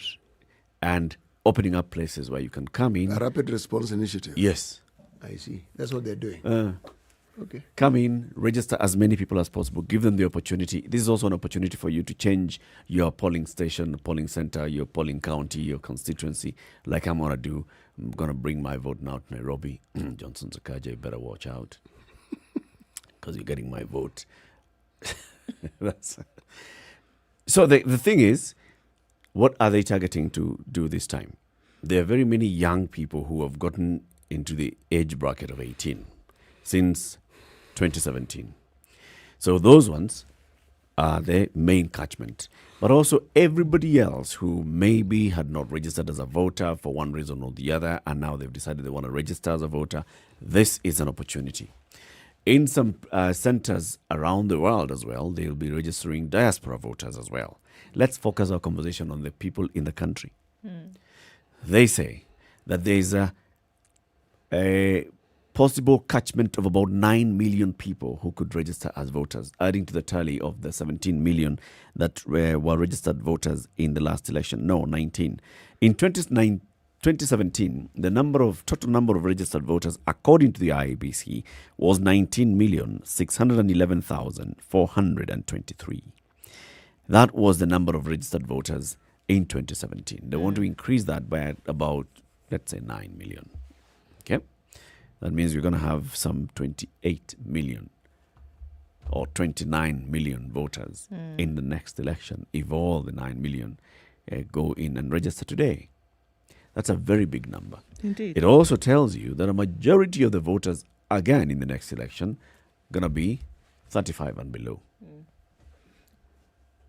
and opening up places where you can come in. A rapid response initiative. Yes. I see. That's what they're doing. Okay. Come in, register as many people as possible, give them the opportunity. This is also an opportunity for you to change your polling station, polling center, your polling county, your constituency, like I'm going to do. I'm going to bring my vote now to Nairobi. Johnson Sakaja, you better watch out because you're getting my vote. So the thing is, what are they targeting to do this time? There are very many young people who have gotten into the age bracket of 18 since 2017. So those ones are the main catchment. But also everybody else who maybe had not registered as a voter for one reason or the other, and now they've decided they want to register as a voter, this is an opportunity. In some centers around the world as well, they'll be registering diaspora voters as well. Let's focus our conversation on the people in the country. They say that there's a possible catchment of about 9 million people who could register as voters, adding to the tally of the 17 million that were registered voters in the last election. No, 19. In 2017, the total number of registered voters, according to the IEBC, was 19,611,423. That was the number of registered voters in 2017. They want to increase that by about, let's say, 9 million. Okay? That means we're going to have some 28 million or 29 million voters in the next election if all the 9 million go in and register today. That's a very big number. Indeed. It also tells you that a majority of the voters, again, in the next election, going to be 35 and below.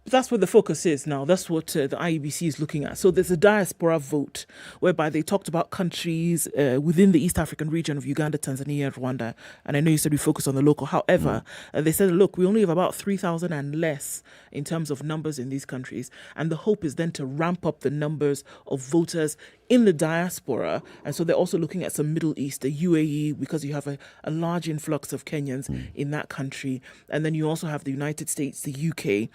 That's what the focus is now. That's what the IEBC is looking at. So there's a diaspora vote whereby they talked about countries within the East African region of Uganda, Tanzania, and Rwanda. And I know you said we focus on the local. However, they said, look, we only have about 3,000 and less in terms of numbers in these countries. And the hope is then to ramp up the numbers of voters in the diaspora. And so they're also looking at some Middle East, the UAE, because you have a large influx of Kenyans in that country. And then you also have the United States, the UK,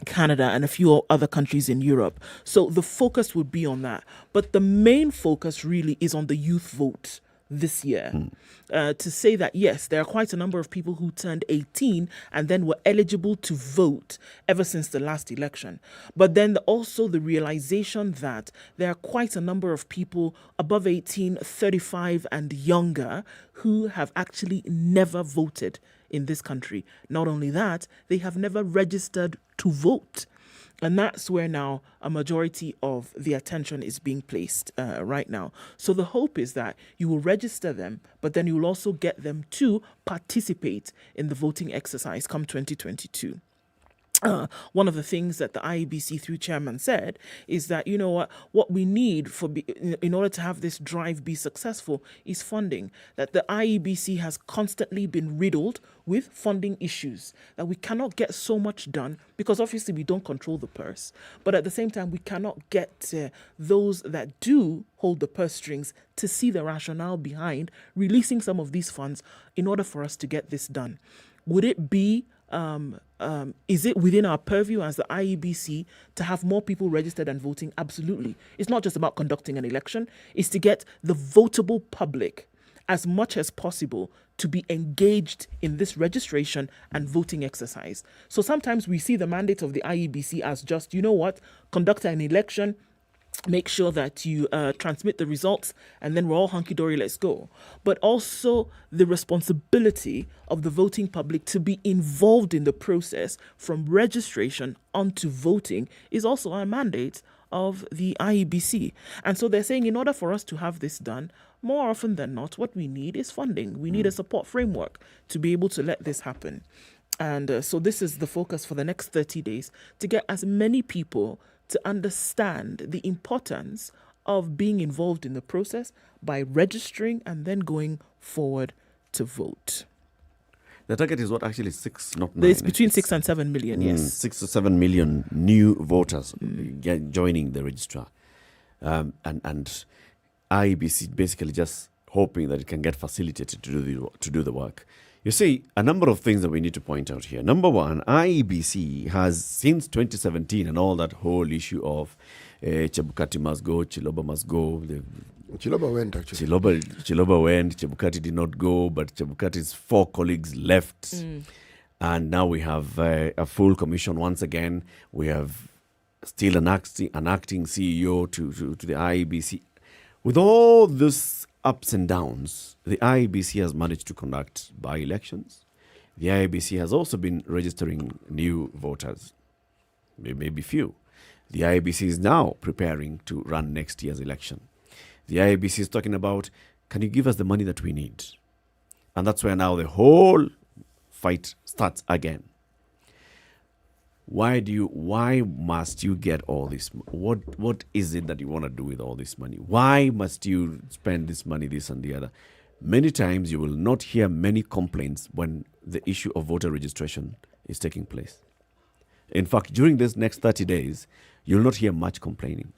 Canada, and a few other countries in Europe. So the focus would be on that. But the main focus really is on the youth vote this year. To say that, yes, there are quite a number of people who turned 18 and then were eligible to vote ever since the last election. But then also the realization that there are quite a number of people above 18, 35 and younger who have actually never voted in this country. Not only that, they have never registered to vote. And that's where now a majority of the attention is being placed right now. So the hope is that you will register them, but then you will also get them to participate in the voting exercise come 2022. one of the things that the IEBC through chairman said is that, what we need in order to have this drive be successful is funding, that the IEBC has constantly been riddled with funding issues, that we cannot get so much done because obviously we don't control the purse, but at the same time we cannot get those that do hold the purse strings to see the rationale behind releasing some of these funds in order for us to get this done. Would it be is it within our purview as the IEBC to have more people registered and voting? Absolutely. It's not just about conducting an election. It's to get the votable public as much as possible to be engaged in this registration and voting exercise. So sometimes we see the mandate of the IEBC as just, conduct an election, make sure that you transmit the results, and then we're all hunky-dory, let's go. But also the responsibility of the voting public to be involved in the process from registration onto voting is also a mandate of the IEBC. And so they're saying in order for us to have this done, more often than not, what we need is funding. We need a support framework to be able to let this happen. And so this is the focus for the next 30 days, to get as many people to understand the importance of being involved in the process by registering and then going forward to vote. The target is what, actually 6, not 9? It's between 6 and 7 million, yes. 6 to 7 million new voters joining the registrar. And IEBC basically just hoping that it can get facilitated to do the work. You see, a number of things that we need to point out here. Number one, IEBC has, since 2017 and all that whole issue of Chebukati must go, Chiloba must go. Chiloba went, actually. Chiloba went, Chebukati did not go, but Chebukati's 4 colleagues left. And now we have a full commission once again. We have still an acting CEO to the IEBC. With all this ups and downs, the IEBC has managed to conduct by-elections. The IEBC has also been registering new voters, maybe few. The IEBC is now preparing to run next year's election. The IEBC is talking about, can you give us the money that we need? And that's where now the whole fight starts again. Why must you get all this? What is it that you want to do with all this money? Why must you spend this money, this and the other? Many times you will not hear many complaints when the issue of voter registration is taking place. In fact, during this next 30 days, you'll not hear much complaining.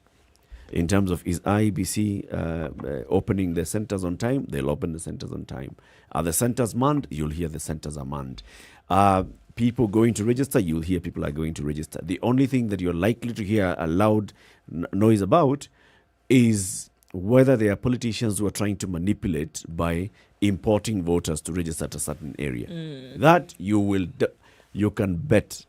In terms of, is IEBC opening the centers on time? They'll open the centers on time. Are the centers manned? You'll hear the centers are manned. People going to register, you'll hear people are going to register. The only thing that you're likely to hear a loud noise about is whether there are politicians who are trying to manipulate by importing voters to register at a certain area. That you can bet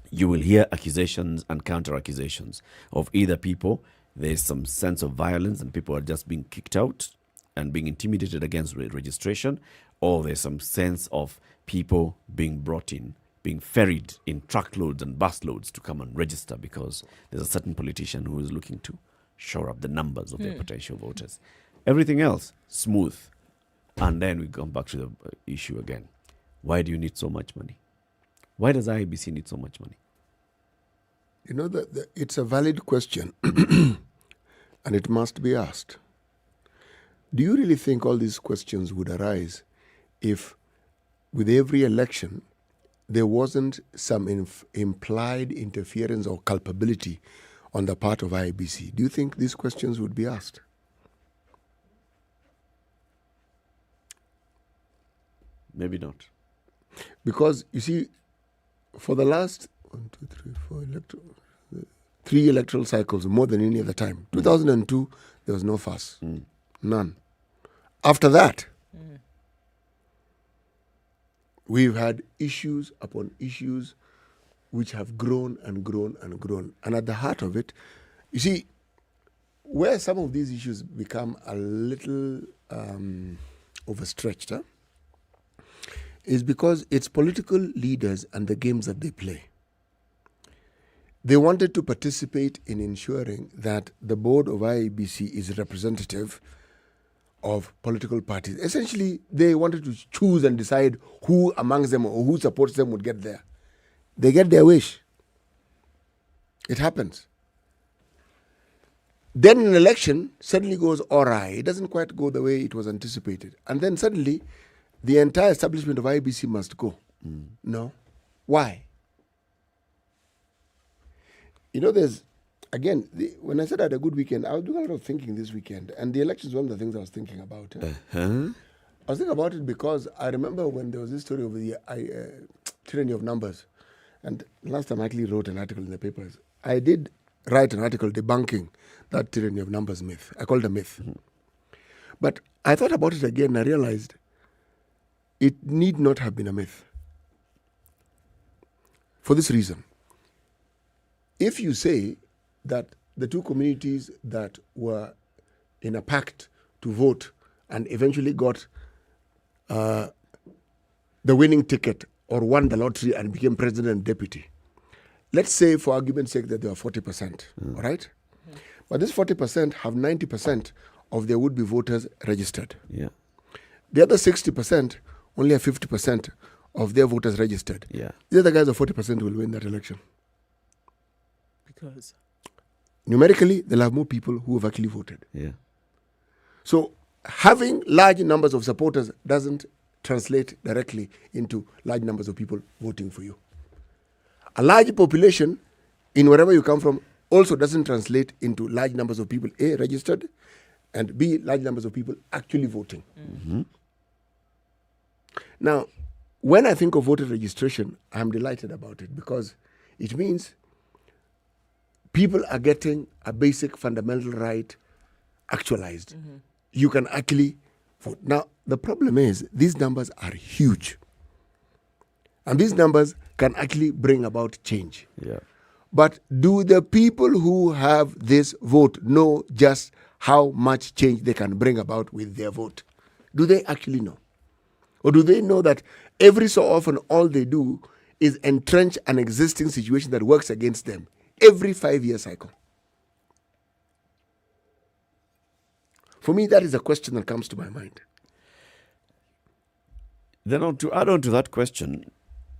you will hear accusations and counter-accusations of either people, there's some sense of violence and people are just being kicked out and being intimidated against registration, or there's some sense of people being brought in, being ferried in truckloads and busloads to come and register because there's a certain politician who is looking to shore up the numbers of their potential voters. Everything else, smooth. And then we come back to the issue again. Why do you need so much money? Why does IEBC need so much money? You know, it's a valid question, and it must be asked. Do you really think all these questions would arise if, with every election, there wasn't some implied interference or culpability on the part of IEBC? Do you think these questions would be asked? Maybe not. Because, you see, for the last 3 electoral cycles, more than any other time, 2002, there was no fuss. None. After that, we've had issues upon issues which have grown and grown and grown. And at the heart of it, you see, where some of these issues become a little overstretched, is because it's political leaders and the games that they play. They wanted to participate in ensuring that the board of IEBC is representative of political parties. Essentially, they wanted to choose and decide who amongst them or who supports them would get there. they get their wish. It happens. Then an election suddenly goes awry. It doesn't quite go the way it was anticipated. And then suddenly, the entire establishment of IEBC must go. No. Why? You know, there's, again, when I said I had a good weekend, I was doing a lot of thinking this weekend. And the election is one of the things I was thinking about. I was thinking about it because I remember when there was this story of the tyranny of numbers. And last time I actually wrote an article in the papers. I did write an article debunking that tyranny of numbers myth. I called it a myth. But I thought about it again and I realized it need not have been a myth. For this reason. If you say that the two communities that were in a pact to vote and eventually got the winning ticket or won the lottery and became president and deputy, let's say for argument's sake that they were 40%, all right? But this 40% have 90% of their would-be voters registered. Yeah. The other 60% only have 50% of their voters registered. Yeah. The other guys of 40% will win that election. Because? Numerically, they'll have more people who have actually voted. Yeah. So having large numbers of supporters doesn't translate directly into large numbers of people voting for you. A large population in wherever you come from also doesn't translate into large numbers of people, A, registered, and B, large numbers of people actually voting. Now, when I think of voter registration, I'm delighted about it because it means people are getting a basic fundamental right actualized. You can actually vote. Now, the problem is these numbers are huge. And these numbers can actually bring about change. Yeah. But do the people who have this vote know just how much change they can bring about with their vote? Do they actually know? Or do they know that every so often all they do is entrench an existing situation that works against them every 5-year cycle? For me, that is a question that comes to my mind. Then to add on to that question,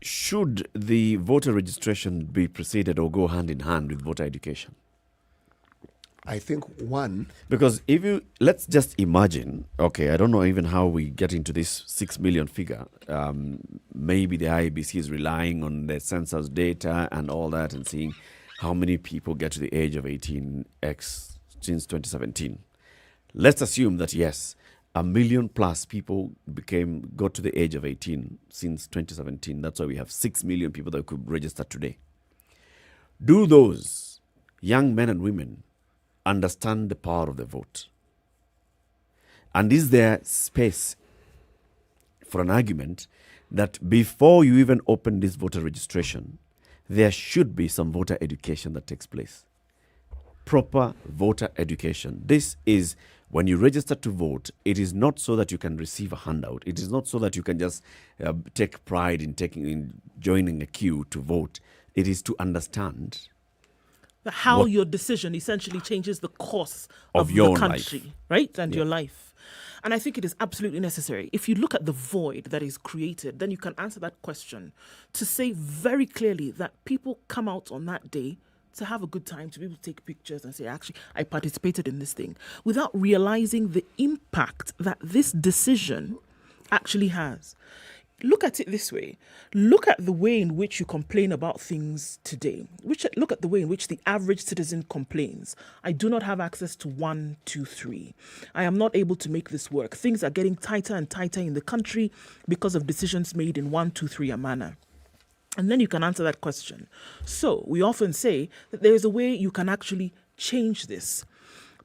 should the voter registration be preceded or go hand in hand with voter education? I think one... Because let's just imagine, okay, I don't know even how we get into this 6 million figure. Maybe the IEBC is relying on the census data and all that and seeing how many people get to the age of 18x since 2017. Let's assume that, yes, 1 million plus people got to the age of 18 since 2017. That's why we have 6 million people that could register today. Do those young men and women understand the power of the vote? And is there space for an argument that before you even open this voter registration, there should be some voter education that takes place? Proper voter education. This is when you register to vote, it is not so that you can receive a handout. It is not so that you can just take pride in joining a queue to vote. It is to understand how your decision essentially changes the course of your country, life. Right? And your life. And I think it is absolutely necessary. If you look at the void that is created, then you can answer that question to say very clearly that people come out on that day to have a good time, to be able to take pictures and say, actually, I participated in this thing, without realizing the impact that this decision actually has. Look at it this way. Look at the way in which you complain about things today. Look at the way in which the average citizen complains. I do not have access to 1, 2, 3. I am not able to make this work. Things are getting tighter and tighter in the country because of decisions made in 1, 2, 3 a manner. And then you can answer that question. So we often say that there is a way you can actually change this.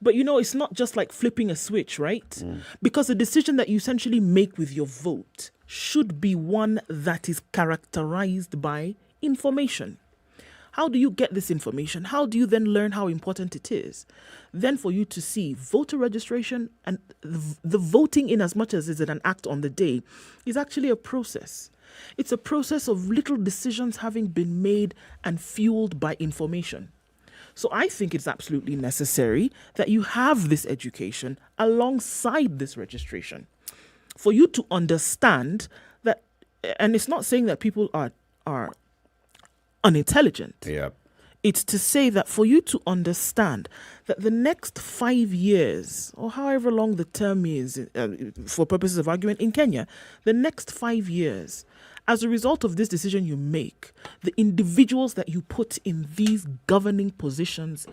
But it's not just like flipping a switch, right? Because the decision that you essentially make with your vote should be one that is characterized by information. How do you get this information? How do you then learn how important it is? Then for you to see voter registration and the voting, in as much as is it an act on the day, is actually a process. It's a process of little decisions having been made and fueled by information. So I think it's absolutely necessary that you have this education alongside this registration for you to understand that, and it's not saying that people are unintelligent. Yeah. It's to say that for you to understand that the next 5 years, or however long the term is, for purposes of argument in Kenya, the next 5 years, as a result of this decision you make, the individuals that you put in these governing positions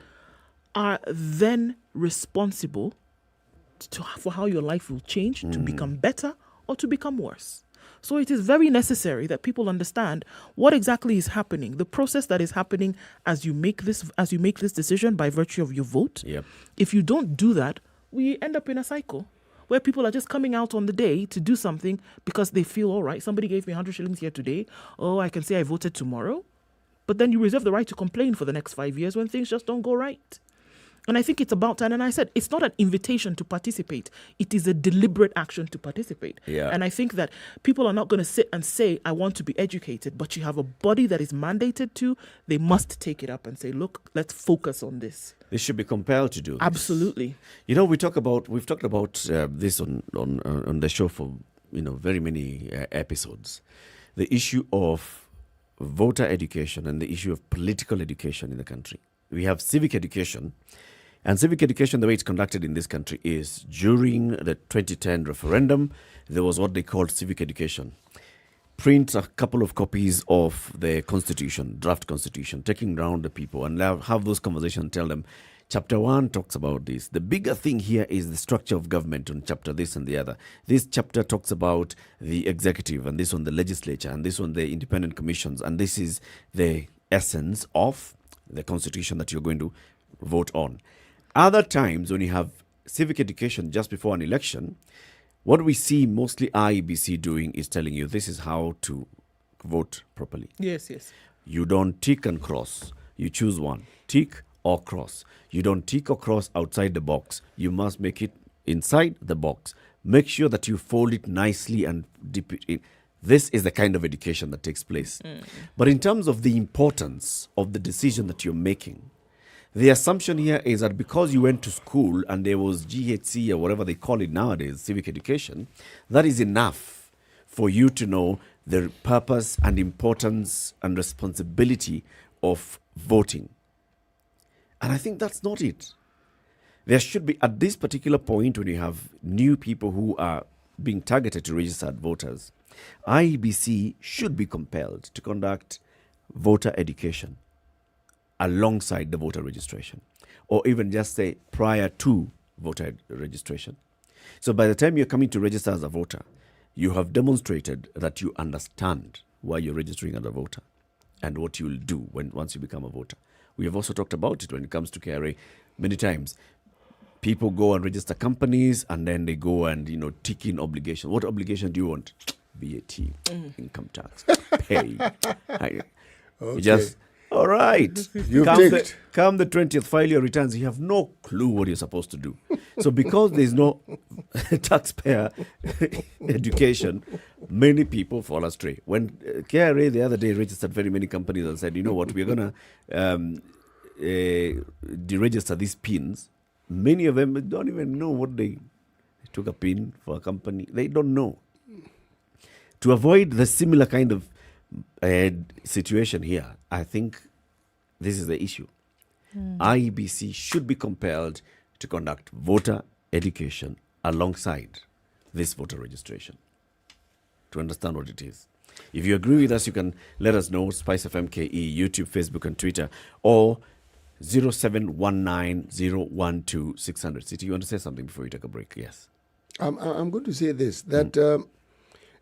are then responsible for how your life will change to become better or to become worse. So it is very necessary that people understand what exactly is happening, the process that is happening as you make this decision by virtue of your vote. Yep. If you don't do that, we end up in a cycle where people are just coming out on the day to do something because they feel, all right, somebody gave me 100 shillings here today. Oh, I can say I voted tomorrow. But then you reserve the right to complain for the next 5 years when things just don't go right. And I think it's about time. And I said, it's not an invitation to participate. It is a deliberate action to participate. Yeah. And I think that people are not going to sit and say, I want to be educated. But you have a body that is mandated to. They must take it up and say, look, let's focus on this. They should be compelled to do this. Absolutely. You know, we've talked about this on the show for very many episodes. The issue of voter education and the issue of political education in the country. We have civic education. And civic education, the way it's conducted in this country is during the 2010 referendum, there was what they called civic education. Print a couple of copies of the constitution, draft constitution, taking round the people and have those conversations, tell them, chapter 1 talks about this. The bigger thing here is the structure of government on chapter this and the other. This chapter talks about the executive, and this on the legislature, and this on the independent commissions, and this is the essence of the constitution that you're going to vote on. Other times when you have civic education just before an election, what we see mostly IEBC doing is telling you this is how to vote properly. Yes, yes. You don't tick and cross. You choose one. Tick or cross. You don't tick or cross outside the box. You must make it inside the box. Make sure that you fold it nicely and dip it in. This is the kind of education that takes place. But in terms of the importance of the decision that you're making, the assumption here is that because you went to school and there was GHC or whatever they call it nowadays, civic education, that is enough for you to know the purpose and importance and responsibility of voting. And I think that's not it. There should be, at this particular point, when you have new people who are being targeted to registered voters, IEBC should be compelled to conduct voter education alongside the voter registration, or even just say prior to voter registration. So by the time you're coming to register as a voter, you have demonstrated that you understand why you're registering as a voter and what you'll do once you become a voter. We have also talked about it when it comes to KRA many times. People go and register companies and then they go and, tick in obligation. What obligation do you want? VAT, income tax, pay. Okay. You just, all right. Come the 20th, file your returns. You have no clue what you're supposed to do. So because there's no taxpayer education, many people fall astray. When KRA the other day registered very many companies and said, you know what, we're going to deregister these pins. Many of them don't even know what they took a pin for a company. They don't know. To avoid the similar kind of situation here, I think this is the issue. IEBC should be compelled to conduct voter education alongside this voter registration to understand what it is. If you agree with us, you can let us know, SpiceFM KE, YouTube, Facebook, and Twitter, or 0719-012-600. City, you want to say something before we take a break? Yes. I'm going to say this, that...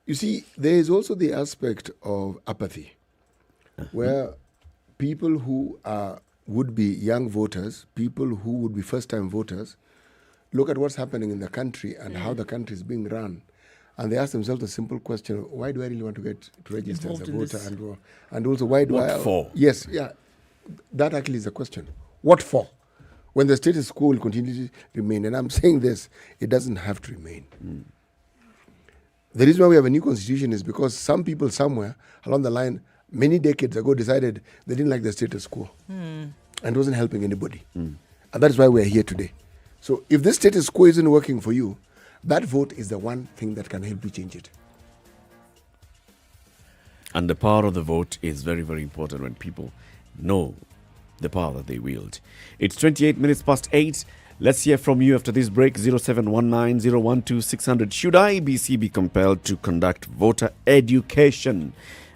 you see, there is also the aspect of apathy, where people who would be young voters, people who would be first-time voters, look at what's happening in the country and how the country is being run, and they ask themselves a simple question: why do I really want to get to register as a voter? And also, why do what for? Yes, yeah, that actually is the question. What for? When the status quo will continue to remain, and I'm saying this, it doesn't have to remain. The reason why we have a new constitution is because some people somewhere along the line, many decades ago, decided they didn't like the status quo. And it wasn't helping anybody. And that is why we're here today. So if this status quo isn't working for you, that vote is the one thing that can help you change it. And the power of the vote is very, very important when people know the power that they wield. It's 28 minutes past 8. Let's hear from you after this break. 0719-012-600. Should IEBC be compelled to conduct voter education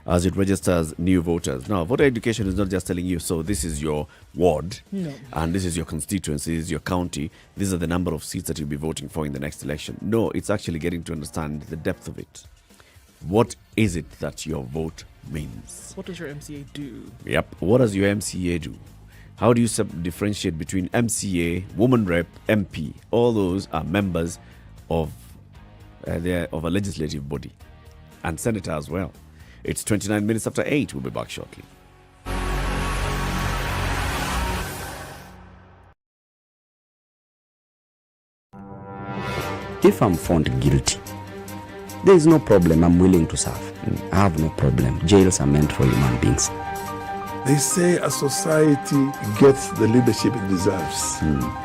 as it registers new voters? Now, voter education is not just telling you, so this is your ward, and this is your constituency, this is your county, these are the number of seats that you'll be voting for in the next election. No, it's actually getting to understand the depth of it. What is it that your vote means? What does your MCA do? Yep. What does your MCA do? How do you differentiate between MCA, woman rep, MP? All those are members of a legislative body, and senator as well. It's 29 minutes after 8. We'll be back shortly. If I'm found guilty, there is no problem. I'm willing to serve. I have no problem. Jails are meant for human beings. They say a society gets the leadership it deserves.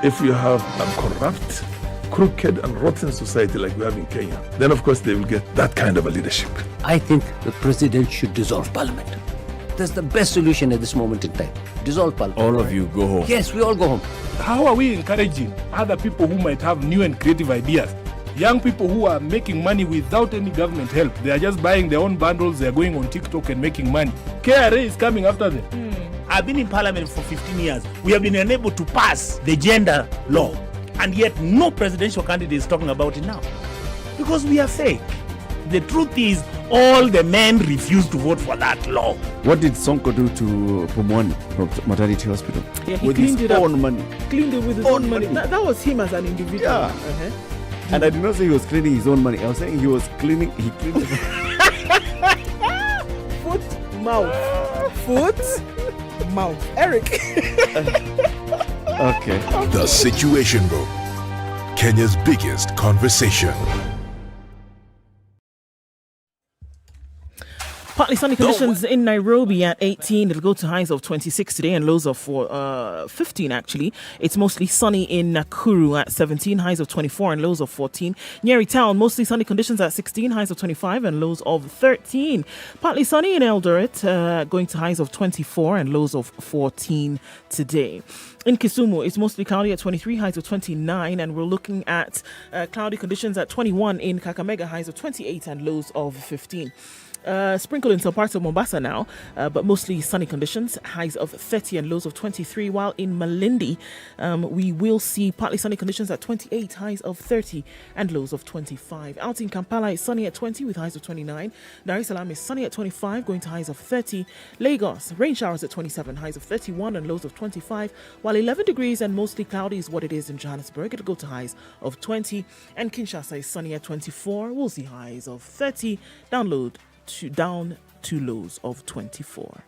If you have a corrupt, crooked and rotten society like we have in Kenya, then of course they will get that kind of a leadership. I think the president should dissolve parliament. That's the best solution at this moment in time. Dissolve parliament. All of you go home. Yes, we all go home. How are we encouraging other people who might have new and creative ideas? Young people who are making money without any government help. They are just buying their own bundles. They are going on TikTok and making money. KRA is coming after them. I've been in parliament for 15 years. We have been unable to pass the gender law. And yet no presidential candidate is talking about it now. Because we are fake. The truth is, all the men refused to vote for that law. What did Sonko do to Pumwani Maternity Hospital? Yeah, he with cleaned his it own money. Cleaned it with his own money. That was him as an individual. Yeah. And I did not say he was cleaning his own money. I was saying he cleaned Foot, mouth. Foot, mouth. Eric. Okay. The Situation Room, Kenya's biggest conversation. Partly sunny conditions in Nairobi at 18. It'll go to highs of 26 today and lows of 15 actually. It's mostly sunny in Nakuru at 17, highs of 24 and lows of 14. Nyeri town, mostly sunny conditions at 16, highs of 25 and lows of 13. Partly sunny in Eldoret, going to highs of 24 and lows of 14 today. In Kisumu, it's mostly cloudy at 23, highs of 29, and we're looking at cloudy conditions at 21 in Kakamega, highs of 28 and lows of 15. Sprinkled in some parts of Mombasa now, but mostly sunny conditions, highs of 30 and lows of 23, while in Malindi, we will see partly sunny conditions at 28, highs of 30 and lows of 25. Out in Kampala, it's sunny at 20 with highs of 29. Dar es Salaam is sunny at 25, going to highs of 30. Lagos, rain showers at 27, highs of 31 and lows of 25, while 11 degrees and mostly cloudy is what it is in Johannesburg. It'll go to highs of 20, and Kinshasa is sunny at 24. We'll see highs of 30, down to lows of 24.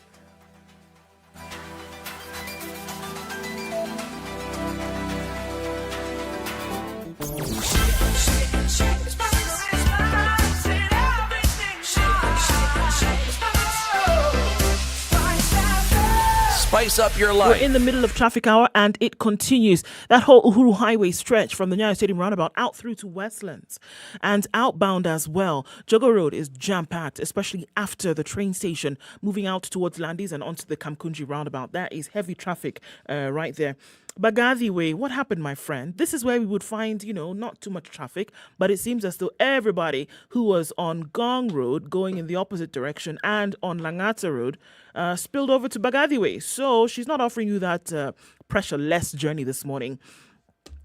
Spice up your life. We're in the middle of traffic hour and it continues. That whole Uhuru Highway stretch from the Nyayo Stadium roundabout out through to Westlands and outbound as well. Jogo Road is jam-packed, especially after the train station, moving out towards Landis and onto the Kamkunji roundabout. That is heavy traffic right there. Bagathi Way, what happened, my friend? This is where we would find, not too much traffic, but it seems as though everybody who was on Gong Road going in the opposite direction and on Langata Road spilled over to Bagathi Way. So she's not offering you that pressure-less journey this morning.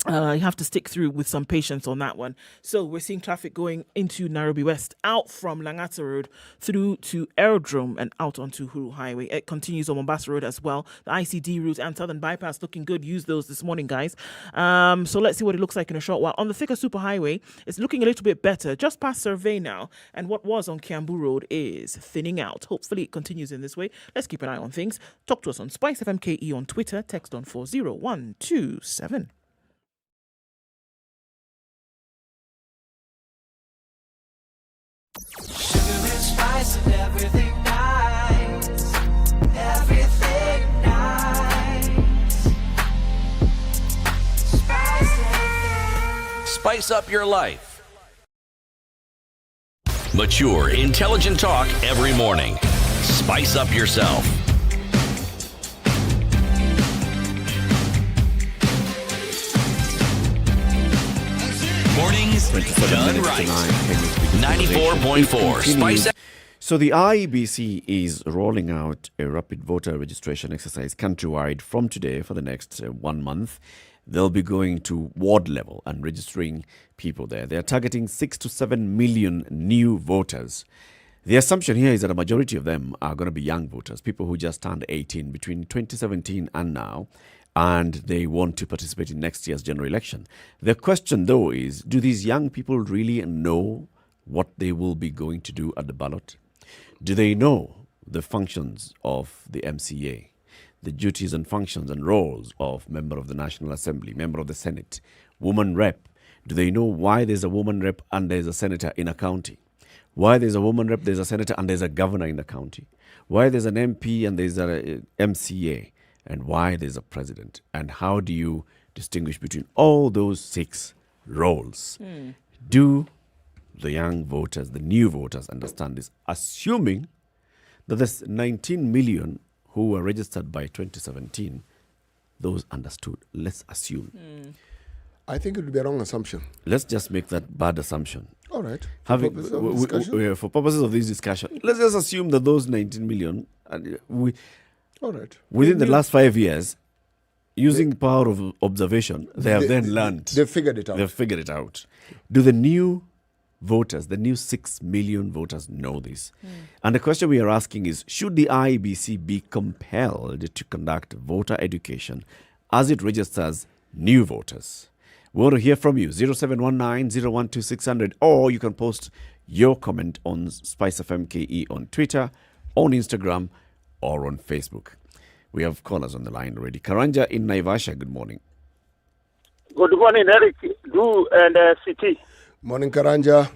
You have to stick through with some patience on that one. So we're seeing traffic going into Nairobi West, out from Langata Road through to Aerodrome and out onto Uhuru Highway. It continues on Mombasa Road as well. The ICD route and Southern Bypass looking good. Use those this morning, guys. So let's see what it looks like in a short while. On the Thika Superhighway, it's looking a little bit better. Just past Survey now. And what was on Kiambu Road is thinning out. Hopefully it continues in this way. Let's keep an eye on things. Talk to us on SpiceFM KE on Twitter. Text on 40127. Sugar and spice and everything nice. Everything nice. Spice up your life. Mature, intelligent talk every morning. Spice up yourself. Mornings done right. 94.4 Spice. So the IEBC is rolling out a rapid voter registration exercise countrywide from today for the next 1 month. They'll be going to ward level and registering people there. They're targeting 6 to 7 million new voters. The assumption here is that a majority of them are going to be young voters, people who just turned 18 between 2017 and now, and they want to participate in next year's general election. The question, though, is do these young people really know what they will be going to do at the ballot? Do they know the functions of the MCA, the duties and functions and roles of member of the National Assembly, member of the Senate, woman rep? Do they know why there's a woman rep and there's a senator in a county? Why there's a woman rep, there's a senator and there's a governor in the county? Why there's an MP and there's a MCA? And why there's a president? And how do you distinguish between all those 6 roles? Do the young voters, the new voters, understand this? Assuming that there's 19 million who were registered by 2017, those understood. Let's assume. I think it would be a wrong assumption. Let's just make that bad assumption. All right. For purposes of this discussion, let's just assume that those 19 million, all right. within the last 5 years, using the power of observation, they have then learned. They've figured it out. They've figured it out. Do the new voters, the new 6 million voters, know this? And the question we are asking is, should the IEBC be compelled to conduct voter education as it registers new voters? We want to hear from you, 0719-012-600, or you can post your comment on SpiceFM KE on Twitter, on Instagram, or on Facebook. We have callers on the line already. Karanja in Naivasha, good morning. Good morning, Eric, Du, and CT. Morning, Karanja.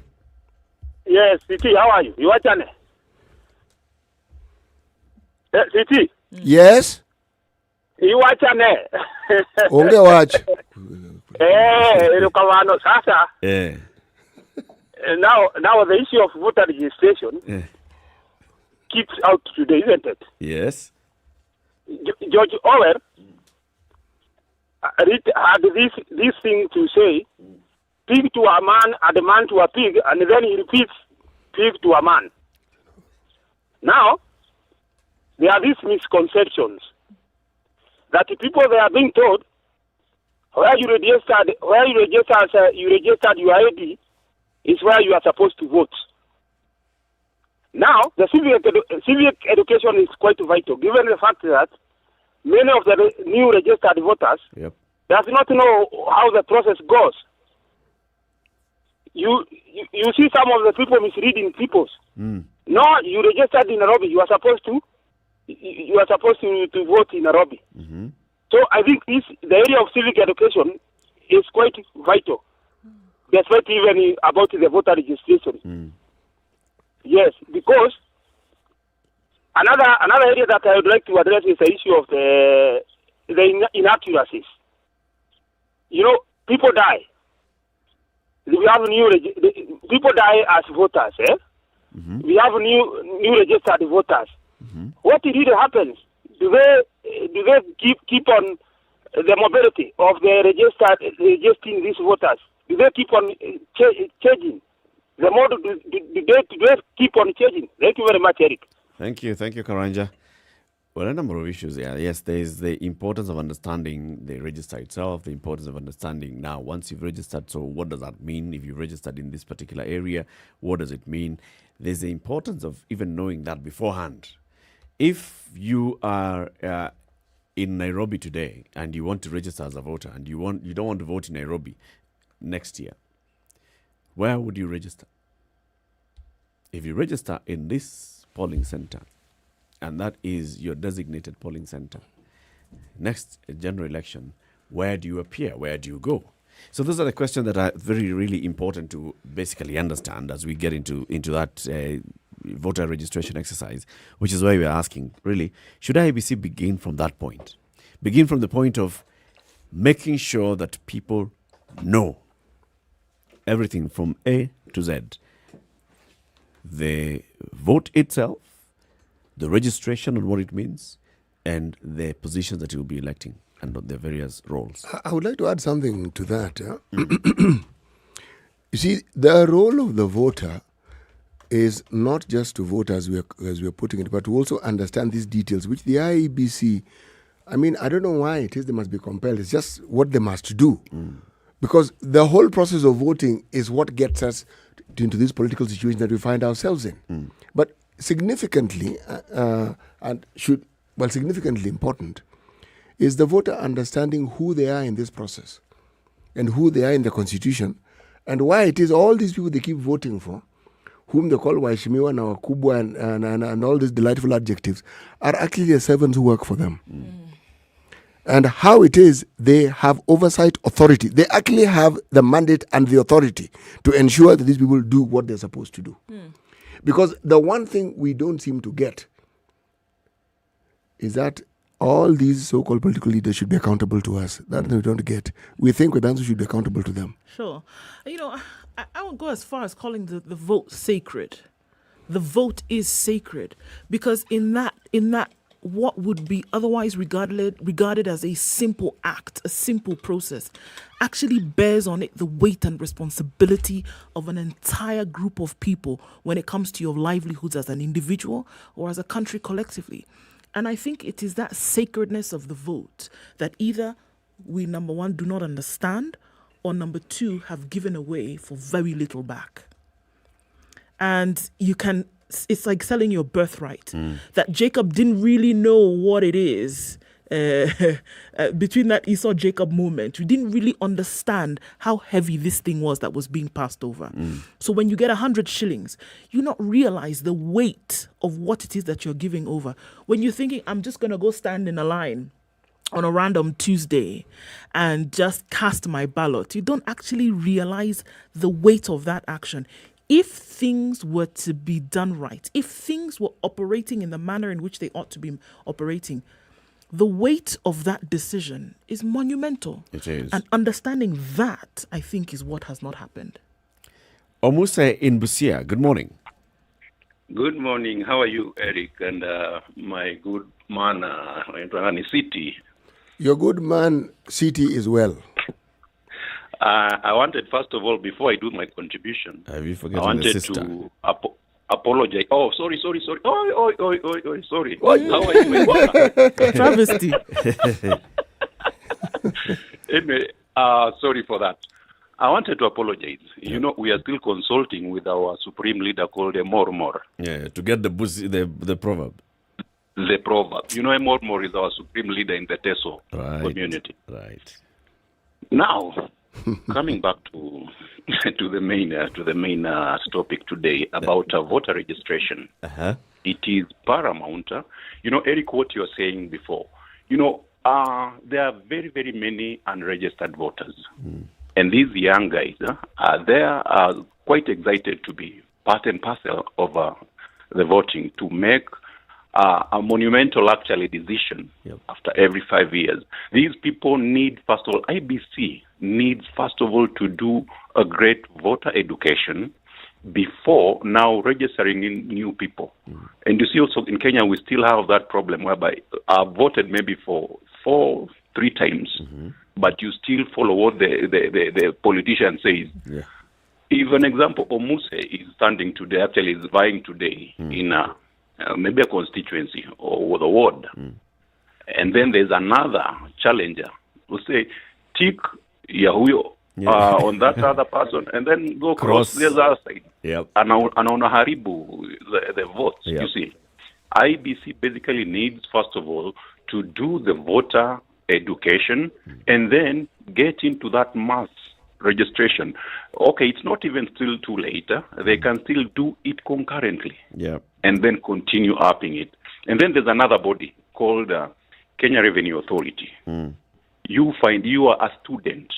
Yes, CT, how are you? You watch on CT? Yes? You watch on Unge watch. Sasa. Now the issue of voter registration keeps out today, isn't it? Yes. George Orwell had this thing to say, pig to a man and a man to a pig, and then he repeats pig to a man. Now, there are these misconceptions that the people they are being told where you registered your ID is where you are supposed to vote. Now, the civic education is quite vital, given the fact that many of the new registered voters does not know how the process goes. You see some of the people misreading people. No, you registered in Nairobi. You are supposed to vote in Nairobi. So I think the area of civic education is quite vital, despite even about the voter registration. Yes, because another area that I would like to address is the issue of the inaccuracies. You know, people die. We have people die as voters. We have new registered voters. What really happens? Do they keep on the mobility of the registering these voters? Do they keep on changing? The model, do they keep on changing? Thank you very much, Eric. Thank you, Karanja. Well, a number of issues here. Yes, there is the importance of understanding the register itself, the importance of understanding now, once you've registered, so what does that mean? If you've registered in this particular area, what does it mean? There's the importance of even knowing that beforehand. If you are in Nairobi today and you want to register as a voter and you don't want to vote in Nairobi next year, where would you register? If you register in this polling center, and that is your designated polling center, next general election, where do you appear? Where do you go? So those are the questions that are very, really important to basically understand as we get into that voter registration exercise, which is why we're asking, really, should IEBC begin from that point? Begin from the point of making sure that people know everything from A to Z. The vote itself, the registration and what it means, and the positions that he will be electing and their various roles. I would like to add something to that. You see, the role of the voter is not just to vote as we are putting it, but to also understand these details, which the IEBC, I mean, I don't know why it is they must be compelled. It's just what they must do. Because the whole process of voting is what gets us into this political situation that we find ourselves in. But significantly, significantly important, is the voter understanding who they are in this process and who they are in the constitution and why it is all these people they keep voting for, whom they call Waheshimiwa na Wakubwa and all these delightful adjectives, are actually the servants who work for them. And how it is they have oversight authority. They actually have the mandate and the authority to ensure that these people do what they're supposed to do. Because the one thing we don't seem to get is that all these so-called political leaders should be accountable to us. That we don't get. We think Wedansu should be accountable to them. Sure. You know, I would go as far as calling the vote sacred. The vote is sacred because in that what would be otherwise regarded as a simple act, a simple process, actually bears on it the weight and responsibility of an entire group of people when it comes to your livelihoods as an individual or as a country collectively. And I think it is that sacredness of the vote that either we, number one, do not understand, or number two, have given away for very little back. And it's like selling your birthright. That Jacob didn't really know what it is between that Esau-Jacob moment. We didn't really understand how heavy this thing was that was being passed over. So when you get 100 shillings, you not realize the weight of what it is that you're giving over. When you're thinking, I'm just going to go stand in a line on a random Tuesday and just cast my ballot, you don't actually realize the weight of that action. If things were to be done right, if things were operating in the manner in which they ought to be operating, the weight of that decision is monumental. It is. And understanding that, I think, is what has not happened. Omuse in Busia, good morning. Good morning. How are you, Eric, and my good man, City? Your good man, City, is well. I wanted, first of all, before I do my contribution, have you I forgotten wanted the sister? to apologize. Oh, sorry. Sorry. How are you, my brother? Travesty. Anyway, sorry for that. I wanted to apologize. Yeah. You know, we are still consulting with our supreme leader called Mormor. Yeah, to get the proverb. The proverb. You know, Mormor is our supreme leader in the Teso community. Right. Now, coming back to the main topic today about voter registration. It is paramount. You know, Eric, what you were saying before. You know, there are very, very many unregistered voters. And these young guys, they are quite excited to be part and parcel of the voting, to make a monumental, actually, decision after every 5 years. These people need, first of all, IBC needs, first of all, to do a great voter education before now registering in new people. And you see also in Kenya, we still have that problem whereby I've voted maybe for 3 times, but you still follow what the politician says. Yeah. Even example, Omuse is standing today, actually is vying today in maybe a constituency or the ward. And then there's another challenger who say, tick Yahuyo on that other person, and then go cross the other side. Yep. And haribu the votes, you see. IBC basically needs, first of all, to do the voter education and then get into that mass registration. Okay, it's not even still too late. They can still do it concurrently. Yeah. And then continue upping it. And then there's another body called Kenya Revenue Authority. You find you are a student.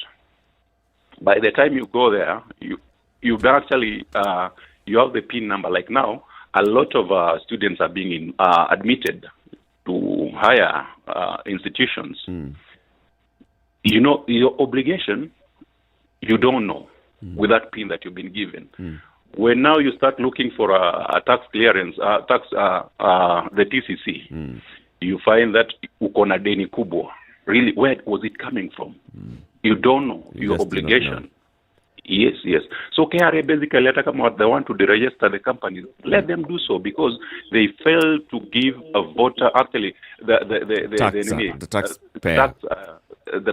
By the time you go there, you actually you have the PIN number. Like now, a lot of students are being admitted to higher institutions. You know, your obligation, you don't know with that PIN that you've been given. when now you start looking for a tax clearance, the TCC, you find that uko na deni kubwa. Really, where was it coming from? You don't know your obligation. Yes. So KRA basically, they want to deregister the companies. Let them do so because they fail to give a voter actually the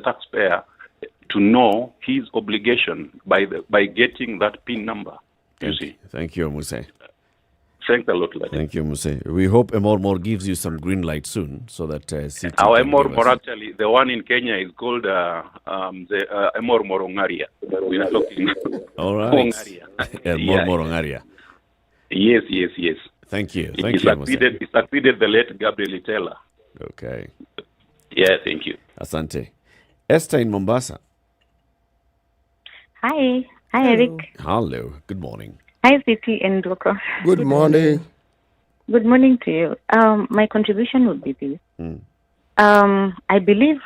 taxpayer to know his obligation by getting that PIN number. You see. Thank you, Muse. Thanks a lot, Ladi. Thank you, Muse. We hope Emor gives you some green light soon so that CT our can give us- Emor actually, the one in Kenya is called the Emor Morongaria. We are talking. All right. Morongaria. Morongaria. Yes. Thank you. He Thank you, Muse. succeeded the late Gabriel Itela. Okay. Yeah, thank you. Asante. Esther in Mombasa. Hi, Eric. Hello. Good morning. Hi, City and Okoh. Good morning. Good morning to you. My contribution would be this. I believe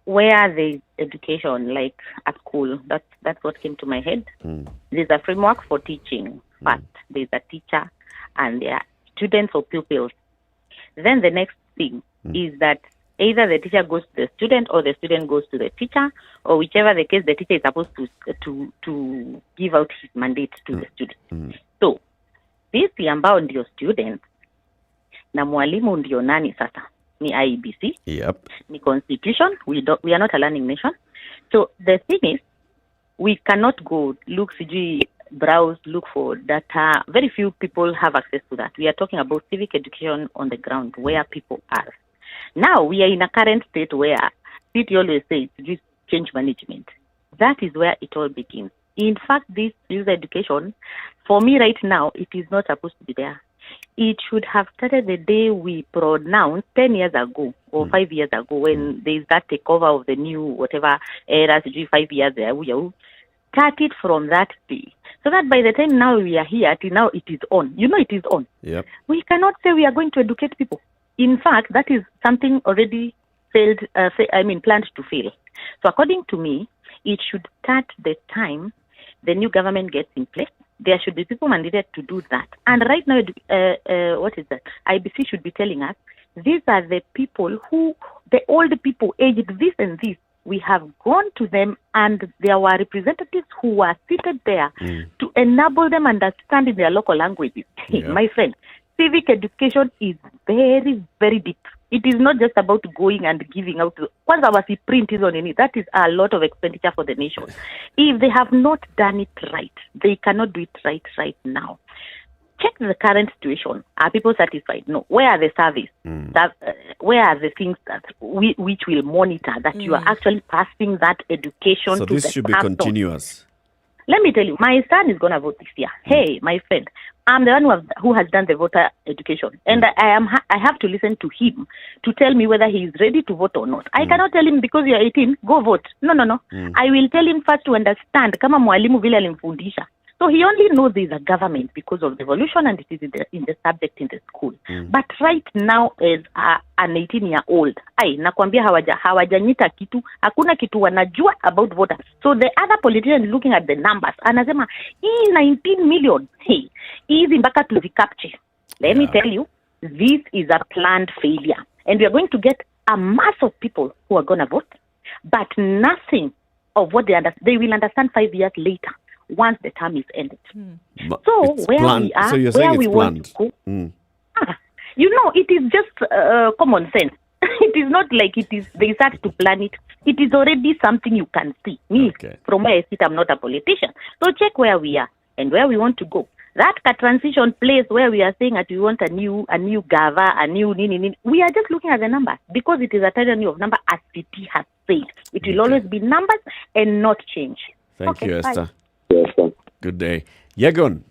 where there's education, like at school, that's what came to my head. There's a framework for teaching. First, there's a teacher and there are students or pupils. Then the next thing is that either the teacher goes to the student or the student goes to the teacher, or whichever the case, the teacher is supposed to give out his mandate to the student. So sisi ambao ndio students na mwalimu ndio nani sasa? Ni IEBC. Yep. Ni constitution. We are not a learning nation. So the thing is, we cannot go browse, look for data. Very few people have access to that. We are talking about civic education on the ground where people are. Now we are in a current state where city always says just change management. That is where it all begins. In fact, this user education, for me right now, it is not supposed to be there. It should have started the day we pronounced 10 years ago or 5 years ago when there is that takeover of the new whatever era, 5 years there. Start it from that day. So that by the time now we are here, till now it is on. It is on. Yep. We cannot say we are going to educate people. In fact, that is something already planned to fail. So according to me, it should start the time the new government gets in place. There should be people mandated to do that. And right now, IBC should be telling us, these are the people the old people aged this and this. We have gone to them and there were representatives who were seated there to enable them understand in their local languages. Yeah. My friend, civic education is very, very deep. It is not just about going and giving out. Once our print is on any, that is a lot of expenditure for the nation. If they have not done it right, they cannot do it right now. Check the current situation. Are people satisfied? No. Where are the surveys? Where are the things that which will monitor that you are actually passing that education So to this the should be person? continuous. Let me tell you, my son is going to vote this year. Hey, my friend, I'm the one who has done the voter education. And I have to listen to him to tell me whether he is ready to vote or not. I cannot tell him because you are 18, go vote. No. I will tell him first to understand kama mwalimu vile alimfundisha. So he only knows there is a government because of the evolution and it is in the subject in the school. But right now as an 18-year-old, nakwambia hawajanyita kitu, hakuna kitu wanajua about voters. So the other politician is looking at the numbers, anasema, hii 19 million, hizi mpaka tuzicapture. Let me tell you, this is a planned failure. And we are going to get a mass of people who are going to vote, but nothing of what they will understand 5 years later. Once the term is ended. So where planned. we are, So you're where saying we it's want to go, it is just common sense. It is not like they start to plan it. It is already something you can see. Me, from where I sit, I'm not a politician. So check where we are and where we want to go. That transition place where we are saying that we want a new gava, a new nini. We are just looking at the numbers because it is a tyranny of number as CT has said. It will always be numbers and not change. Thank you, bye. Esther. Good day. Yegon.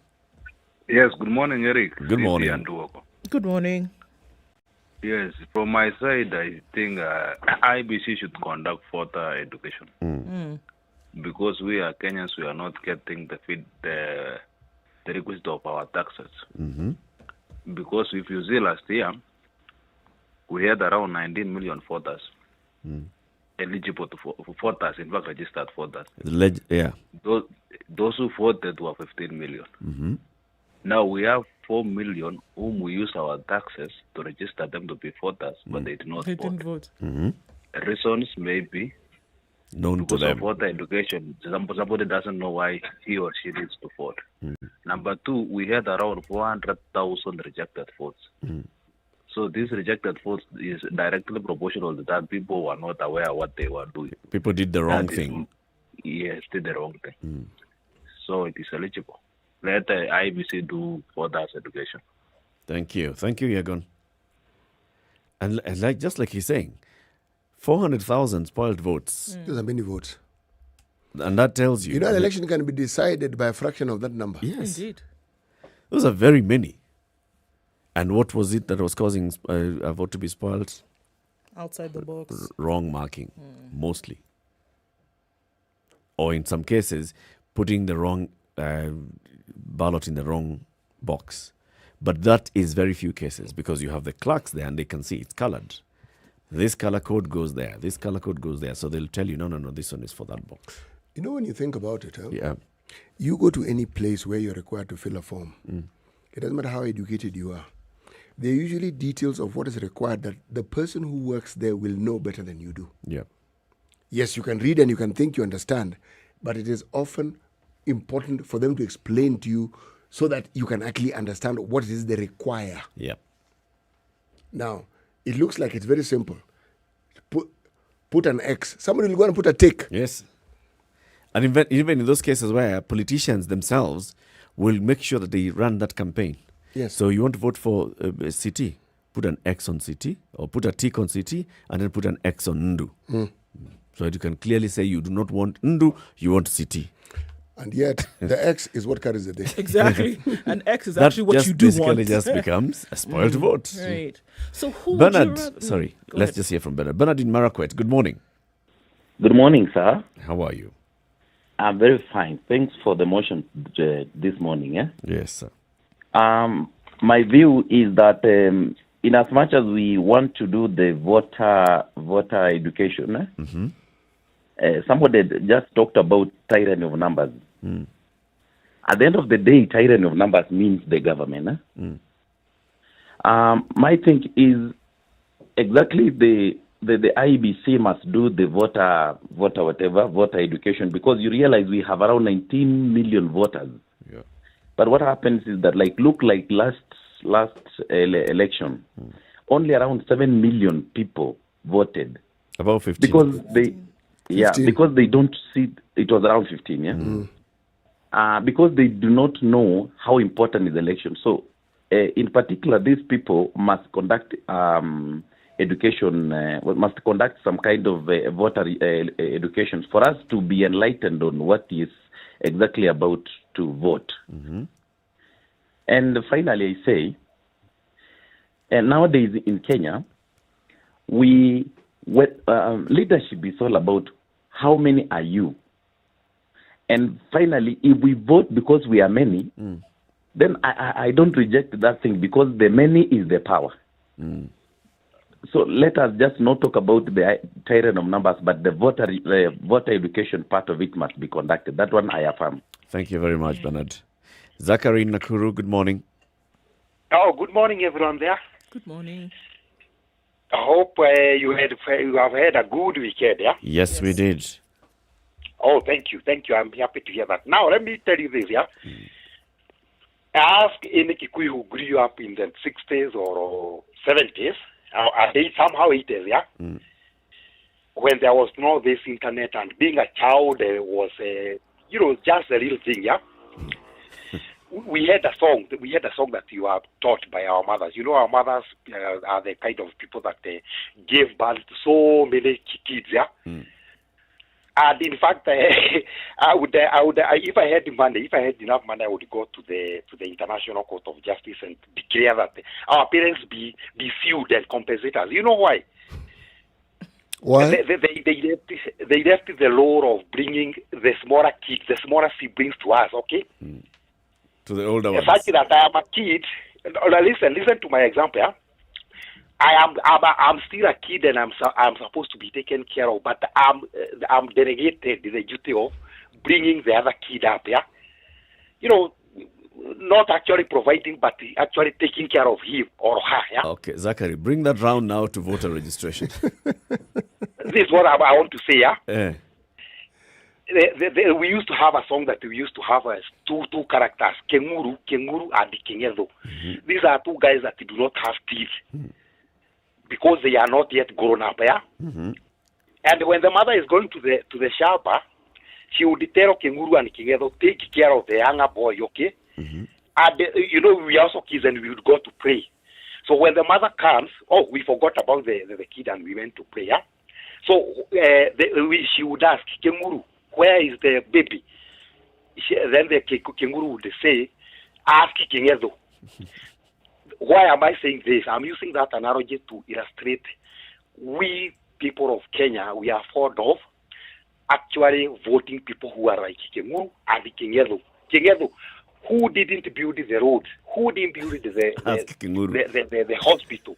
Yes, good morning, Eric. Good morning. Ndu Okoh. Good morning. Yes, from my side, I think IEBC should conduct further education. Because we are Kenyans, we are not getting the request of our taxes. Because if you see last year, we had around 19 million voters. eligible to voters, in fact, registered voters. Yeah. Those who voted were 15 million. Mm-hmm. Now we have 4 million whom we use our taxes to register them to be voters, but they did not They vote. didn't vote. Mm-hmm. Reasons may be known to because them. of voter education. Somebody doesn't know why he or she needs to vote. Number two, we had around 400,000 rejected votes. So these rejected votes is directly proportional to that people were not aware of what they were doing. People did the wrong thing. Yes, did the wrong thing. So it is eligible. Let the IEBC do voters education. Thank you, Yagon. And like just like he's saying, 400,000 spoiled votes. Those are many votes. And that tells you. You know, an election can be decided by a fraction of that number. Yes. Indeed. Those are very many. And what was it that was causing a vote to be spoiled? Outside the box. Wrong marking, mostly. Or in some cases, putting the wrong ballot in the wrong box. But that is very few cases because you have the clerks there and they can see it's colored. This color code goes there. This color code goes there. So they'll tell you, no, this one is for that box. You know, when you think about it, Yeah. you go to any place where you're required to fill a form. It doesn't matter how educated you are. There are usually details of what is required that the person who works there will know better than you do. Yeah. Yes, you can read and you can think you understand, but it is often important for them to explain to you so that you can actually understand what it is they require. Yeah. Now, it looks like it's very simple. Put an X. Somebody will go and put a tick. Yes. And even in those cases where politicians themselves will make sure that they run that campaign. Yes. So you want to vote for CT, put an X on CT, or put a tick on CT, and then put an X on Ndu. So that you can clearly say you do not want Ndu, you want CT. And yet, the X is what carries the day. Exactly. And X is actually what you do want. That just becomes a spoiled vote. Right. So who Bernard, would you rather... sorry, Go let's ahead. just hear from Bernard. Bernard in Marakwet, good morning. Good morning, sir. How are you? I'm very fine. Thanks for the motion this morning. Yes, sir. My view is that in as much as we want to do the voter education, somebody just talked about tyranny of numbers. At the end of the day, tyranny of numbers means the government. My thing is exactly the IEBC must do the voter education, because you realize we have around 19 million voters. Yeah. But what happens is that look like last election, only around 7 million people voted. About 15. Because they 15. because they don't see it was around 15, because they do not know how important is the election. So in particular, these people must conduct education, must conduct some kind of voter education for us to be enlightened on what is exactly about to vote. And finally, I say, nowadays in Kenya, leadership is all about how many are you. And finally, if we vote because we are many, then I don't reject that thing, because the many is the power. So let us just not talk about the tyranny of numbers, but the voter education part of it must be conducted. That one I affirm. Thank you very much, Bernard. Zachary in Nakuru, good morning. Oh, good morning, everyone there. Good morning. I hope you have had a good weekend, yeah? Yes, we did. Oh, thank you. I'm happy to hear that. Now, let me tell you this, yeah? Ask any Kikuyu who grew up in the 60s or 70s, somehow 80s, yeah? When there was no this internet, and being a child was, just a little thing, yeah? We had a song that you are taught by our mothers. You know, our mothers are the kind of people that gave birth to so many kids, yeah? And in fact, I would, if I had enough money, I would go to the International Court of Justice and declare that our parents be sued and compensate us. You know why? Why? They left the law of bringing the smaller kids, the smaller siblings to us. Okay. To the older ones. Such that I am a kid. Listen to my example. Yeah? I'm still a kid, and I'm supposed to be taken care of, but I'm delegated the duty of bringing the other kid up, yeah. You know, not actually providing, but actually taking care of him or her, yeah. Okay, Zachary, bring that round now to voter registration. This is what I want to say, yeah. Eh. We used to have a song that we used to have as two characters, Kenguru and Kingezo. These are two guys that do not have teeth because they are not yet grown up, yeah. And when the mother is going to the shamba, she would tell Kenguru and Kingezo, take care of the younger boy, okay? And you know, we are also kids and we would go to pray. So when the mother comes, we forgot about the kid and we went to pray, yeah. So she would ask Kenguru, where is the baby? Then the Kenguru would say, ask Kingezo. Why am I saying this? I'm using that analogy to illustrate we people of Kenya, we are fond of actually voting people who are like Kenguru and Kingezo. Kingezo, who didn't build the road? Who didn't build the hospital?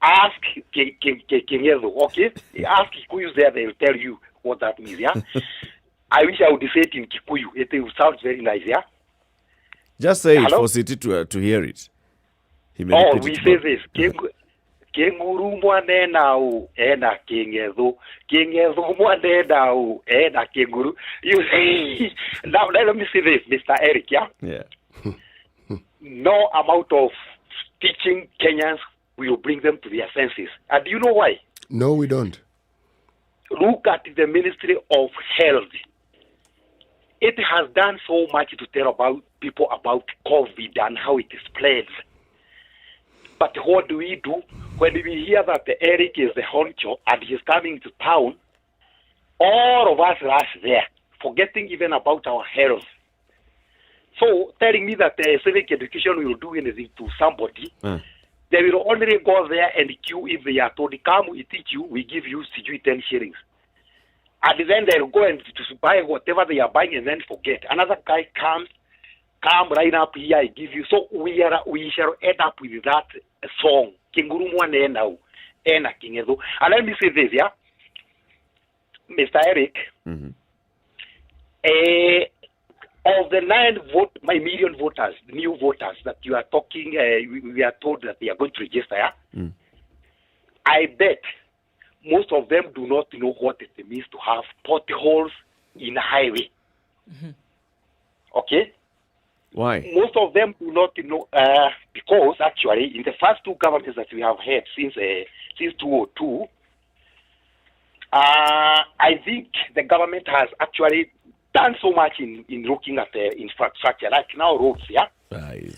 Ask Kingezo, okay? Ask Kikuyus there, they'll tell you what that means, yeah? I wish I would say it in Kikuyu. It would sound very nice, yeah? Just say it for City to hear it. We say this. Kenguru mwane nao ena Kingezo. Kingezo mwane nao ena Kenguru. You say, now let me say this, Mr. Eric, yeah? Yeah. No amount of teaching Kenyans will bring them to their senses. And do you know why? No, we don't. Look at the Ministry of Health. It has done so much to tell about people about COVID and how it spreads. But what do we do when we hear that Eric is the honcho and he's coming to town? All of us rush there, forgetting even about our health. So telling me that civic education will do anything to somebody, they will only go there and queue if they are told, come, we teach you, we give you 10 shillings. And then they'll go and to buy whatever they are buying and then forget. Another guy comes, come right up here, I give you. So we shall end up with that song, Kenguru mwane nao ena Kingezo. And let me say this, yeah? Mr. Eric, of the 9 million voters, new voters that you are talking, we are told that they are going to register, yeah? I bet most of them do not know what it means to have potholes in a highway. Okay? Why? Most of them do not know, because actually in the first two governments that we have had since 2002, I think the government has actually done so much in looking at the infrastructure, like now roads, yeah? They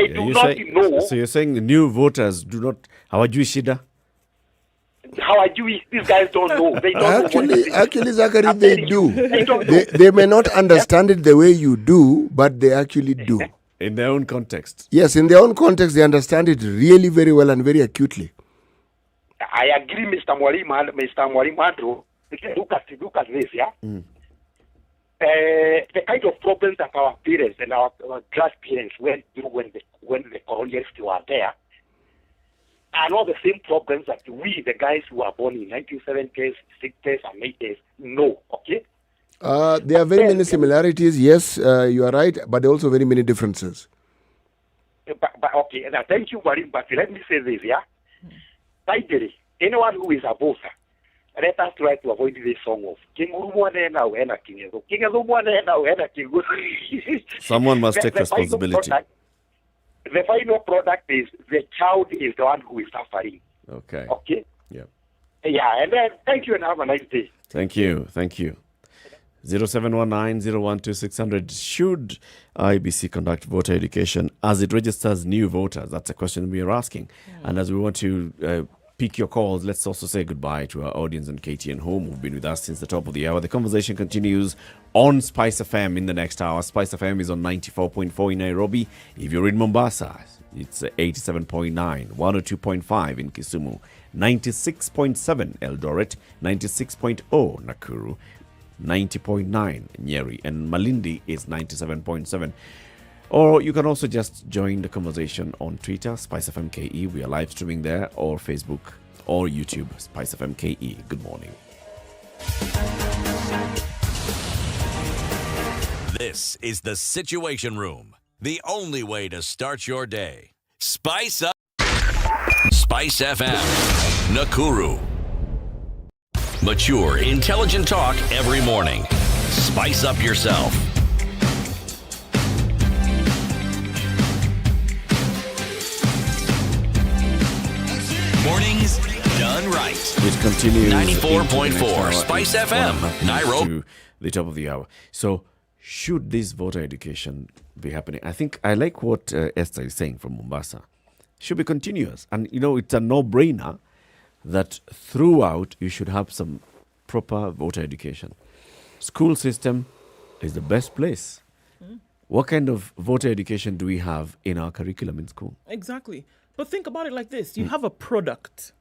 do not know. So you're saying the new voters do not, hawajui shida? Hawajui, these guys don't know. They don't know. Actually, Zachary, they do. They may not understand it the way you do, but they actually do. In their own context. Yes, in their own context, they understand it really very well and very acutely. I agree, Mr. Mwarimandro. Look at this, yeah? The kind of problems that our parents and our grandparents went through when the colonialists were there are not the same problems that we, the guys who are born in 1970s, 60s, and 80s, know, okay? There are very many similarities, yes, you are right, but there are also very many differences. But okay, now thank you, Marim, but let me say this, yeah? Finally, anyone who is a voter, let us try to avoid this song of someone must take responsibility. The final product is the child is the one who is suffering. Okay. Okay? Yeah. Yeah, and then thank you and have a nice day. Thank you. 0719-012-600. Should IEBC conduct voter education as it registers new voters? That's a question we are asking. And as we want to pick your calls, let's also say goodbye to our audience on KTN Home who've been with us since the top of the hour. The conversation continues on SpiceFM in the next hour. SpiceFM is on 94.4 in Nairobi. If you're in Mombasa, it's 87.9, 102.5 in Kisumu, 96.7 Eldoret, 96.0 Nakuru, 90.9 Nyeri, and Malindi is 97.7. Or you can also just join the conversation on Twitter, SpiceFM KE. We are live streaming there, or Facebook or YouTube, SpiceFM KE. Good morning. This is the Situation Room, the only way to start your day. Spice up. Spice FM, Nakuru. Mature, intelligent talk every morning. Spice up yourself. Mornings done right. It continues. 94.4 Spice FM, Nairobi. To the top of the hour. So, should this voter education be happening? I think I like what Esther is saying from Mombasa. Should be continuous. And, it's a no-brainer that throughout you should have some proper voter education. School system is the best place. What kind of voter education do we have in our curriculum in school? Exactly. But think about it like this. You have a product,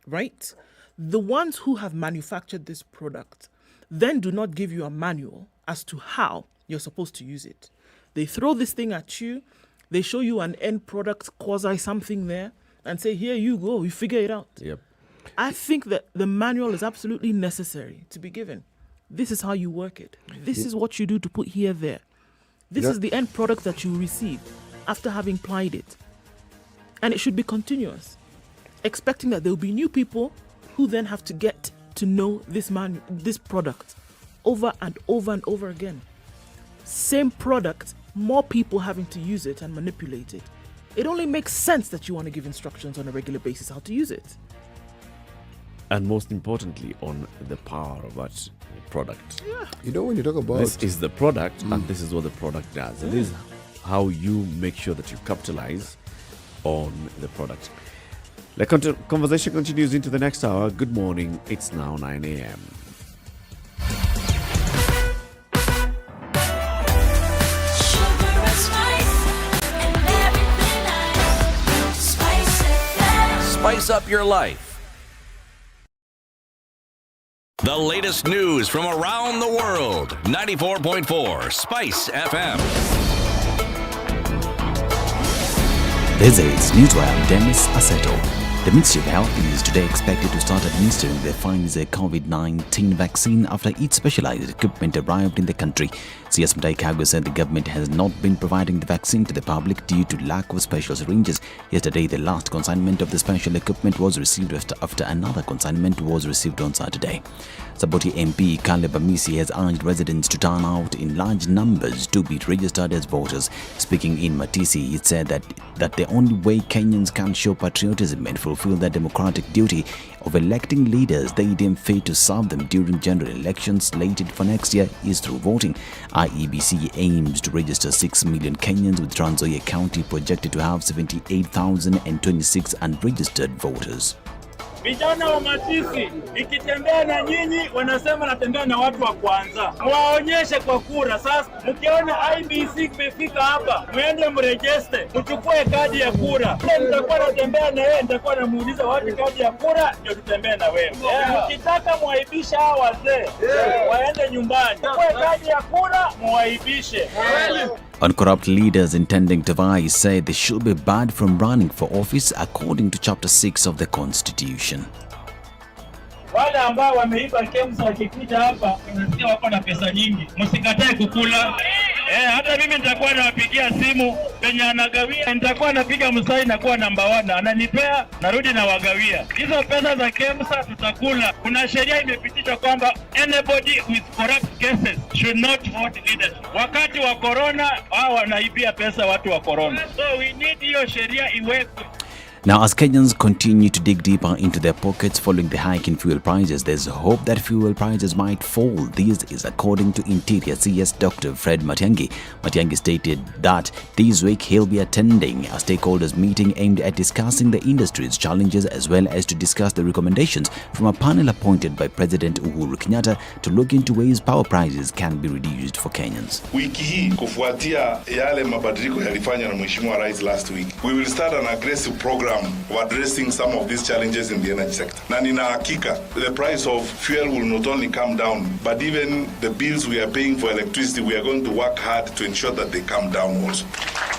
right? The ones who have manufactured this product then do not give you a manual as to how you're supposed to use it. They throw this thing at you. They show you an end product, quasi something there, and say, here you go, you figure it out. Yep. I think that the manual is absolutely necessary to be given. This is how you work it. This is what you do to put here, there. This is the end product that you receive after having applied it. And it should be continuous, expecting that there will be new people who then have to get to know this product over and over and over again. Same product, more people having to use it and manipulate it. It only makes sense that you want to give instructions on a regular basis how to use it. And most importantly, on the power of that product. Yeah. When you talk about... This is the product, and this is what the product does. And this is how you make sure that you capitalize on the product. The conversation continues into the next hour. Good morning. It's now 9 a.m. Spice up your life. The latest news from around the world. 94.4 Spice FM. This is News Wire. Dennis Aseto. The Ministry of Health is today expected to start administering the Pfizer COVID-19 vaccine after its specialized equipment arrived in the country. CS Muthui said the government has not been providing the vaccine to the public due to lack of special syringes. Yesterday, the last consignment of the special equipment was received after another consignment was received on Saturday. Saboti MP Caleb Amisi has urged residents to turn out in large numbers to be registered as voters. Speaking in Matisi, he said that the only way Kenyans can show patriotism and fulfill their democratic duty of electing leaders they deem fit to serve them during general elections slated for next year is through voting. IEBC aims to register 6 million Kenyans, with Trans Nzoia County projected to have 78,026 unregistered voters. Vijana wa Matisi, ikitembea na nyinyi wanasema natembea na watu wa kwanza. Waonyeshe kwa kura. Sasa mkiona IEBC imefika hapa, muende mrejeste, mchukue kadi ya kura. Nitakuwa natembea na yeye, nitakuwa namuuliza wapi kadi ya kura ndio tutembee na wewe. Mkitaka muaibisha hao wazee, waende nyumbani. Mchukue kadi ya kura, muaibishe. Uncorrupt leaders intending to vie say they should be barred from running for office according to Chapter 6 of the Constitution. Wale ambao wameiba KEMSA wakikuja hapa unasikia wako na pesa nyingi. Msikatae kukula. Hata mimi nitakuwa nawapigia simu penye anagawia, nitakuwa napiga msai na kuwa namba 1, ananipea narudi na wagawia. Hizo pesa za KEMSA tutakula. Kuna sheria imepitishwa kwamba anybody with corrupt cases should not vote leadership. Wakati wa corona wao wanaibia pesa watu wa corona. So we need hiyo sheria iwekwe. Now, as Kenyans continue to dig deeper into their pockets following the hike in fuel prices, there's hope that fuel prices might fall. This is according to Interior CS Dr. Fred Matiang'i. Matiang'i stated that this week he'll be attending a stakeholders meeting aimed at discussing the industry's challenges as well as to discuss the recommendations from a panel appointed by President Uhuru Kenyatta to look into ways power prices can be reduced for Kenyans. Wiki hii kufuatia yale mabadiliko yalifanywa na Mheshimiwa Rais last week, we will start an aggressive program of addressing some of these challenges in the energy sector. Na nina hakika, the price of fuel will not only come down, but even the bills we are paying for electricity, we are going to work hard to ensure that they come down also.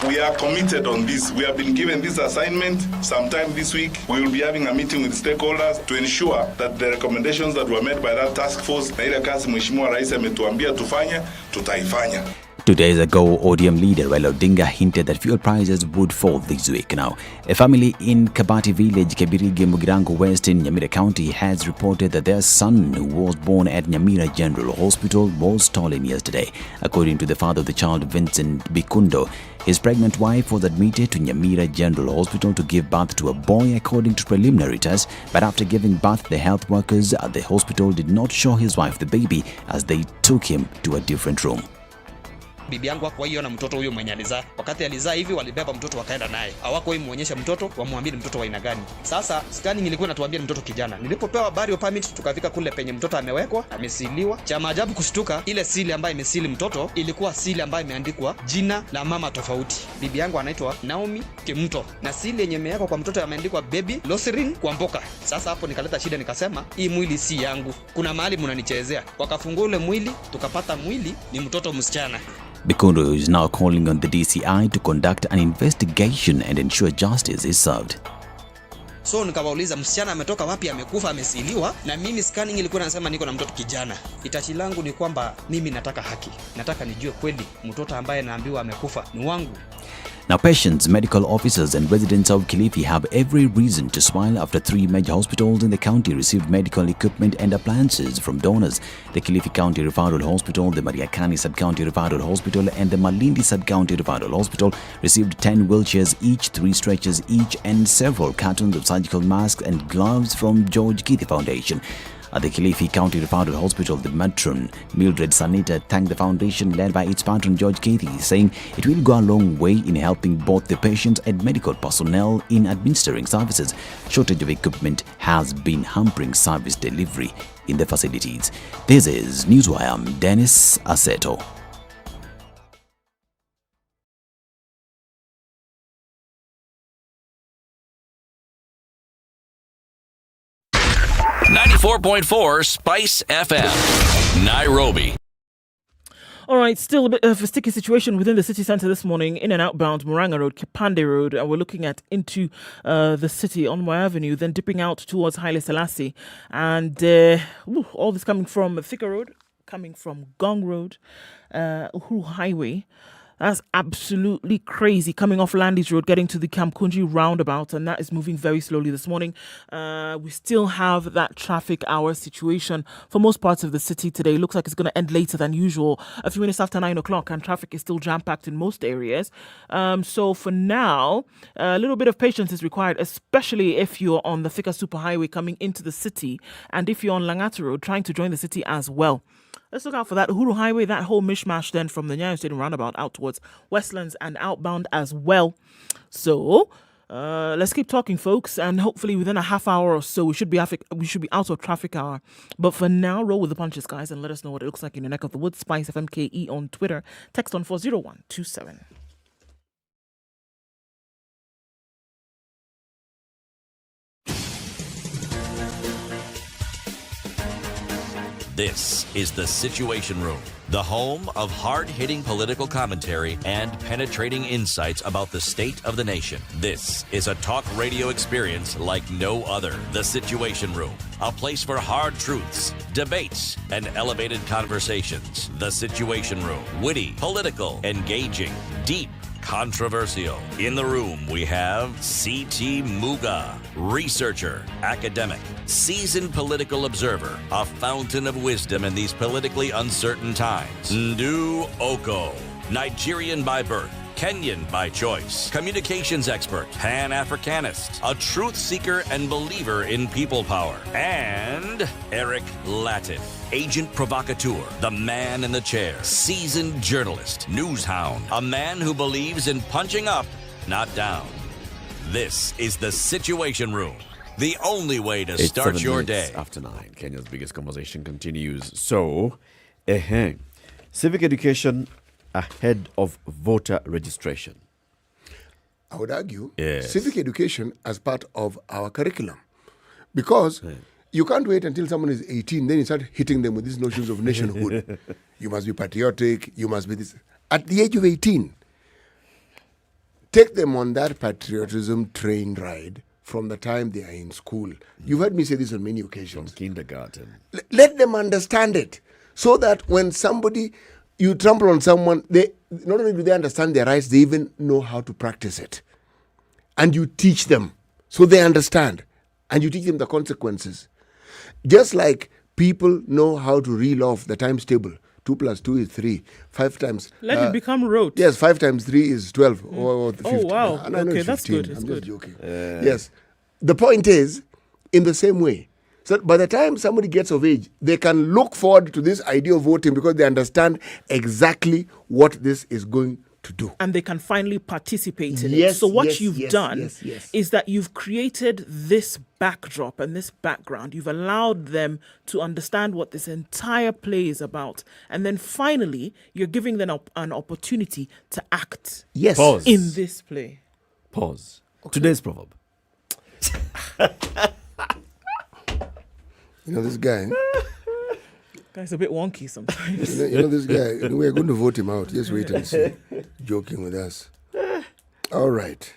We are committed on this. We have been given this assignment. Sometime this week, we will be having a meeting with stakeholders to ensure that the recommendations that were made by that task force, na ile kazi Mheshimiwa Rais ametuambia tufanye, tutaifanya. 2 days ago, ODM leader Raila Odinga hinted that fuel prices would fall this week. Now, a family in Kabati village, Kebirige, Mugirango West in Nyamira County has reported that their son, who was born at Nyamira General Hospital, was stolen yesterday. According to the father of the child, Vincent Bikundo, his pregnant wife was admitted to Nyamira General Hospital to give birth to a boy according to preliminary tests, but after giving birth, the health workers at the hospital did not show his wife the baby as they took him to a different room. Bibi yangu hakuiona mtoto huyo mwenye alizaa. Wakati alizaa hivi walibeba mtoto wakaenda naye. Hawako muonyesha mtoto, wamwambie mtoto wa aina gani. Sasa scanning ilikuwa inatuambia mtoto kijana. Nilipopewa habari ya permit tukafika kule penye mtoto amewekwa, amesiliwa. Cha maajabu kushtuka, ile sili ambayo imesili mtoto ilikuwa sili ambayo imeandikwa jina la mama tofauti. Bibi yangu anaitwa Naomi Kimto. Na sili yenye imewekwa kwa mtoto imeandikwa baby Loserin Kwamboka. Sasa hapo nikaleta shida nikasema, hii mwili si yangu. Kuna mahali mnanichezea. Wakafungua ule mwili, tukapata mwili ni mtoto msichana. Bikundo is now calling on the DCI to conduct an investigation and ensure justice is served. So nikawauliza msichana ametoka wapi, amekufa, amesiliwa, na mimi scanning ilikuwa inasema niko na mtoto kijana. Itachi langu ni kwamba mimi nataka haki. Nataka nijue kweli mtoto ambaye naambiwa amekufa ni wangu. Now, patients, medical officers and residents of Kilifi have every reason to smile after 3 major hospitals in the county received medical equipment and appliances from donors. The Kilifi County Referral Hospital, the Mariakani Sub-County Referral Hospital and the Malindi Sub-County Referral Hospital received 10 wheelchairs each, 3 stretchers each and several cartons of surgical masks and gloves from George Keith Foundation. At the Kilifi County Referral Hospital, the matron Mildred Sanita thanked the foundation led by its patron George Keith, saying it will go a long way in helping both the patients and medical personnel in administering services. Shortage of equipment has been hampering service delivery in the facilities. This is Newswire. I'm Dennis Aseto. .4 Spice FM, Nairobi. All right, still a bit of a sticky situation within the city centre this morning. In and outbound, Murang'a Road, Kipande Road. We're looking at into the city on Moi Avenue, then dipping out towards Haile Selassie. And all this coming from Thika Road, coming from Gong Road, Uhuru Highway. That's absolutely crazy. Coming off Landis Road, getting to the Kamkunji roundabout, and that is moving very slowly this morning. We still have that traffic hour situation for most parts of the city today. Looks like it's going to end later than usual, a few minutes after 9 o'clock, and traffic is still jam-packed in most areas. So for now, a little bit of patience is required, especially if you're on the Thika Superhighway coming into the city, and if you're on Langata Road trying to join the city as well. Let's look out for that Uhuru Highway, that whole mishmash then from the Nyeri Stadium roundabout out towards Westlands and outbound as well. So let's keep talking, folks, and hopefully within a half hour or so we should be out of traffic hour. But for now, roll with the punches, guys, and let us know what it looks like in your neck of the woods. SpiceFM KE on Twitter. Text on 40127. This is The Situation Room, the home of hard-hitting political commentary and penetrating insights about the state of the nation. This is a talk radio experience like no other. The Situation Room, a place for hard truths, debates, and elevated conversations. The Situation Room, witty, political, engaging, deep, controversial. In the room, we have C.T. Muga, researcher, academic, seasoned political observer, a fountain of wisdom in these politically uncertain times. Ndu Okoh, Nigerian by birth, Kenyan by choice, communications expert, Pan-Africanist, a truth seeker and believer in people power, and Eric Latiff, agent provocateur, the man in the chair, seasoned journalist, news hound, a man who believes in punching up, not down. This is The Situation Room, the only way to start your day. After 9, Kenya's biggest conversation continues. So, civic education ahead of voter registration. I would argue civic education as part of our curriculum. Because you can't wait until someone is 18, then you start hitting them with these notions of nationhood. You must be patriotic, you must be this. At the age of 18, take them on that patriotism train ride from the time they are in school. You've heard me say this on many occasions. From kindergarten. Let them understand it, so that when you trample on someone, they not only do they understand their rights, they even know how to practice it. And you teach them so they understand, and you teach them the consequences. Just like people know how to reel off the times table. 2 + 2 is 3. 5 times. Let it become rote. Yes, 5 times 3 is 12. Or 50. Oh, wow. No, Okay, it's that's 15. good. It's I'm good. just joking. Yes. The point is, in the same way, so by the time somebody gets of age, they can look forward to this idea of voting because they understand exactly what this is going to do. And they can finally participate in it. Yes, So what yes, you've yes, done yes. is that you've created this backdrop and this background. You've allowed them to understand what this entire play is about. And then finally, you're giving them an opportunity to act Pause. in this play. Pause. Today's proverb. You know, this guy, Guy's a bit wonky sometimes. you know this guy, we're going to vote him out. Just wait and see. Joking with us. All right.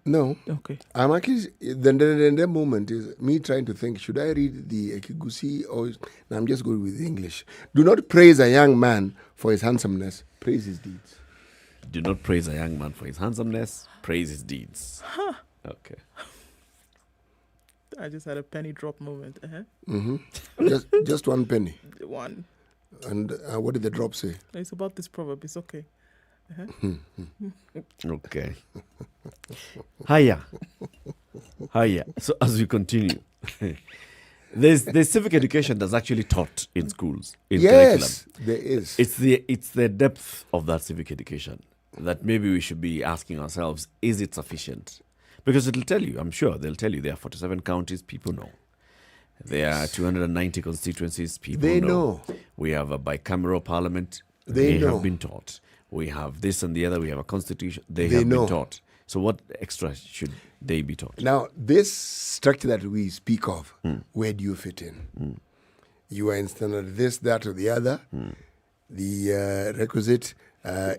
No. Okay. I'm actually, the moment is me trying to think, should I read the Ekigusi or... No, I'm just going with the English. Do not praise a young man for his handsomeness. Praise his deeds. Do not praise a young man for his handsomeness. Praise his deeds. Huh. Okay. I just had a penny drop moment. Just 1 penny. One. And what did the drop say? It's about this proverb. It's okay. Okay. Hiya. So as we continue, there's civic education that's actually taught in schools. In Yes, curriculum. there is. It's the depth of that civic education that maybe we should be asking ourselves: is it sufficient? Because it'll tell you. I'm sure they'll tell you there are 47 counties. People know. There are 290 constituencies. People They know. We have a bicameral parliament. They know. have been taught. We have this and the other. We have a constitution. They They have know. been taught. So what extra should they be taught? Now, this structure that we speak of, where do you fit in? You are in standard this, that, or the other. The requisite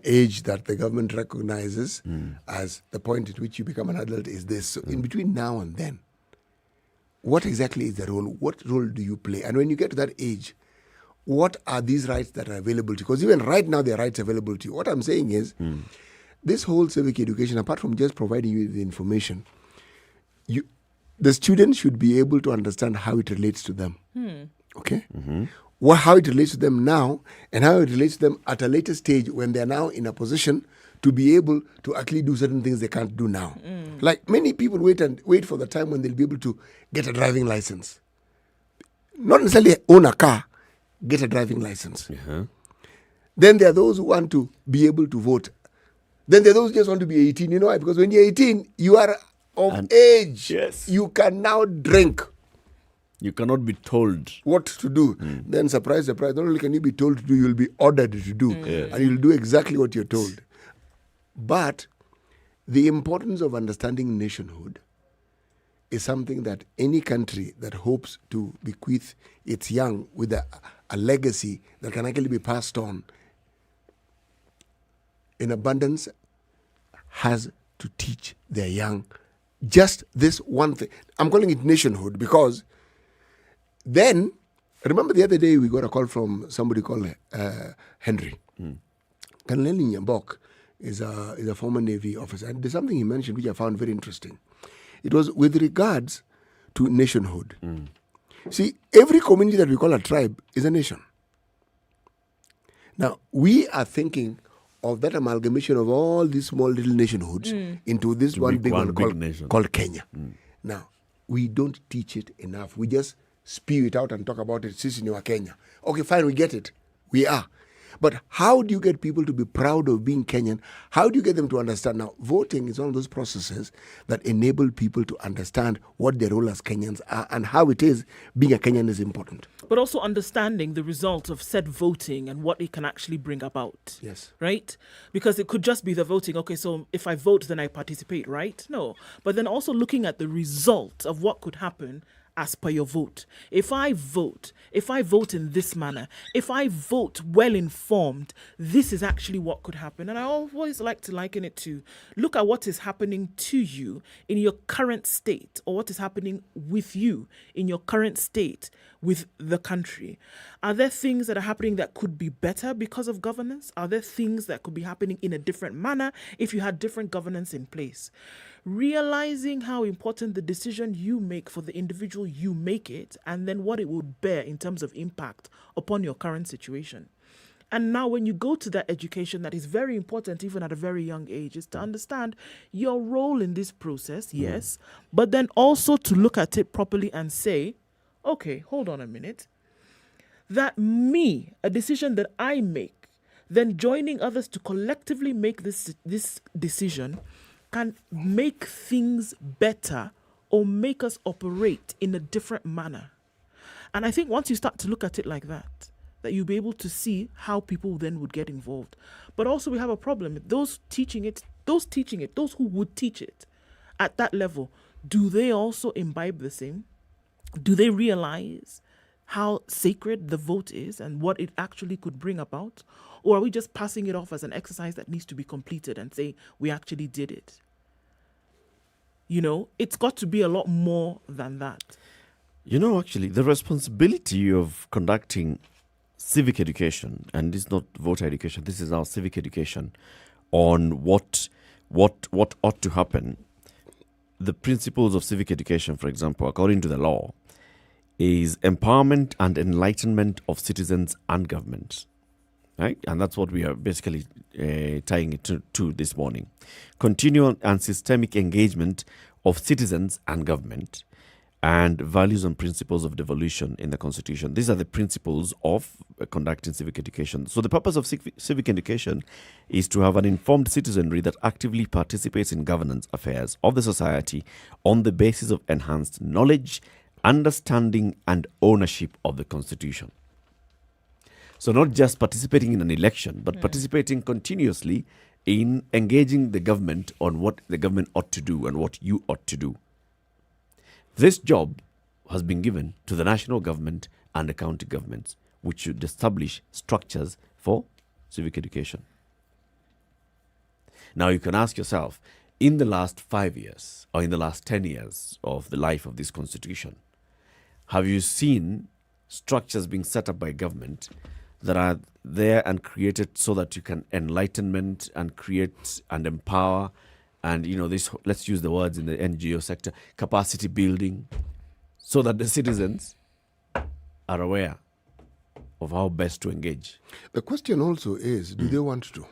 age that the government recognizes as the point at which you become an adult is this. So in between now and then, what exactly is the role? What role do you play? And when you get to that age, what are these rights that are available to you? Because even right now, there are rights available to you. What I'm saying is, this whole civic education, apart from just providing you with the information, the students should be able to understand how it relates to them. Okay? How it relates to them now, and how it relates to them at a later stage when they're now in a position to be able to actually do certain things they can't do now. Like many people wait for the time when they'll be able to get a driving license. Not necessarily own a car, get a driving license. Then there are those who want to be able to vote. Then there are those who just want to be 18. You know why? Because when you're 18, you are of age. Yes. You can now drink. You cannot be told what to do. Then surprise, surprise, not only can you be told to do, you'll be ordered to do. And you'll do exactly what you're told. But the importance of understanding nationhood is something that any country that hopes to bequeath its young with a legacy that can actually be passed on in abundance has to teach their young just this one thing. I'm calling it nationhood because then, remember the other day we got a call from somebody called Henry. Colonel Nyambok is a former Navy officer, and there's something he mentioned which I found very interesting. It was with regards to nationhood. See, every community that we call a tribe is a nation. Now, we are thinking of that amalgamation of all these small little nationhoods into this one big one called Kenya. Now, we don't teach it enough. We just spew it out and talk about it. Sisi ni wa Kenya. Okay, fine, we get it. We are. But how do you get people to be proud of being Kenyan? How do you get them to understand? Now, voting is one of those processes that enable people to understand what their role as Kenyans are and how it is being a Kenyan is important. But also understanding the result of said voting and what it can actually bring about. Yes. Right? Because it could just be the voting. Okay, so if I vote, then I participate, right? No. But then also looking at the result of what could happen as per your vote. If I vote in this manner, if I vote well informed, this is actually what could happen. And I always like to liken it to look at what is happening to you in your current state, or what is happening with you in your current state with the country. Are there things that are happening that could be better because of governance? Are there things that could be happening in a different manner if you had different governance in place? Realizing how important the decision you make for the individual you make it, and then what it would bear in terms of impact upon your current situation. And now when you go to that education that is very important even at a very young age, is to understand your role in this process, yes, but then also to look at it properly and say, okay, hold on a minute. That a decision that I make, then joining others to collectively make this decision can make things better or make us operate in a different manner. And I think once you start to look at it like that you'll be able to see how people then would get involved. But also we have a problem. Those who would teach it at that level, do they also imbibe the same? Do they realize how sacred the vote is and what it actually could bring about? Or are we just passing it off as an exercise that needs to be completed and say, we actually did it? You know, it's got to be a lot more than that. You know, actually, the responsibility of conducting civic education, and this is not voter education, this is our civic education, on what ought to happen. The principles of civic education, for example, according to the law, is empowerment and enlightenment of citizens and government. Right? And that's what we are basically tying it to this morning. Continual and systemic engagement of citizens and government, and values and principles of devolution in the Constitution. These are the principles of conducting civic education. So the purpose of civic education is to have an informed citizenry that actively participates in governance affairs of the society on the basis of enhanced knowledge, understanding, and ownership of the Constitution. So not just participating in an election, but participating continuously in engaging the government on what the government ought to do and what you ought to do. This job has been given to the national government and the county governments, which should establish structures for civic education. Now you can ask yourself, in the last 5 years or in the last 10 years of the life of this constitution, have you seen structures being set up by government that are there and created so that you can enlightenment and create and empower and, you know, this, let's use the words in the NGO sector, capacity building, so that the citizens are aware of how best to engage? The question also is, do they want to?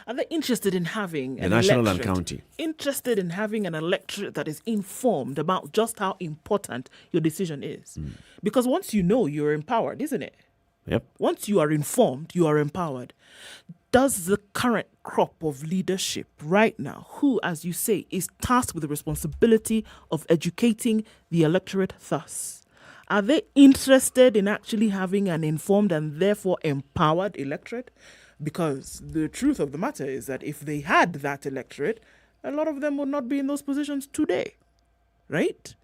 Are they interested in having the national and county? Interested in having an electorate that is informed about just how important your decision is? Because once you know, you're empowered, isn't it? Yep. Once you are informed, you are empowered. Does the current crop of leadership right now, who, as you say, is tasked with the responsibility of educating the electorate thus, are they interested in actually having an informed and therefore empowered electorate? Because the truth of the matter is that if they had that electorate, a lot of them would not be in those positions today, right?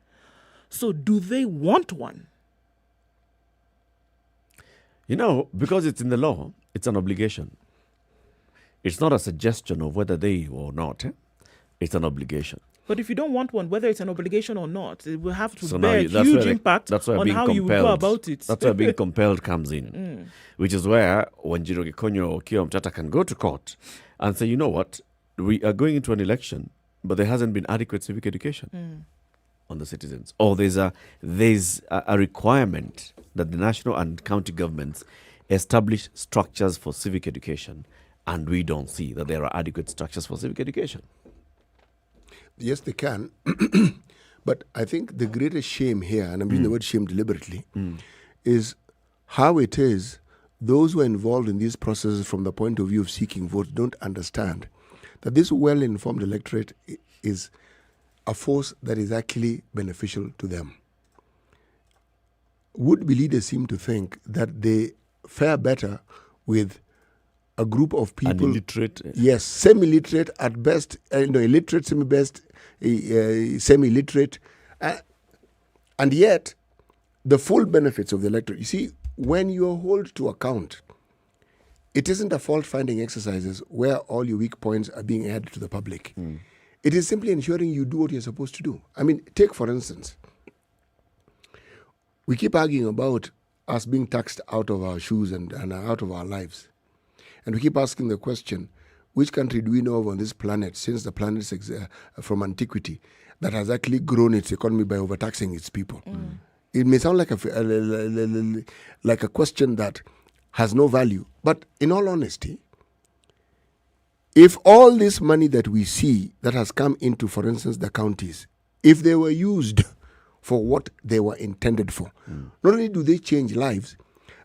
So do they want one? You know, because it's in the law, it's an obligation. It's not a suggestion of whether they or not. It's an obligation. But if you don't want one, whether it's an obligation or not, it will have to bear a huge impact on how you will go about it. That's where being compelled comes in. Which is where Wanjiru Gikonyo or Kio Mtata can go to court and say, you know what, we are going into an election, but there hasn't been adequate civic education on the citizens. Or there's a requirement that the national and county governments establish structures for civic education, and we don't see that there are adequate structures for civic education. Yes, they can. But I think the greatest shame here, and I'm using the word shame deliberately, is how it is those who are involved in these processes from the point of view of seeking votes don't understand that this well-informed electorate is a force that is actually beneficial to them. Would-be leaders seem to think that they fare better with a group of people, illiterate, yes, semi-literate at best, illiterate, semi-best, semi-literate, And yet, the full benefits of the electorate, you see, when you're held to account, it isn't a fault-finding exercises where all your weak points are being added to the public. It is simply ensuring you do what you're supposed to do. I mean, take for instance, we keep arguing about us being taxed out of our shoes and out of our lives. And we keep asking the question, which country do we know of on this planet, since the planet's from antiquity, that has actually grown its economy by overtaxing its people? It may sound like a question that has no value, but in all honesty, if all this money that we see that has come into, for instance, the counties, if they were used for what they were intended for, not only do they change lives,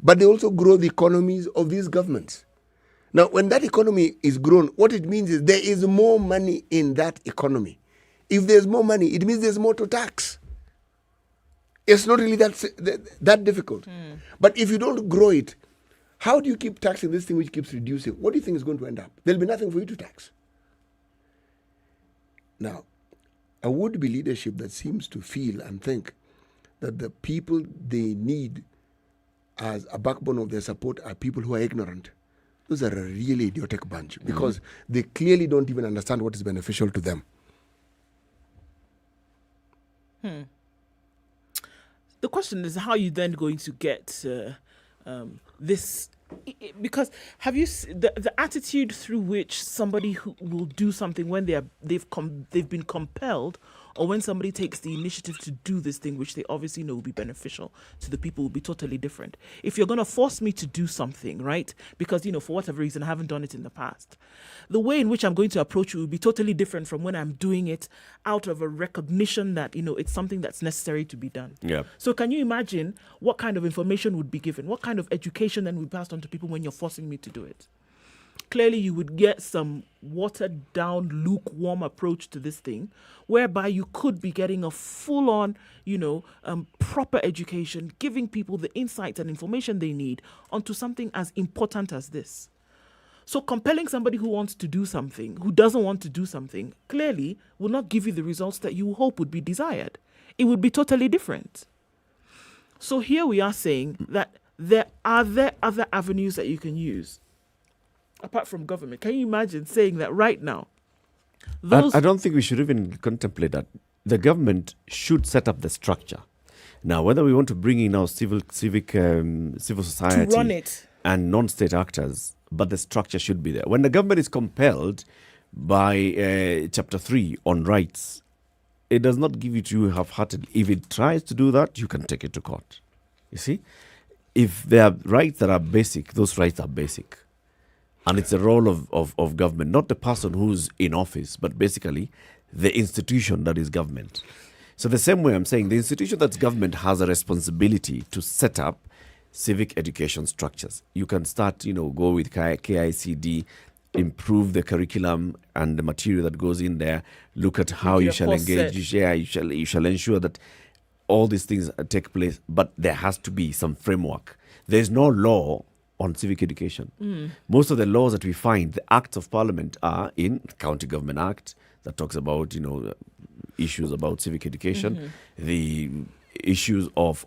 but they also grow the economies of these governments. Now, when that economy is grown, what it means is there is more money in that economy. If there's more money, it means there's more to tax. It's not really that difficult. But if you don't grow it, how do you keep taxing this thing which keeps reducing? What do you think is going to end up? There'll be nothing for you to tax. Now, a would-be leadership that seems to feel and think that the people they need as a backbone of their support are people who are ignorant, those are a really idiotic bunch, because they clearly don't even understand what is beneficial to them. The question is, how are you then going to get this? Because have you the attitude through which somebody who will do something when they've been compelled, or when somebody takes the initiative to do this thing which they obviously know will be beneficial to the people, will be totally different. If you're going to force me to do something, right, because, for whatever reason I haven't done it in the past, the way in which I'm going to approach it will be totally different from when I'm doing it out of a recognition that, it's something that's necessary to be done. Yeah. So can you imagine what kind of information would be given? What kind of education then would be passed on to people when you're forcing me to do it? Clearly, you would get some watered-down, lukewarm approach to this thing, whereby you could be getting a full-on, proper education, giving people the insights and information they need onto something as important as this. So compelling somebody who wants to do something, who doesn't want to do something, clearly will not give you the results that you hope would be desired. It would be totally different. So here we are saying that there are other avenues that you can use apart from government. Can you imagine saying that right now? I don't think we should even contemplate that. The government should set up the structure. Now, whether we want to bring in our civil society to run it and non-state actors, but the structure should be there. When the government is compelled by Chapter 3 on rights, it does not give it to you half-heartedly. If it tries to do that, you can take it to court. You see? If there are rights that are basic, those rights are basic. And it's the role of government, not the person who's in office, but basically the institution that is government. So the same way I'm saying, the institution that's government has a responsibility to set up civic education structures. You can start, go with KICD, improve the curriculum and the material that goes in there, look at how you shall engage, you shall ensure that all these things take place, but there has to be some framework. There's no law on civic education. Most of the laws that we find, the acts of parliament, are in the County Government Act that talks about, issues about civic education. The issues of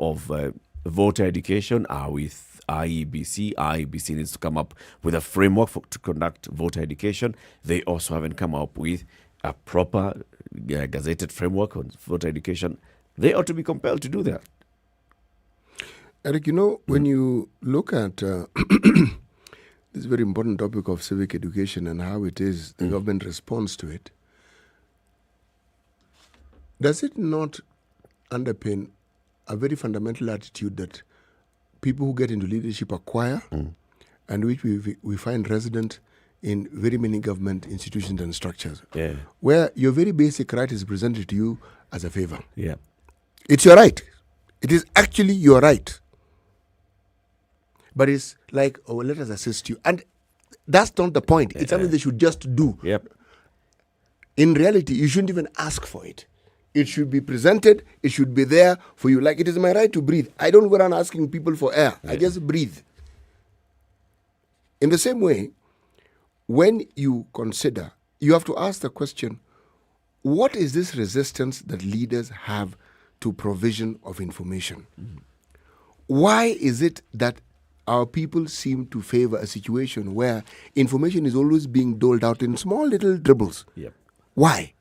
voter education are with IEBC. IEBC needs to come up with a framework to conduct voter education. They also haven't come up with a proper gazetted framework on voter education. They ought to be compelled to do that. Eric, when you look at this very important topic of civic education and how it is the government responds to it, does it not underpin a very fundamental attitude that people who get into leadership acquire and which we find resident in very many government institutions and structures, where your very basic right is presented to you as a favor? Yeah. It's your right. It is actually your right. But it's like, let us assist you. And that's not the point. It's something they should just do. Yep. In reality, you shouldn't even ask for it. It should be presented. It should be there for you. Like, it is my right to breathe. I don't go around asking people for air. I just breathe. In the same way, when you consider, you have to ask the question, what is this resistance that leaders have to provision of information. Why is it that our people seem to favor a situation where information is always being doled out in small little dribbles? Yep. Why?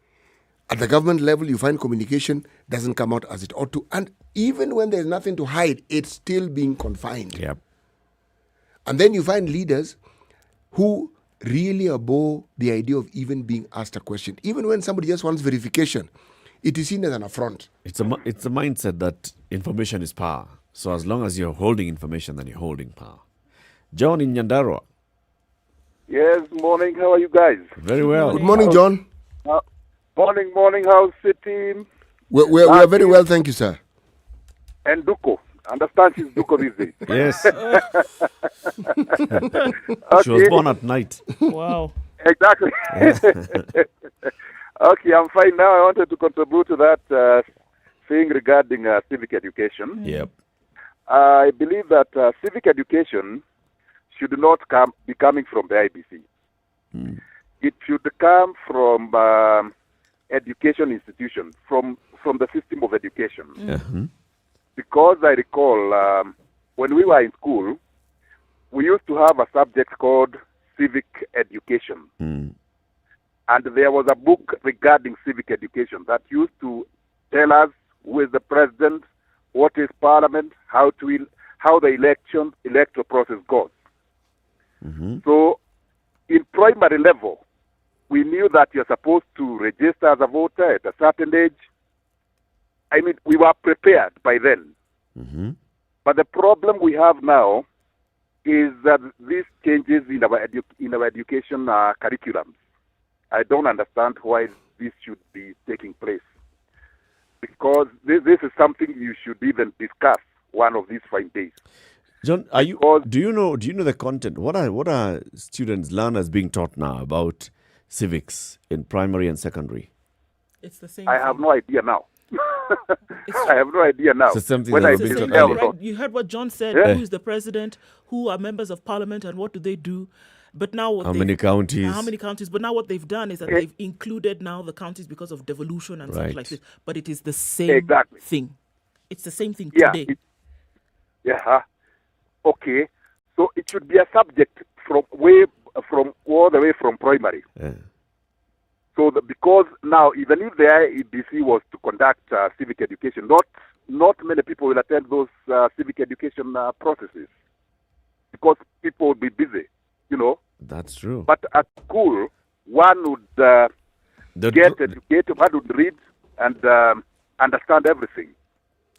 At the government level, you find communication doesn't come out as it ought to. And even when there's nothing to hide, it's still being confined. Yep. And then you find leaders who really abhor the idea of even being asked a question. Even when somebody just wants verification, it is seen as an affront. It's a mindset that information is power. So as long as you're holding information, then you're holding power. John in Nyandarua. Yes, morning. How are you guys? Very well. Good morning, John. Morning. How's the team? We are very well, thank you, sir. And Duko. Understand she's Duko these days. Yes. Okay. She was born at night. Wow. Exactly. Okay, I'm fine now. I wanted to contribute to that thing regarding civic education. Yep. I believe that civic education should not be coming from the IEBC. It should come from education institutions, from the system of education. Because I recall when we were in school, we used to have a subject called civic education. And there was a book regarding civic education that used to tell us who is the president, what is parliament, how the electoral process goes. So in primary level, we knew that you're supposed to register as a voter at a certain age. I mean, we were prepared by then. But the problem we have now is that these changes in our education curriculums. I don't understand why this should be taking place. Because this is something you should even discuss one of these fine days. John, do you know the content? What are students, learners being taught now about civics in primary and secondary? It's the same. I have no idea now. I have no idea now. So something when that I was being visit taught earlier. Eldoret. You heard what John said. Yeah. Who is the president? Who are members of parliament, and what do they do? But now How many counties? How many counties? But now what they've done is that they've included now the counties because of devolution and stuff like this. But it is the same thing. It's the same thing today. Okay. So it should be a subject from all the way from primary. So because now, even if the IEBC was to conduct civic education, not many people will attend those civic education processes because people will be busy, That's true. But at school, one would get educated, one would read and understand everything.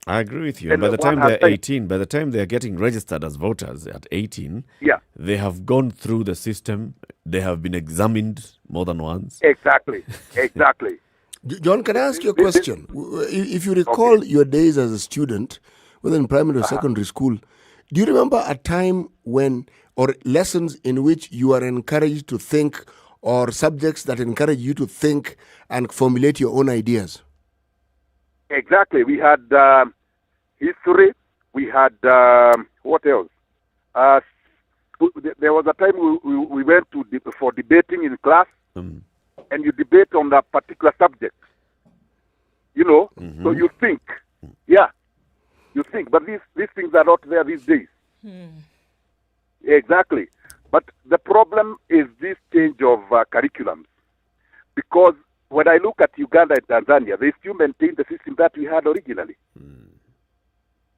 I agree with you. And By the time one they're has 18, by the time they're getting registered as voters at 18, they have gone through the system. They have been examined more than once. Exactly. John, can I ask you a question? If you recall your days as a student, whether in primary or secondary school, do you remember a time when, or lessons in which you are encouraged to think, or subjects that encourage you to think and formulate your own ideas? Exactly. We had history. We had, what else? There was a time we went for debating in class, and you debate on a particular subject. So you think. You think. But these things are not there these days. Exactly. But the problem is this change of curriculums. Because when I look at Uganda and Tanzania, they still maintain the system that we had originally.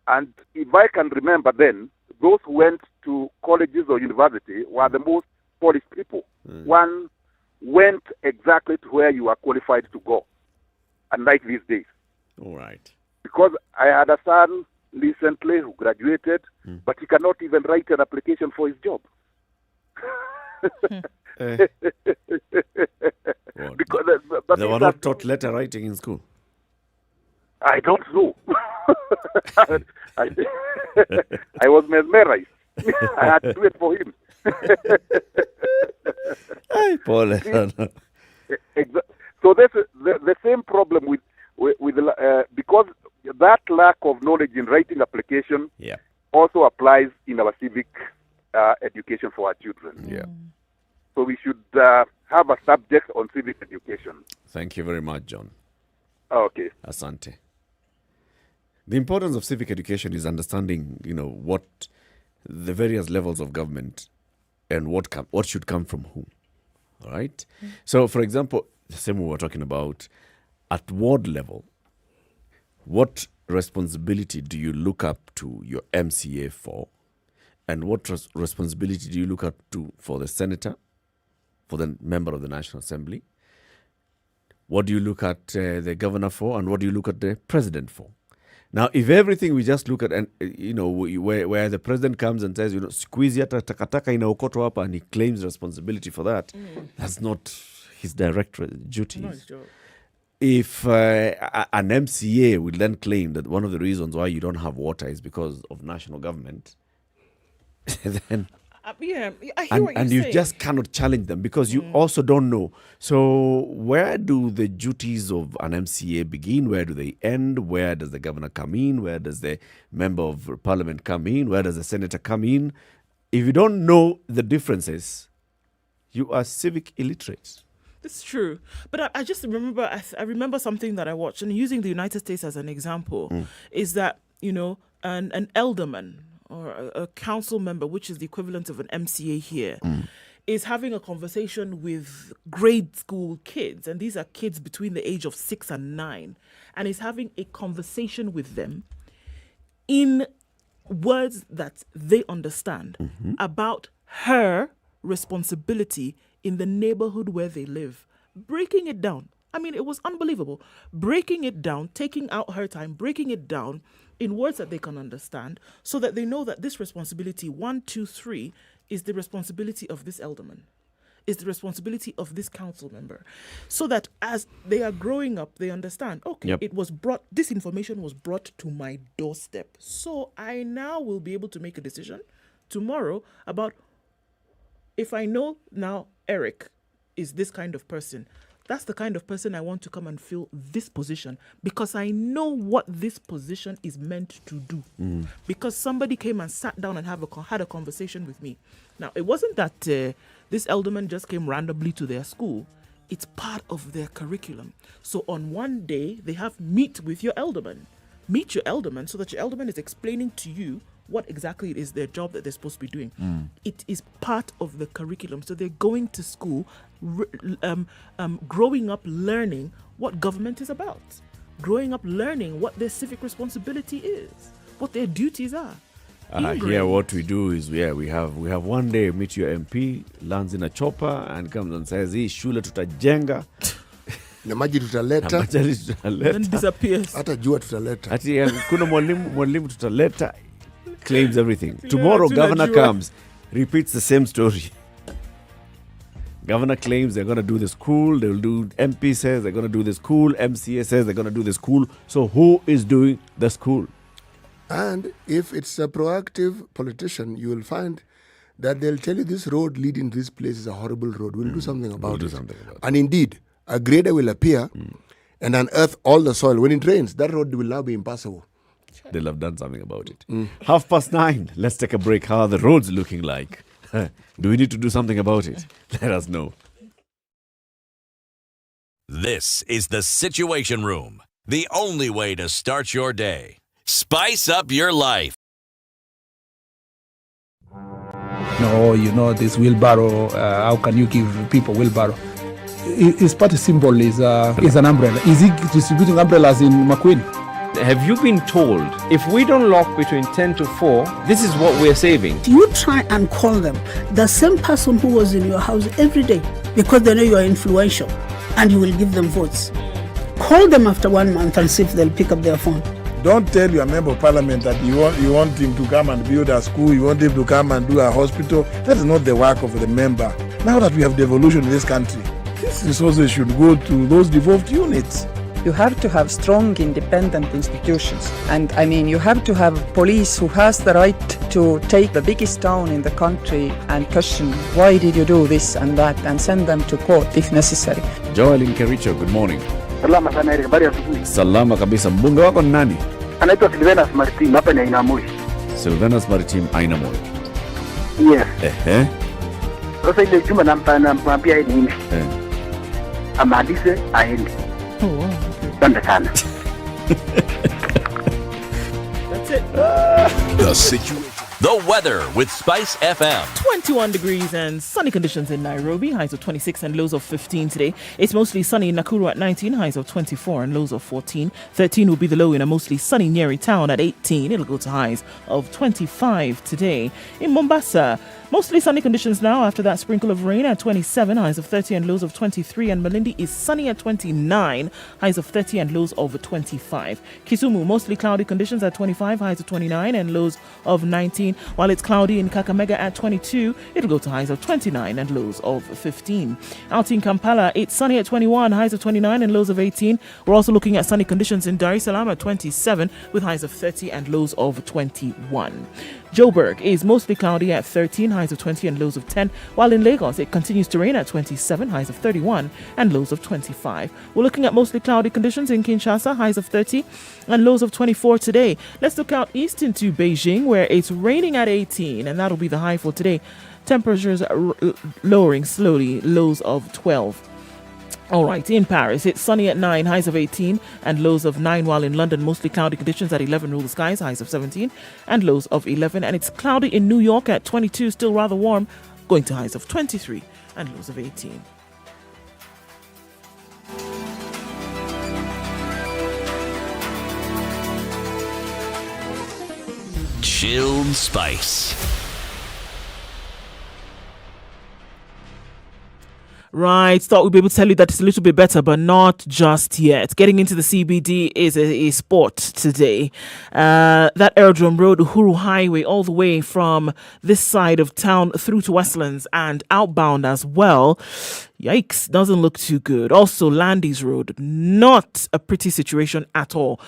And if I can remember then, those who went to colleges or university were the most polished people. One went exactly to where you are qualified to go, unlike these days. All right. Because I had a son recently who graduated, but he cannot even write an application for his job. Because they were not taught letter writing in school. I don't know. I was mesmerized. I had to do it for him. So this is the same problem with because that lack of knowledge in writing application also applies in our civic education for our children. So we should have a subject on civic education. Thank you very much, John. Okay. Asante. The importance of civic education is understanding, what the various levels of government and what should come from whom. All right? So, for example, the same we were talking about, at ward level, what responsibility do you look up to your MCA for? And what responsibility do you look up to for the senator, for the member of the National Assembly? What do you look at the governor for? And what do you look at the president for? Now, if everything we just look at, and where the president comes and says, squeeze yata takataka inaokotwa hapa, and he claims responsibility for that, that's not his direct duties. No, it's job. If an MCA will then claim that one of the reasons why you don't have water is because of national government, then I hear what you're and you saying. just cannot challenge them because you also don't know. So where do the duties of an MCA begin? Where do they end? Where does the governor come in? Where does the member of parliament come in? Where does the senator come in? If you don't know the differences, you are civic illiterate. It's true. But I just remember, I remember something that I watched, and using the United States as an example, is that, an alderman or a council member, which is the equivalent of an MCA here, is having a conversation with grade school kids. And these are kids between the age of 6 and 9. And is having a conversation with them in words that they understand about her responsibility in the neighborhood where they live. Breaking it down. I mean, it was unbelievable. Breaking it down, taking out her time, breaking it down in words that they can understand so that they know that this responsibility, 1, 2, 3, is the responsibility of this alderman, is the responsibility of this council member. So that as they are growing up, they understand, okay, this information was brought to my doorstep. So I now will be able to make a decision tomorrow about if I know now Eric is this kind of person, that's the kind of person I want to come and fill this position because I know what this position is meant to do. Because somebody came and sat down and had a conversation with me. Now, it wasn't that this alderman just came randomly to their school. It's part of their curriculum. So on one day, they have meet with your alderman. Meet your alderman so that your alderman is explaining to you what exactly it is their job that they're supposed to be doing. It is part of the curriculum. So they're going to school, growing up learning what government is about, growing up learning what their civic responsibility is, what their duties are. Here what we do is we have one day meet your MP, lands in a chopper and comes and says, hii shule tutajenga. Na maji tutaleta. Then disappears. Hata jua tutaleta. Ati kuna mwalimu tutaleta. Claims everything. Tomorrow, governor comes, repeats the same story. Governor claims they're going to do the school. They'll do. MP says they're going to do the school. MCA says they're going to do the school. So who is doing the school? And if it's a proactive politician, you will find that they'll tell you this road leading to this place is a horrible road. We'll do something about it. And indeed, a grader will appear and unearth all the soil. When it rains, that road will now be impassable. They'll have done something about it. 9:30. Let's take a break. How are the roads looking like? Do we need to do something about it? Let us know. This is the Situation Room, the only way to start your day. Spice up your life. No, this wheelbarrow, how can you give people wheelbarrow? His party symbol is an umbrella. Is he distributing umbrellas in McQueen? Have you been told if we don't lock between 10 to 4, this is what we're saving? You try and call them, the same person who was in your house every day, because they know you are influential and you will give them votes. Call them after 1 month and see if they'll pick up their phone. Don't tell your member of parliament that you want him to come and build a school, you want him to come and do a hospital. That is not the work of the member. Now that we have devolution in this country, this resources should go to those devolved units. You have to have strong, independent institutions. And I mean, you have to have police who has the right to take the biggest town in the country and question, why did you do this and that, and send them to court if necessary. Joel in Kericho, good morning. Salama sana Eric, habari ya asubuhi. Salama kabisa. Mbunge wako ni nani? Anaitwa Seriousness Martin, hapa ni Ainamoi. Seriousness Martin, Ainamoi. Yes. Sasa ile juma nampambia yeye nini? Amalize aende. Asante sana. it. The situation. The weather with Spice FM. 21 degrees and sunny conditions in Nairobi, highs of 26 and lows of 15 today. It's mostly sunny in Nakuru at 19, highs of 24 and lows of 14. 13 will be the low in a mostly sunny Nyeri town at 18. It'll go to highs of 25 today. In Mombasa, mostly sunny conditions now after that sprinkle of rain at 27, highs of 30 and lows of 23. And Malindi is sunny at 29, highs of 30 and lows of 25. Kisumu, mostly cloudy conditions at 25, highs of 29 and lows of 19. While it's cloudy in Kakamega at 22, it'll go to highs of 29 and lows of 15. Out in Kampala, it's sunny at 21, highs of 29 and lows of 18. We're also looking at sunny conditions in Dar es Salaam at 27 with highs of 30 and lows of 21. Joburg is mostly cloudy at 13, highs of 20 and lows of 10, while in Lagos it continues to rain at 27, highs of 31 and lows of 25. We're looking at mostly cloudy conditions in Kinshasa, highs of 30 and lows of 24 today. Let's look out east into Beijing, where it's raining at 18, and that'll be the high for today. Temperatures lowering slowly, lows of 12. All right, in Paris, it's sunny at 9, highs of 18 and lows of 9, while in London, mostly cloudy conditions at 11 rule the skies, highs of 17 and lows of 11. And it's cloudy in New York at 22, still rather warm, going to highs of 23 and lows of 18. Chilled Spice. Right, thought we'd be able to tell you that it's a little bit better, but not just yet. Getting into the CBD is a sport today. That Aerodrome Road, Uhuru Highway, all the way from this side of town through to Westlands and outbound as well. Yikes, doesn't look too good. Also, Landys Road, not a pretty situation at all.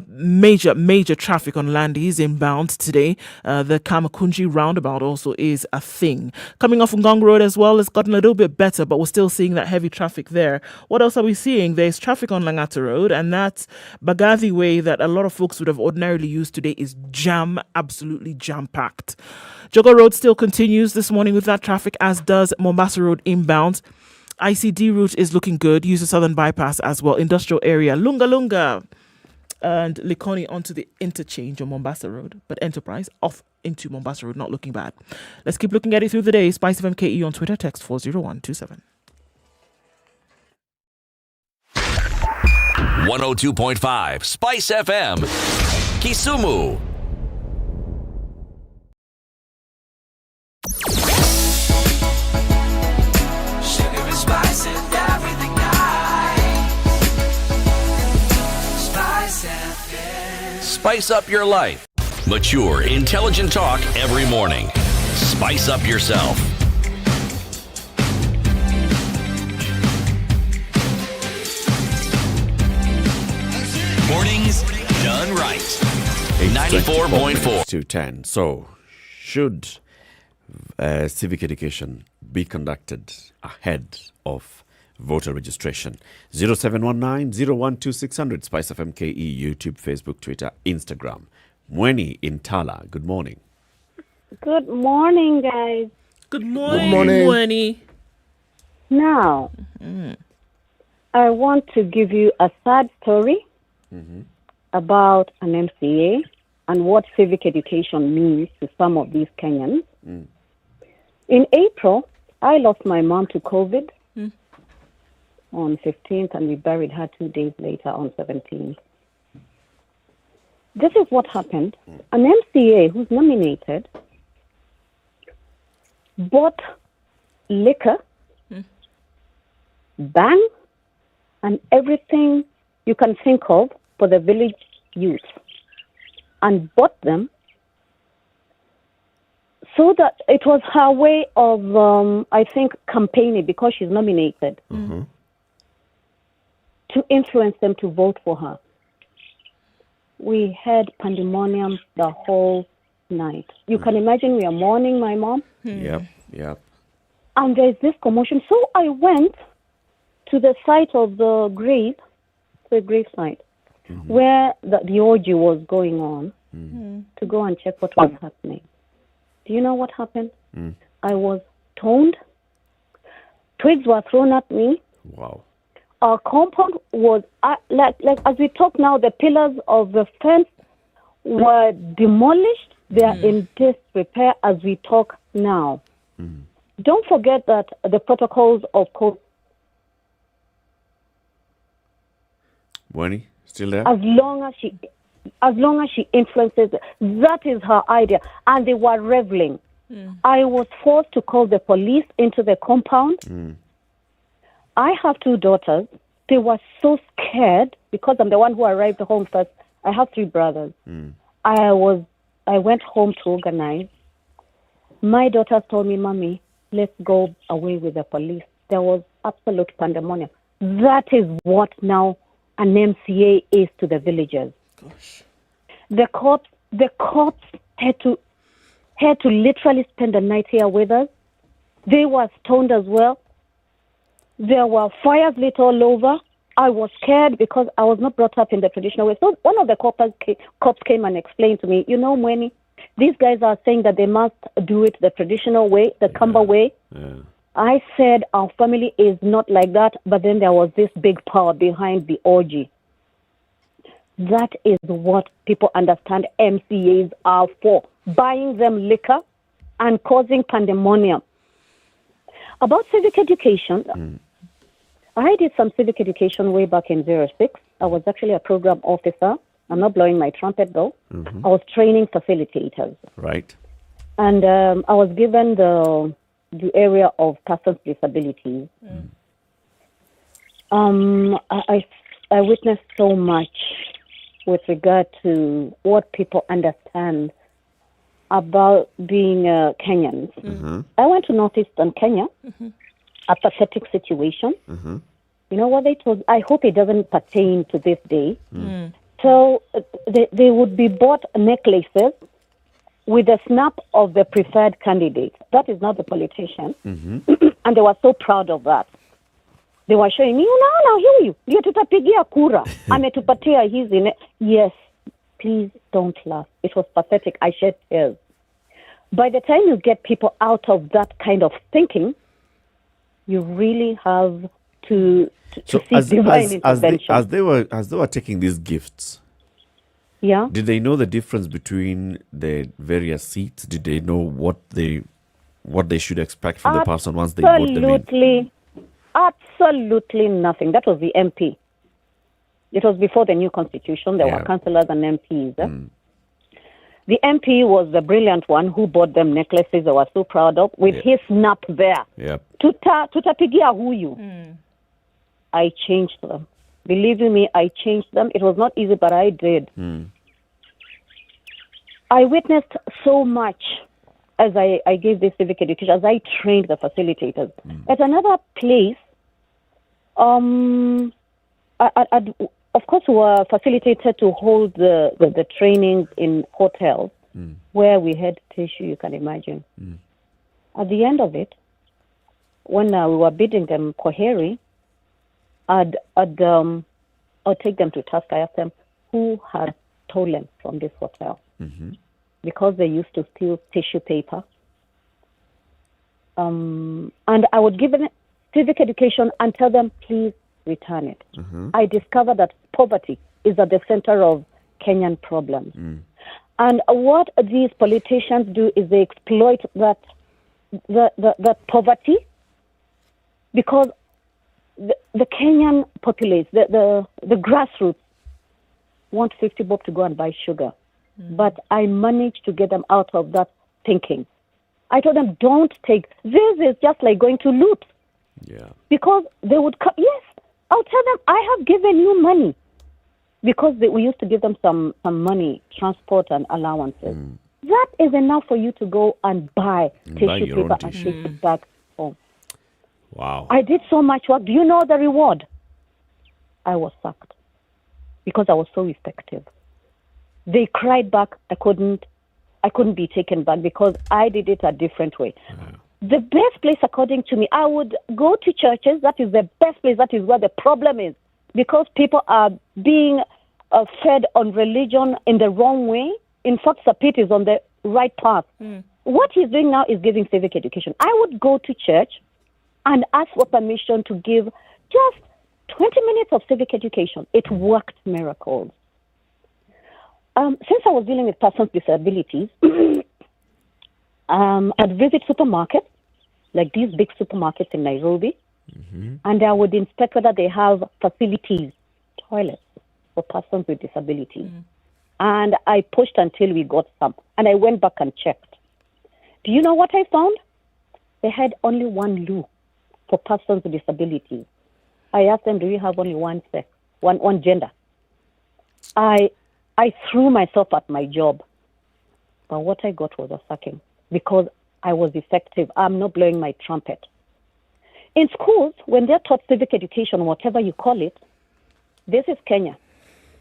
Major traffic on Landys inbound today. The Kamakunji roundabout also is a thing. Coming off Ngong Road as well, it's gotten a little bit better, but we're still seeing that heavy traffic there. What else are we seeing? There's traffic on Langata Road, and that Bagathi Way that a lot of folks would have ordinarily used today is absolutely jam-packed. Jogo Road still continues this morning with that traffic, as does Mombasa Road inbound. ICD route is looking good. Use the Southern Bypass as well. Industrial area, Lunga, and Likoni onto the interchange on Mombasa Road. But Enterprise off into Mombasa Road, not looking bad. Let's keep looking at it through the day. SpiceFM KE on Twitter, text 40127. 102.5 Spice FM, Kisumu. Spice up your life. Mature, intelligent talk every morning. Spice up yourself. Mornings done right. 94.4 to 10. So, should civic education be conducted ahead of voter registration? 0719-012-600, Spice FM KE, YouTube, Facebook, Twitter, Instagram. Mweni in Tala, good morning. Good morning, guys. Good morning, Mweni. Now, I want to give you a sad story about an MCA and what civic education means to some of these Kenyans. In April, I lost my mom to COVID on 15th, and we buried her 2 days later on 17th. This is what happened. An MCA who's nominated bought liquor, bang, and everything you can think of for the village youth, and bought them so that it was her way of, I think, campaigning because she's nominated to influence them to vote for her. We had pandemonium the whole night. You can imagine we are mourning my mom. Yep. And there's this commotion. So I went to the site of the grave site, where the orgy was going on, to go and check what was happening. Do you know what happened? I was stoned. Twigs were thrown at me. Wow. Our compound was, like as we talk now, the pillars of the fence were demolished. They are in disrepair as we talk now. Don't forget that the protocols of code. Bonnie, still there? As long as she influences, that is her idea. And they were reveling. I was forced to call the police into the compound. I have 2 daughters. They were so scared because I'm the one who arrived home first. I have 3 brothers. I went home to organize. My daughters told me, Mommy, let's go away with the police. There was absolute pandemonium. That is what now an MCA is to the villagers. Gosh. The cops had to literally spend the night here with us. They were stoned as well. There were fires lit all over. I was scared because I was not brought up in the traditional way. So one of the cops came and explained to me, you know, Mweni, these guys are saying that they must do it the traditional way, the Kamba way. I said our family is not like that, but then there was this big power behind the orgy. That is what people understand MCAs are for, buying them liquor and causing pandemonium. About civic education, I did some civic education way back in 06. I was actually a program officer. I'm not blowing my trumpet though. I was training facilitators. Right. And I was given the area of persons with disabilities. I witnessed so much with regard to what people understand about being Kenyans. I went to northeastern Kenya, a pathetic situation. You know what they told? I hope it doesn't pertain to this day. So they would be bought necklaces with the snap of the preferred candidate. That is not the politician. And they were so proud of that. They were showing me, unaona huyu ndio tutapigia kura. Ametupatia hizi. Yes, please don't laugh. It was pathetic. I shed tears. By the time you get people out of that kind of thinking, you really have to see divine intervention. As they were taking these gifts, did they know the difference between the various seats? Did they know what they should expect from the person once they vote them in? Absolutely nothing. That was the MP. It was before the new constitution. There were councillors and MPs. The MP was the brilliant one who bought them necklaces they were so proud of with his snap there. Tutapigia huyu. I changed them. Believe you me, I changed them. It was not easy, but I did. I witnessed so much as I gave this civic education, as I trained the facilitators. At another place, of course, we were facilitated to hold the trainings in hotels where we had tissue, you can imagine. At the end of it, when we were bidding them Koheri, I'd take them to task. I asked them who had stolen from this hotel because they used to steal tissue paper. And I would give them civic education and tell them, please return it. I discovered that poverty is at the center of Kenyan problems. And what these politicians do is they exploit that poverty because the Kenyan populace, the grassroots, want 50 bob to go and buy sugar. But I managed to get them out of that thinking. I told them, don't take, this is just like going to loot. Because they would come, yes, I'll tell them, I have given you money. Because we used to give them some money, transport and allowances. That is enough for you to go and buy tissue paper and take it back home. Wow. I did so much work. Do you know the reward? I was sacked because I was so effective. They cried back. I couldn't be taken back because I did it a different way. The best place, according to me, I would go to churches. That is the best place. That is where the problem is because people are being fed on religion in the wrong way. In fact, Sapit is on the right path. What he's doing now is giving civic education. I would go to church and ask for permission to give just 20 minutes of civic education. It worked miracles. Since I was dealing with persons with disabilities, I'd visit supermarkets, like these big supermarkets in Nairobi, and I would inspect whether they have facilities, toilets for persons with disabilities. And I pushed until we got some. And I went back and checked. Do you know what I found? They had only one loo for persons with disabilities. I asked them, do you have only one sex, one gender? I threw myself at my job. But what I got was a sacking because I was effective. I'm not blowing my trumpet. In schools, when they're taught civic education, whatever you call it, this is Kenya.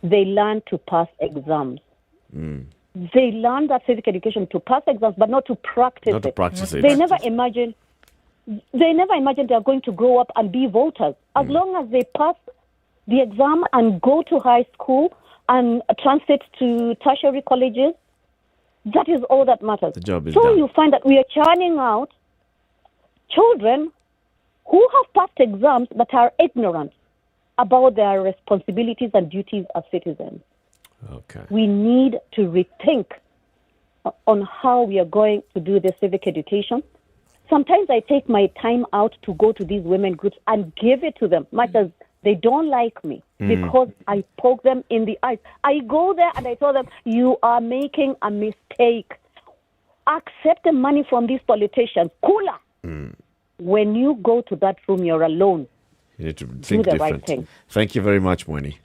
They learn to pass exams. They learn that civic education to pass exams, but not to practice Not to practice it. They never imagine they're going to grow up and be voters. As long as they pass the exam and go to high school and transit to tertiary colleges, that is all that matters. The job is so done. you find that we are churning out children who have passed exams but are ignorant about their responsibilities and duties as citizens. Okay. We need to rethink on how we are going to do the civic education. Sometimes I take my time out to go to these women groups and give it to them, much as they don't like me, because I poke them in the eyes. I go there and I tell them, you are making a mistake. Accept the money from these politicians. Kula. When you go to that room, you're alone. You need to Do think the different. right thing. Thank you very much, Mweni.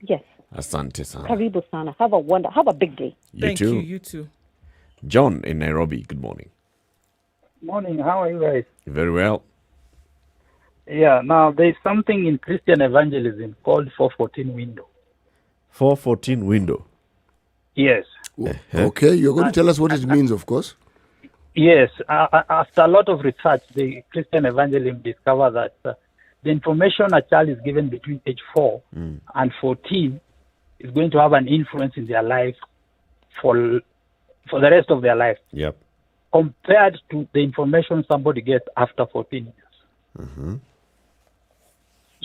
Yes. Asante sana. Karibu sana. Have a big day. You too. You too. John in Nairobi, good morning. Morning, how are you guys? Very well. Yeah, now there's something in Christian evangelism called 414 window. 414 window. Yes. Okay, you're going to tell us what it means, of course. Yes, after a lot of research, the Christian evangelism discovered that the information a child is given between age 4 and 14 is going to have an influence in their life for the rest of their life. Yep. Compared to the information somebody gets after 14 years.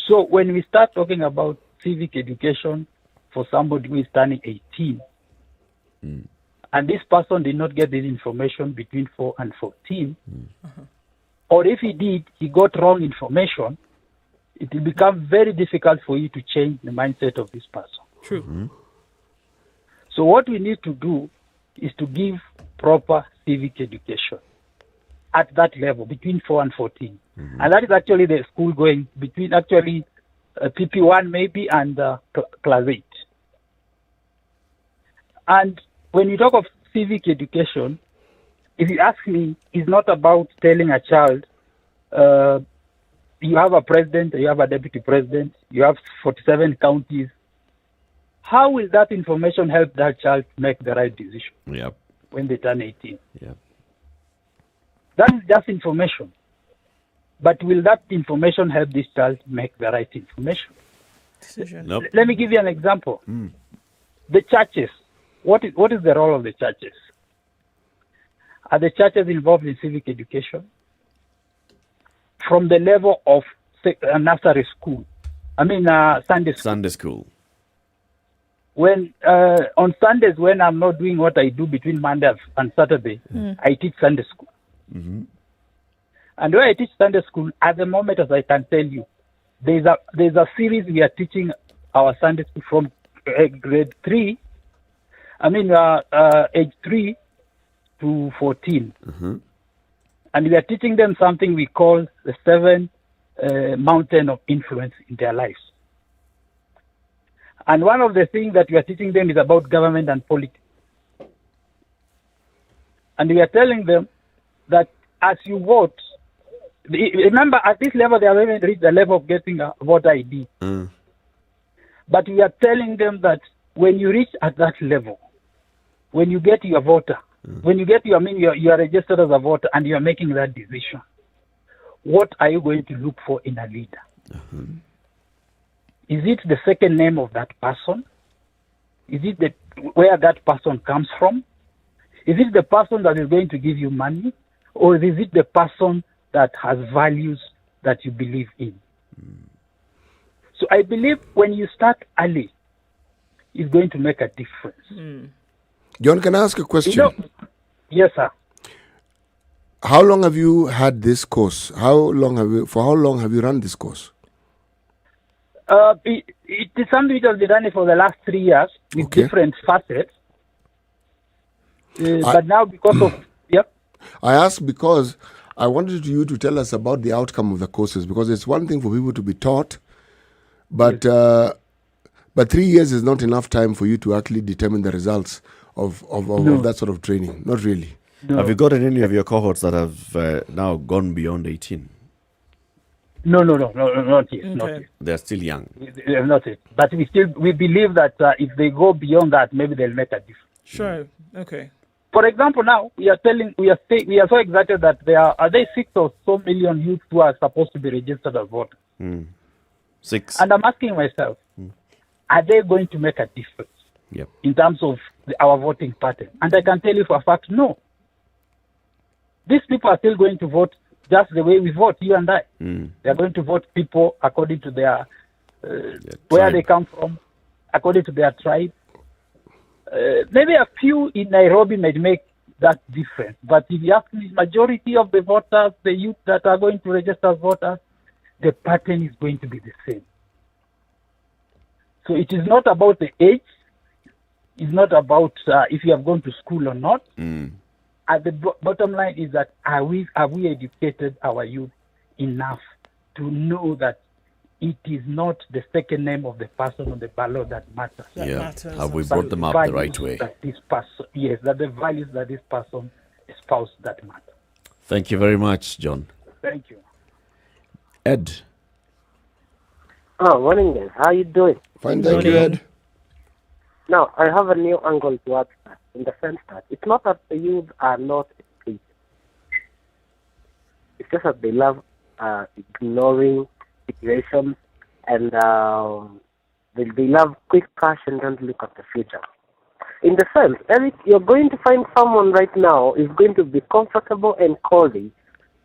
So when we start talking about civic education for somebody who is turning 18, and this person did not get this information between 4 and 14, or if he did, he got wrong information, it will become very difficult for you to change the mindset of this person. True. So what we need to do is to give proper civic education at that level, between 4 and 14. And that is actually the school going between actually PP1 maybe and class 8. And when you talk of civic education, if you ask me, it's not about telling a child, you have a president, you have a deputy president, you have 47 counties. How will that information help that child make the right decision when they turn 18? That is just information. But will that information help this child make the right information? Decision. Let me give you an example. The churches. What is the role of the churches? Are the churches involved in civic education? From the level of nursery school. Sunday school. Sunday school. When on Sundays, when I'm not doing what I do between Monday and Saturday, I teach Sunday school. And when I teach Sunday school, at the moment, as I can tell you, there's a series we are teaching our Sunday school from grade 3. Age 3 to 14. And we are teaching them something we call the 7 mountain of influence in their lives. And one of the things that we are teaching them is about government and politics. And we are telling them that as you vote, remember at this level they haven't reached the level of getting a voter ID. But we are telling them that when you reach at that level, when you get your voter, when you get you are registered as a voter and you are making that decision, what are you going to look for in a leader? Is it the second name of that person? Is it where that person comes from? Is it the person that is going to give you money? Or is it the person that has values that you believe in? So I believe when you start early, is going to make a difference. John, can I ask a question? Yes, sir. How long have you had this course? For how long have you run this course? It is something which has been done for the last 3 years with different facets. But now because of I asked because I wanted you to tell us about the outcome of the courses, because it's one thing for people to be taught, but 3 years is not enough time for you to actually determine the results of that sort of training. Not really. No. Have you gotten any of your cohorts that have now gone beyond 18? No, not yet. Not yet. They're still young. They're not yet. But we believe that if they go beyond that, maybe they'll make a difference. Sure. Okay. For example, now we are so excited that there are there 6 or so million youths who are supposed to be registered as voters. 6. And I'm asking myself, are they going to make a difference in terms of our voting pattern? And I can tell you for a fact, no. These people are still going to vote just the way we vote, you and I. They are going to vote people according to their where they come from, according to their tribe. Maybe a few in Nairobi may make that difference. But if you ask the majority of the voters, the youth that are going to register as voters, the pattern is going to be the same. So it is not about the age. It's not about if you have gone to school or not. At the bottom line is that have we educated our youth enough to know that it is not the second name of the person on the ballot that matters. Have we brought them up the right way? That the values that this person espouses that matter. Thank you very much, John. Thank you. Ed. Oh, morning guys. How are you doing? Fine, thank you, Ed. Now, I have a new angle towards that, in the sense that it's not that the youth are not educated. It's just that they love ignoring situations, and they love quick cash and don't look at the future. In the sense, Eric, you're going to find someone right now is going to be comfortable and cozy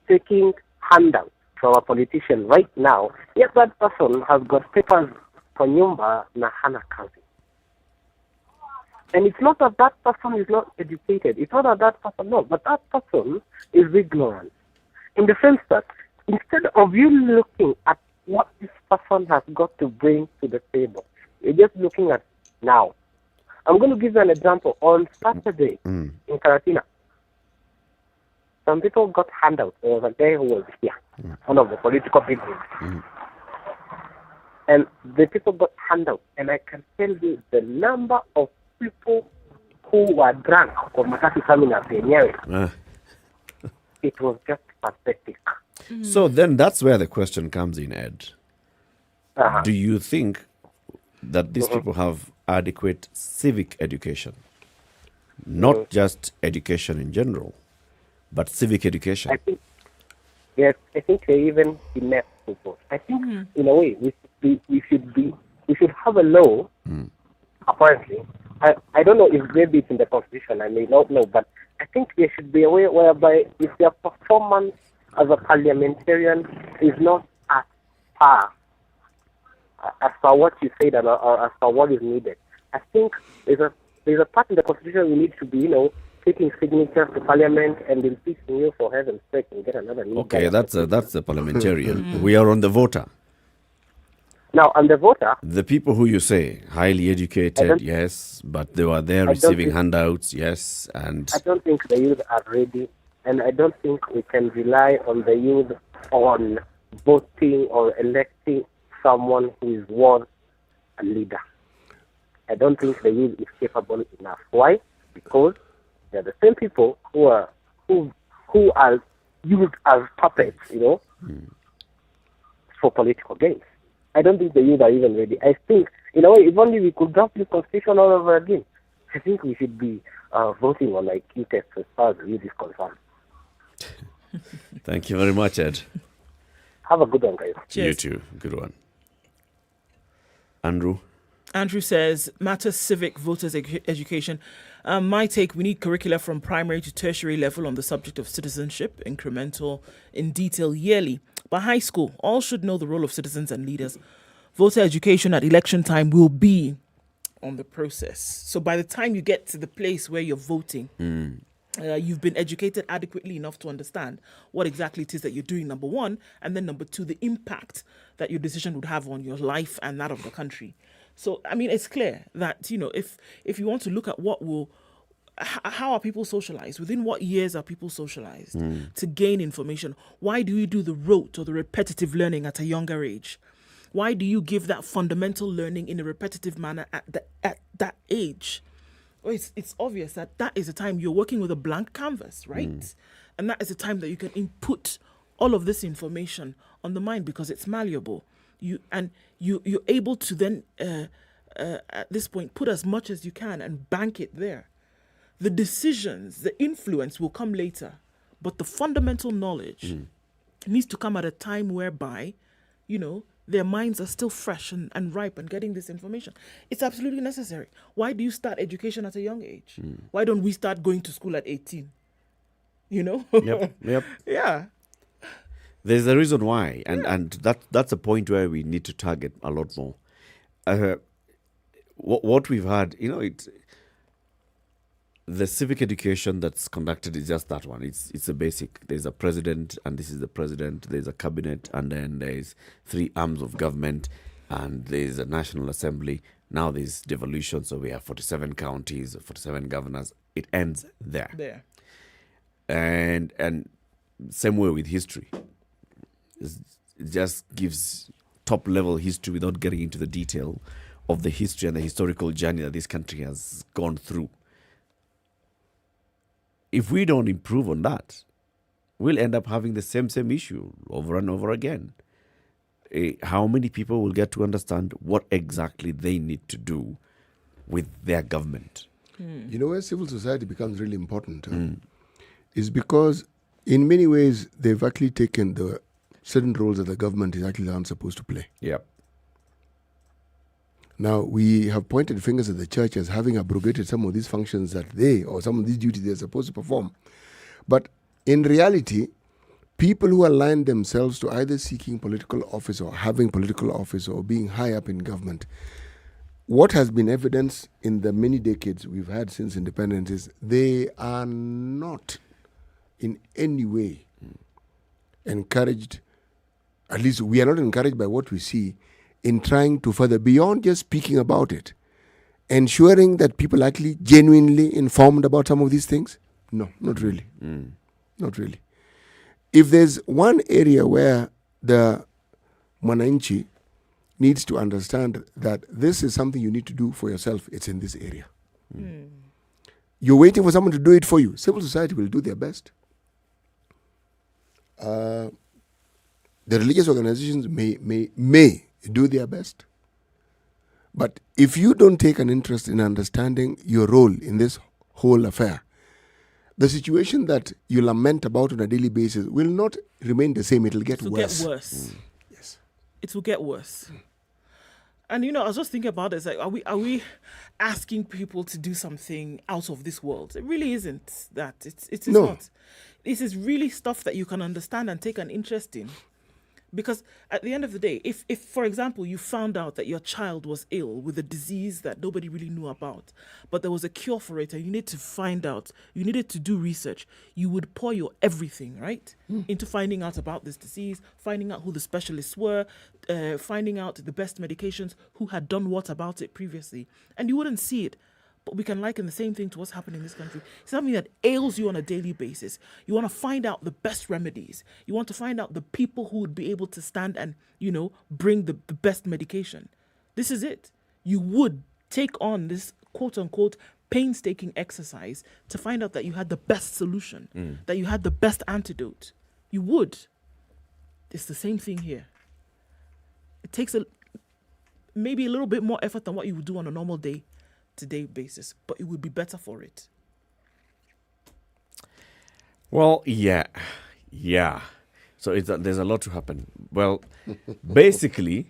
taking handouts from a politician right now, yet that person has got papers for nyumba na hana kazi. And it's not that that person is not educated. It's not that person, no, but that person is ignorant. In the sense that instead of you looking at what this person has got to bring to the table, you're just looking at now. I'm going to give you an example. On Saturday in Karatina, some people got handouts. There was a guy who was here, one of the political people. And the people got handouts. And I can tell you the number of people who were drunk for Matatu coming up in Nyeri. It was just pathetic. So then that's where the question comes in, Ed. Do you think that these people have adequate civic education? Not just education in general, but civic education. I think they're even inept people. I think in a way we should have a law. Apparently, I don't know if maybe it's in the constitution. I may not know, but I think there should be a way whereby if their performance as a parliamentarian is not at par as per what you said or as per what is needed. I think there's a part in the constitution we need to be, taking signatures to parliament and impeaching you for heaven's sake and get another new Okay, that's the parliamentarian. We are on the voter. Now, on the voter, the people who you say highly educated, yes, but they were there receiving handouts, yes, and I don't think the youth are ready, and I don't think we can rely on the youth on voting or electing someone who is worth a leader. I don't think the youth is capable enough. Why? Because they're the same people who are used as puppets, for political gains. I don't think the youth are even ready. I think, in a way, if only we could draft the constitution all over again, I think we should be voting on e-tests as far as the youth is concerned. Thank you very much, Ed. Have a good one, guys. Cheers. You too. Good one. Andrew? Andrew says, matters civic voters education. My take, we need curricula from primary to tertiary level on the subject of citizenship, incremental, in detail yearly. By high school, all should know the role of citizens and leaders. Voter education at election time will be on the process. So by the time you get to the place where you're voting, you've been educated adequately enough to understand what exactly it is that you're doing, number one, and then number two, the impact that your decision would have on your life and that of the country. So, I mean, it's clear that, if you want to look at how are people socialized? Within what years are people socialized to gain information? Why do you do the rote or the repetitive learning at a younger age? Why do you give that fundamental learning in a repetitive manner at that age? Well, it's obvious that is a time you're working with a blank canvas, right? And that is a time that you can input all of this information on the mind because it's malleable. You're able to then, at this point, put as much as you can and bank it there. The decisions, the influence will come later, but the fundamental knowledge needs to come at a time whereby, their minds are still fresh and ripe and getting this information. It's absolutely necessary. Why do you start education at a young age? Why don't we start going to school at 18? Yep. Yeah. There's a reason why, and that's a point where we need to target a lot more. What we've had, it's the civic education that's conducted is just that one. It's a basic. There's a president, and this is the president. There's a cabinet, and then there's 3 arms of government, and there's a national assembly. Now there's devolution, so we have 47 counties, 47 governors. It ends there. And same way with history. It just gives top-level history without getting into the detail of the history and the historical journey that this country has gone through. If we don't improve on that, we'll end up having the same issue over and over again. How many people will get to understand what exactly they need to do with their government? You know where civil society becomes really important is because in many ways they've actually taken the certain roles that the government is actually not supposed to play. Yep. Now, we have pointed fingers at the church as having abrogated some of these functions that some of these duties they're supposed to perform. But in reality, people who align themselves to either seeking political office or having political office or being high up in government, what has been evidenced in the many decades we've had since independence is they are not in any way encouraged, at least we are not encouraged by what we see, in trying to further, beyond just speaking about it, ensuring that people are actually genuinely informed about some of these things? No, not really. Not really. If there's one area where the Mwananchi needs to understand that this is something you need to do for yourself, it's in this area. You're waiting for someone to do it for you. Civil society will do their best. The religious organizations may do their best. But if you don't take an interest in understanding your role in this whole affair, the situation that you lament about on a daily basis will not remain the same. It will get worse. Yes. It will get worse. And I was just thinking about it. It's like, are we asking people to do something out of this world? It really isn't that. It is not. This is really stuff that you can understand and take an interest in. Because at the end of the day, if for example, you found out that your child was ill with a disease that nobody really knew about, but there was a cure for it and you need to find out, you needed to do research, you would pour your everything, right, into finding out about this disease, finding out who the specialists were, finding out the best medications, who had done what about it previously. And you wouldn't see it. But we can liken the same thing to what's happening in this country. It's something that ails you on a daily basis. You want to find out the best remedies. You want to find out the people who would be able to stand and, bring the best medication. This is it. You would take on this quote-unquote painstaking exercise to find out that you had the best solution, that you had the best antidote. You would. It's the same thing here. It takes maybe a little bit more effort than what you would do on a normal day-to-day basis, but it would be better for it. Well, yeah. So there's a lot to happen. Well, basically,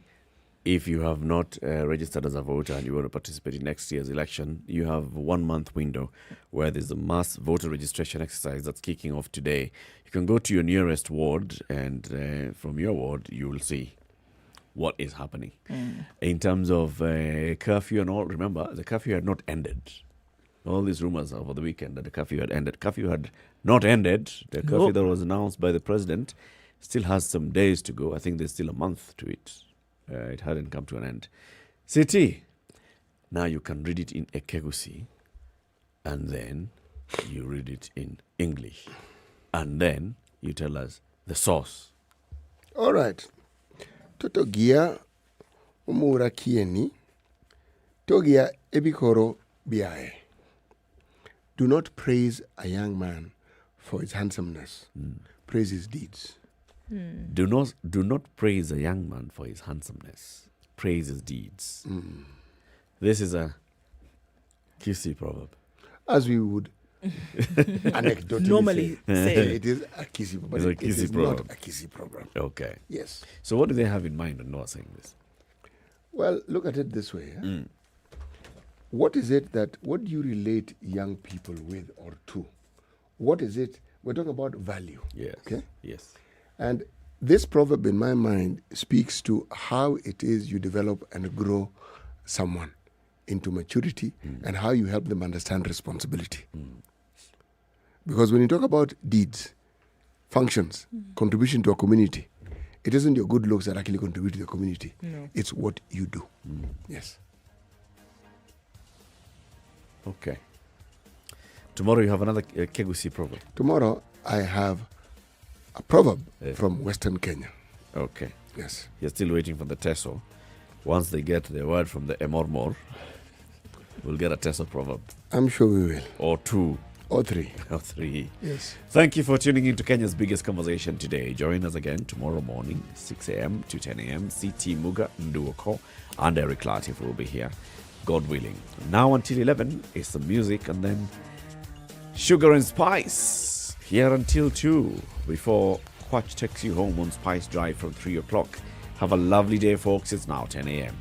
if you have not registered as a voter and you want to participate in next year's election, you have 1 month window where there's a mass voter registration exercise that's kicking off today. You can go to your nearest ward, and from your ward, you will see what is happening. In terms of curfew and all, remember, the curfew had not ended. All these rumors over the weekend that the curfew had ended. Curfew had not ended. The curfew that was announced by the president still has some days to go. I think there's still a month to it. It hadn't come to an end. City, now you can read it in Ekegusi, and then you read it in English, and then you tell us the source. All right. Totogia umura kieni, togia ebikoro biae. Do not praise a young man for his handsomeness. Praise his deeds. Do not praise a young man for his handsomeness. Praise his deeds. This is a Kisi proverb. As we would anecdotally normally say. It is a Kisi proverb. It's a Kisi proverb. Not a Kisi proverb. Okay. Yes. So what do they have in mind when not saying this? Well, look at it this way. What is it what do you relate young people with or to? What is it? We're talking about value. Yes. Okay? Yes. And this proverb, in my mind, speaks to how it is you develop and grow someone into maturity and how you help them understand responsibility. Because when you talk about deeds, functions, contribution to a community, it isn't your good looks that actually contribute to the community. No. It's what you do. Yes. Okay. Tomorrow you have another Kegusi proverb. Tomorrow I have a proverb from Western Kenya. Okay. Yes. You're still waiting for the Teso. Once they get the word from the Emormor, we'll get a Teso proverb. I'm sure we will. Or two. Or three. Or three. Yes. Thank you for tuning in to Kenya's biggest conversation today. Join us again tomorrow morning, 6 a.m. to 10 a.m. CT Muga Ndu Okoh and Eric Latiff will be here, God willing. Now until 11 is some music and then Sugar and Spice here until 2 before Quatch takes you home on Spice Drive from 3 o'clock. Have a lovely day, folks. It's now 10 a.m.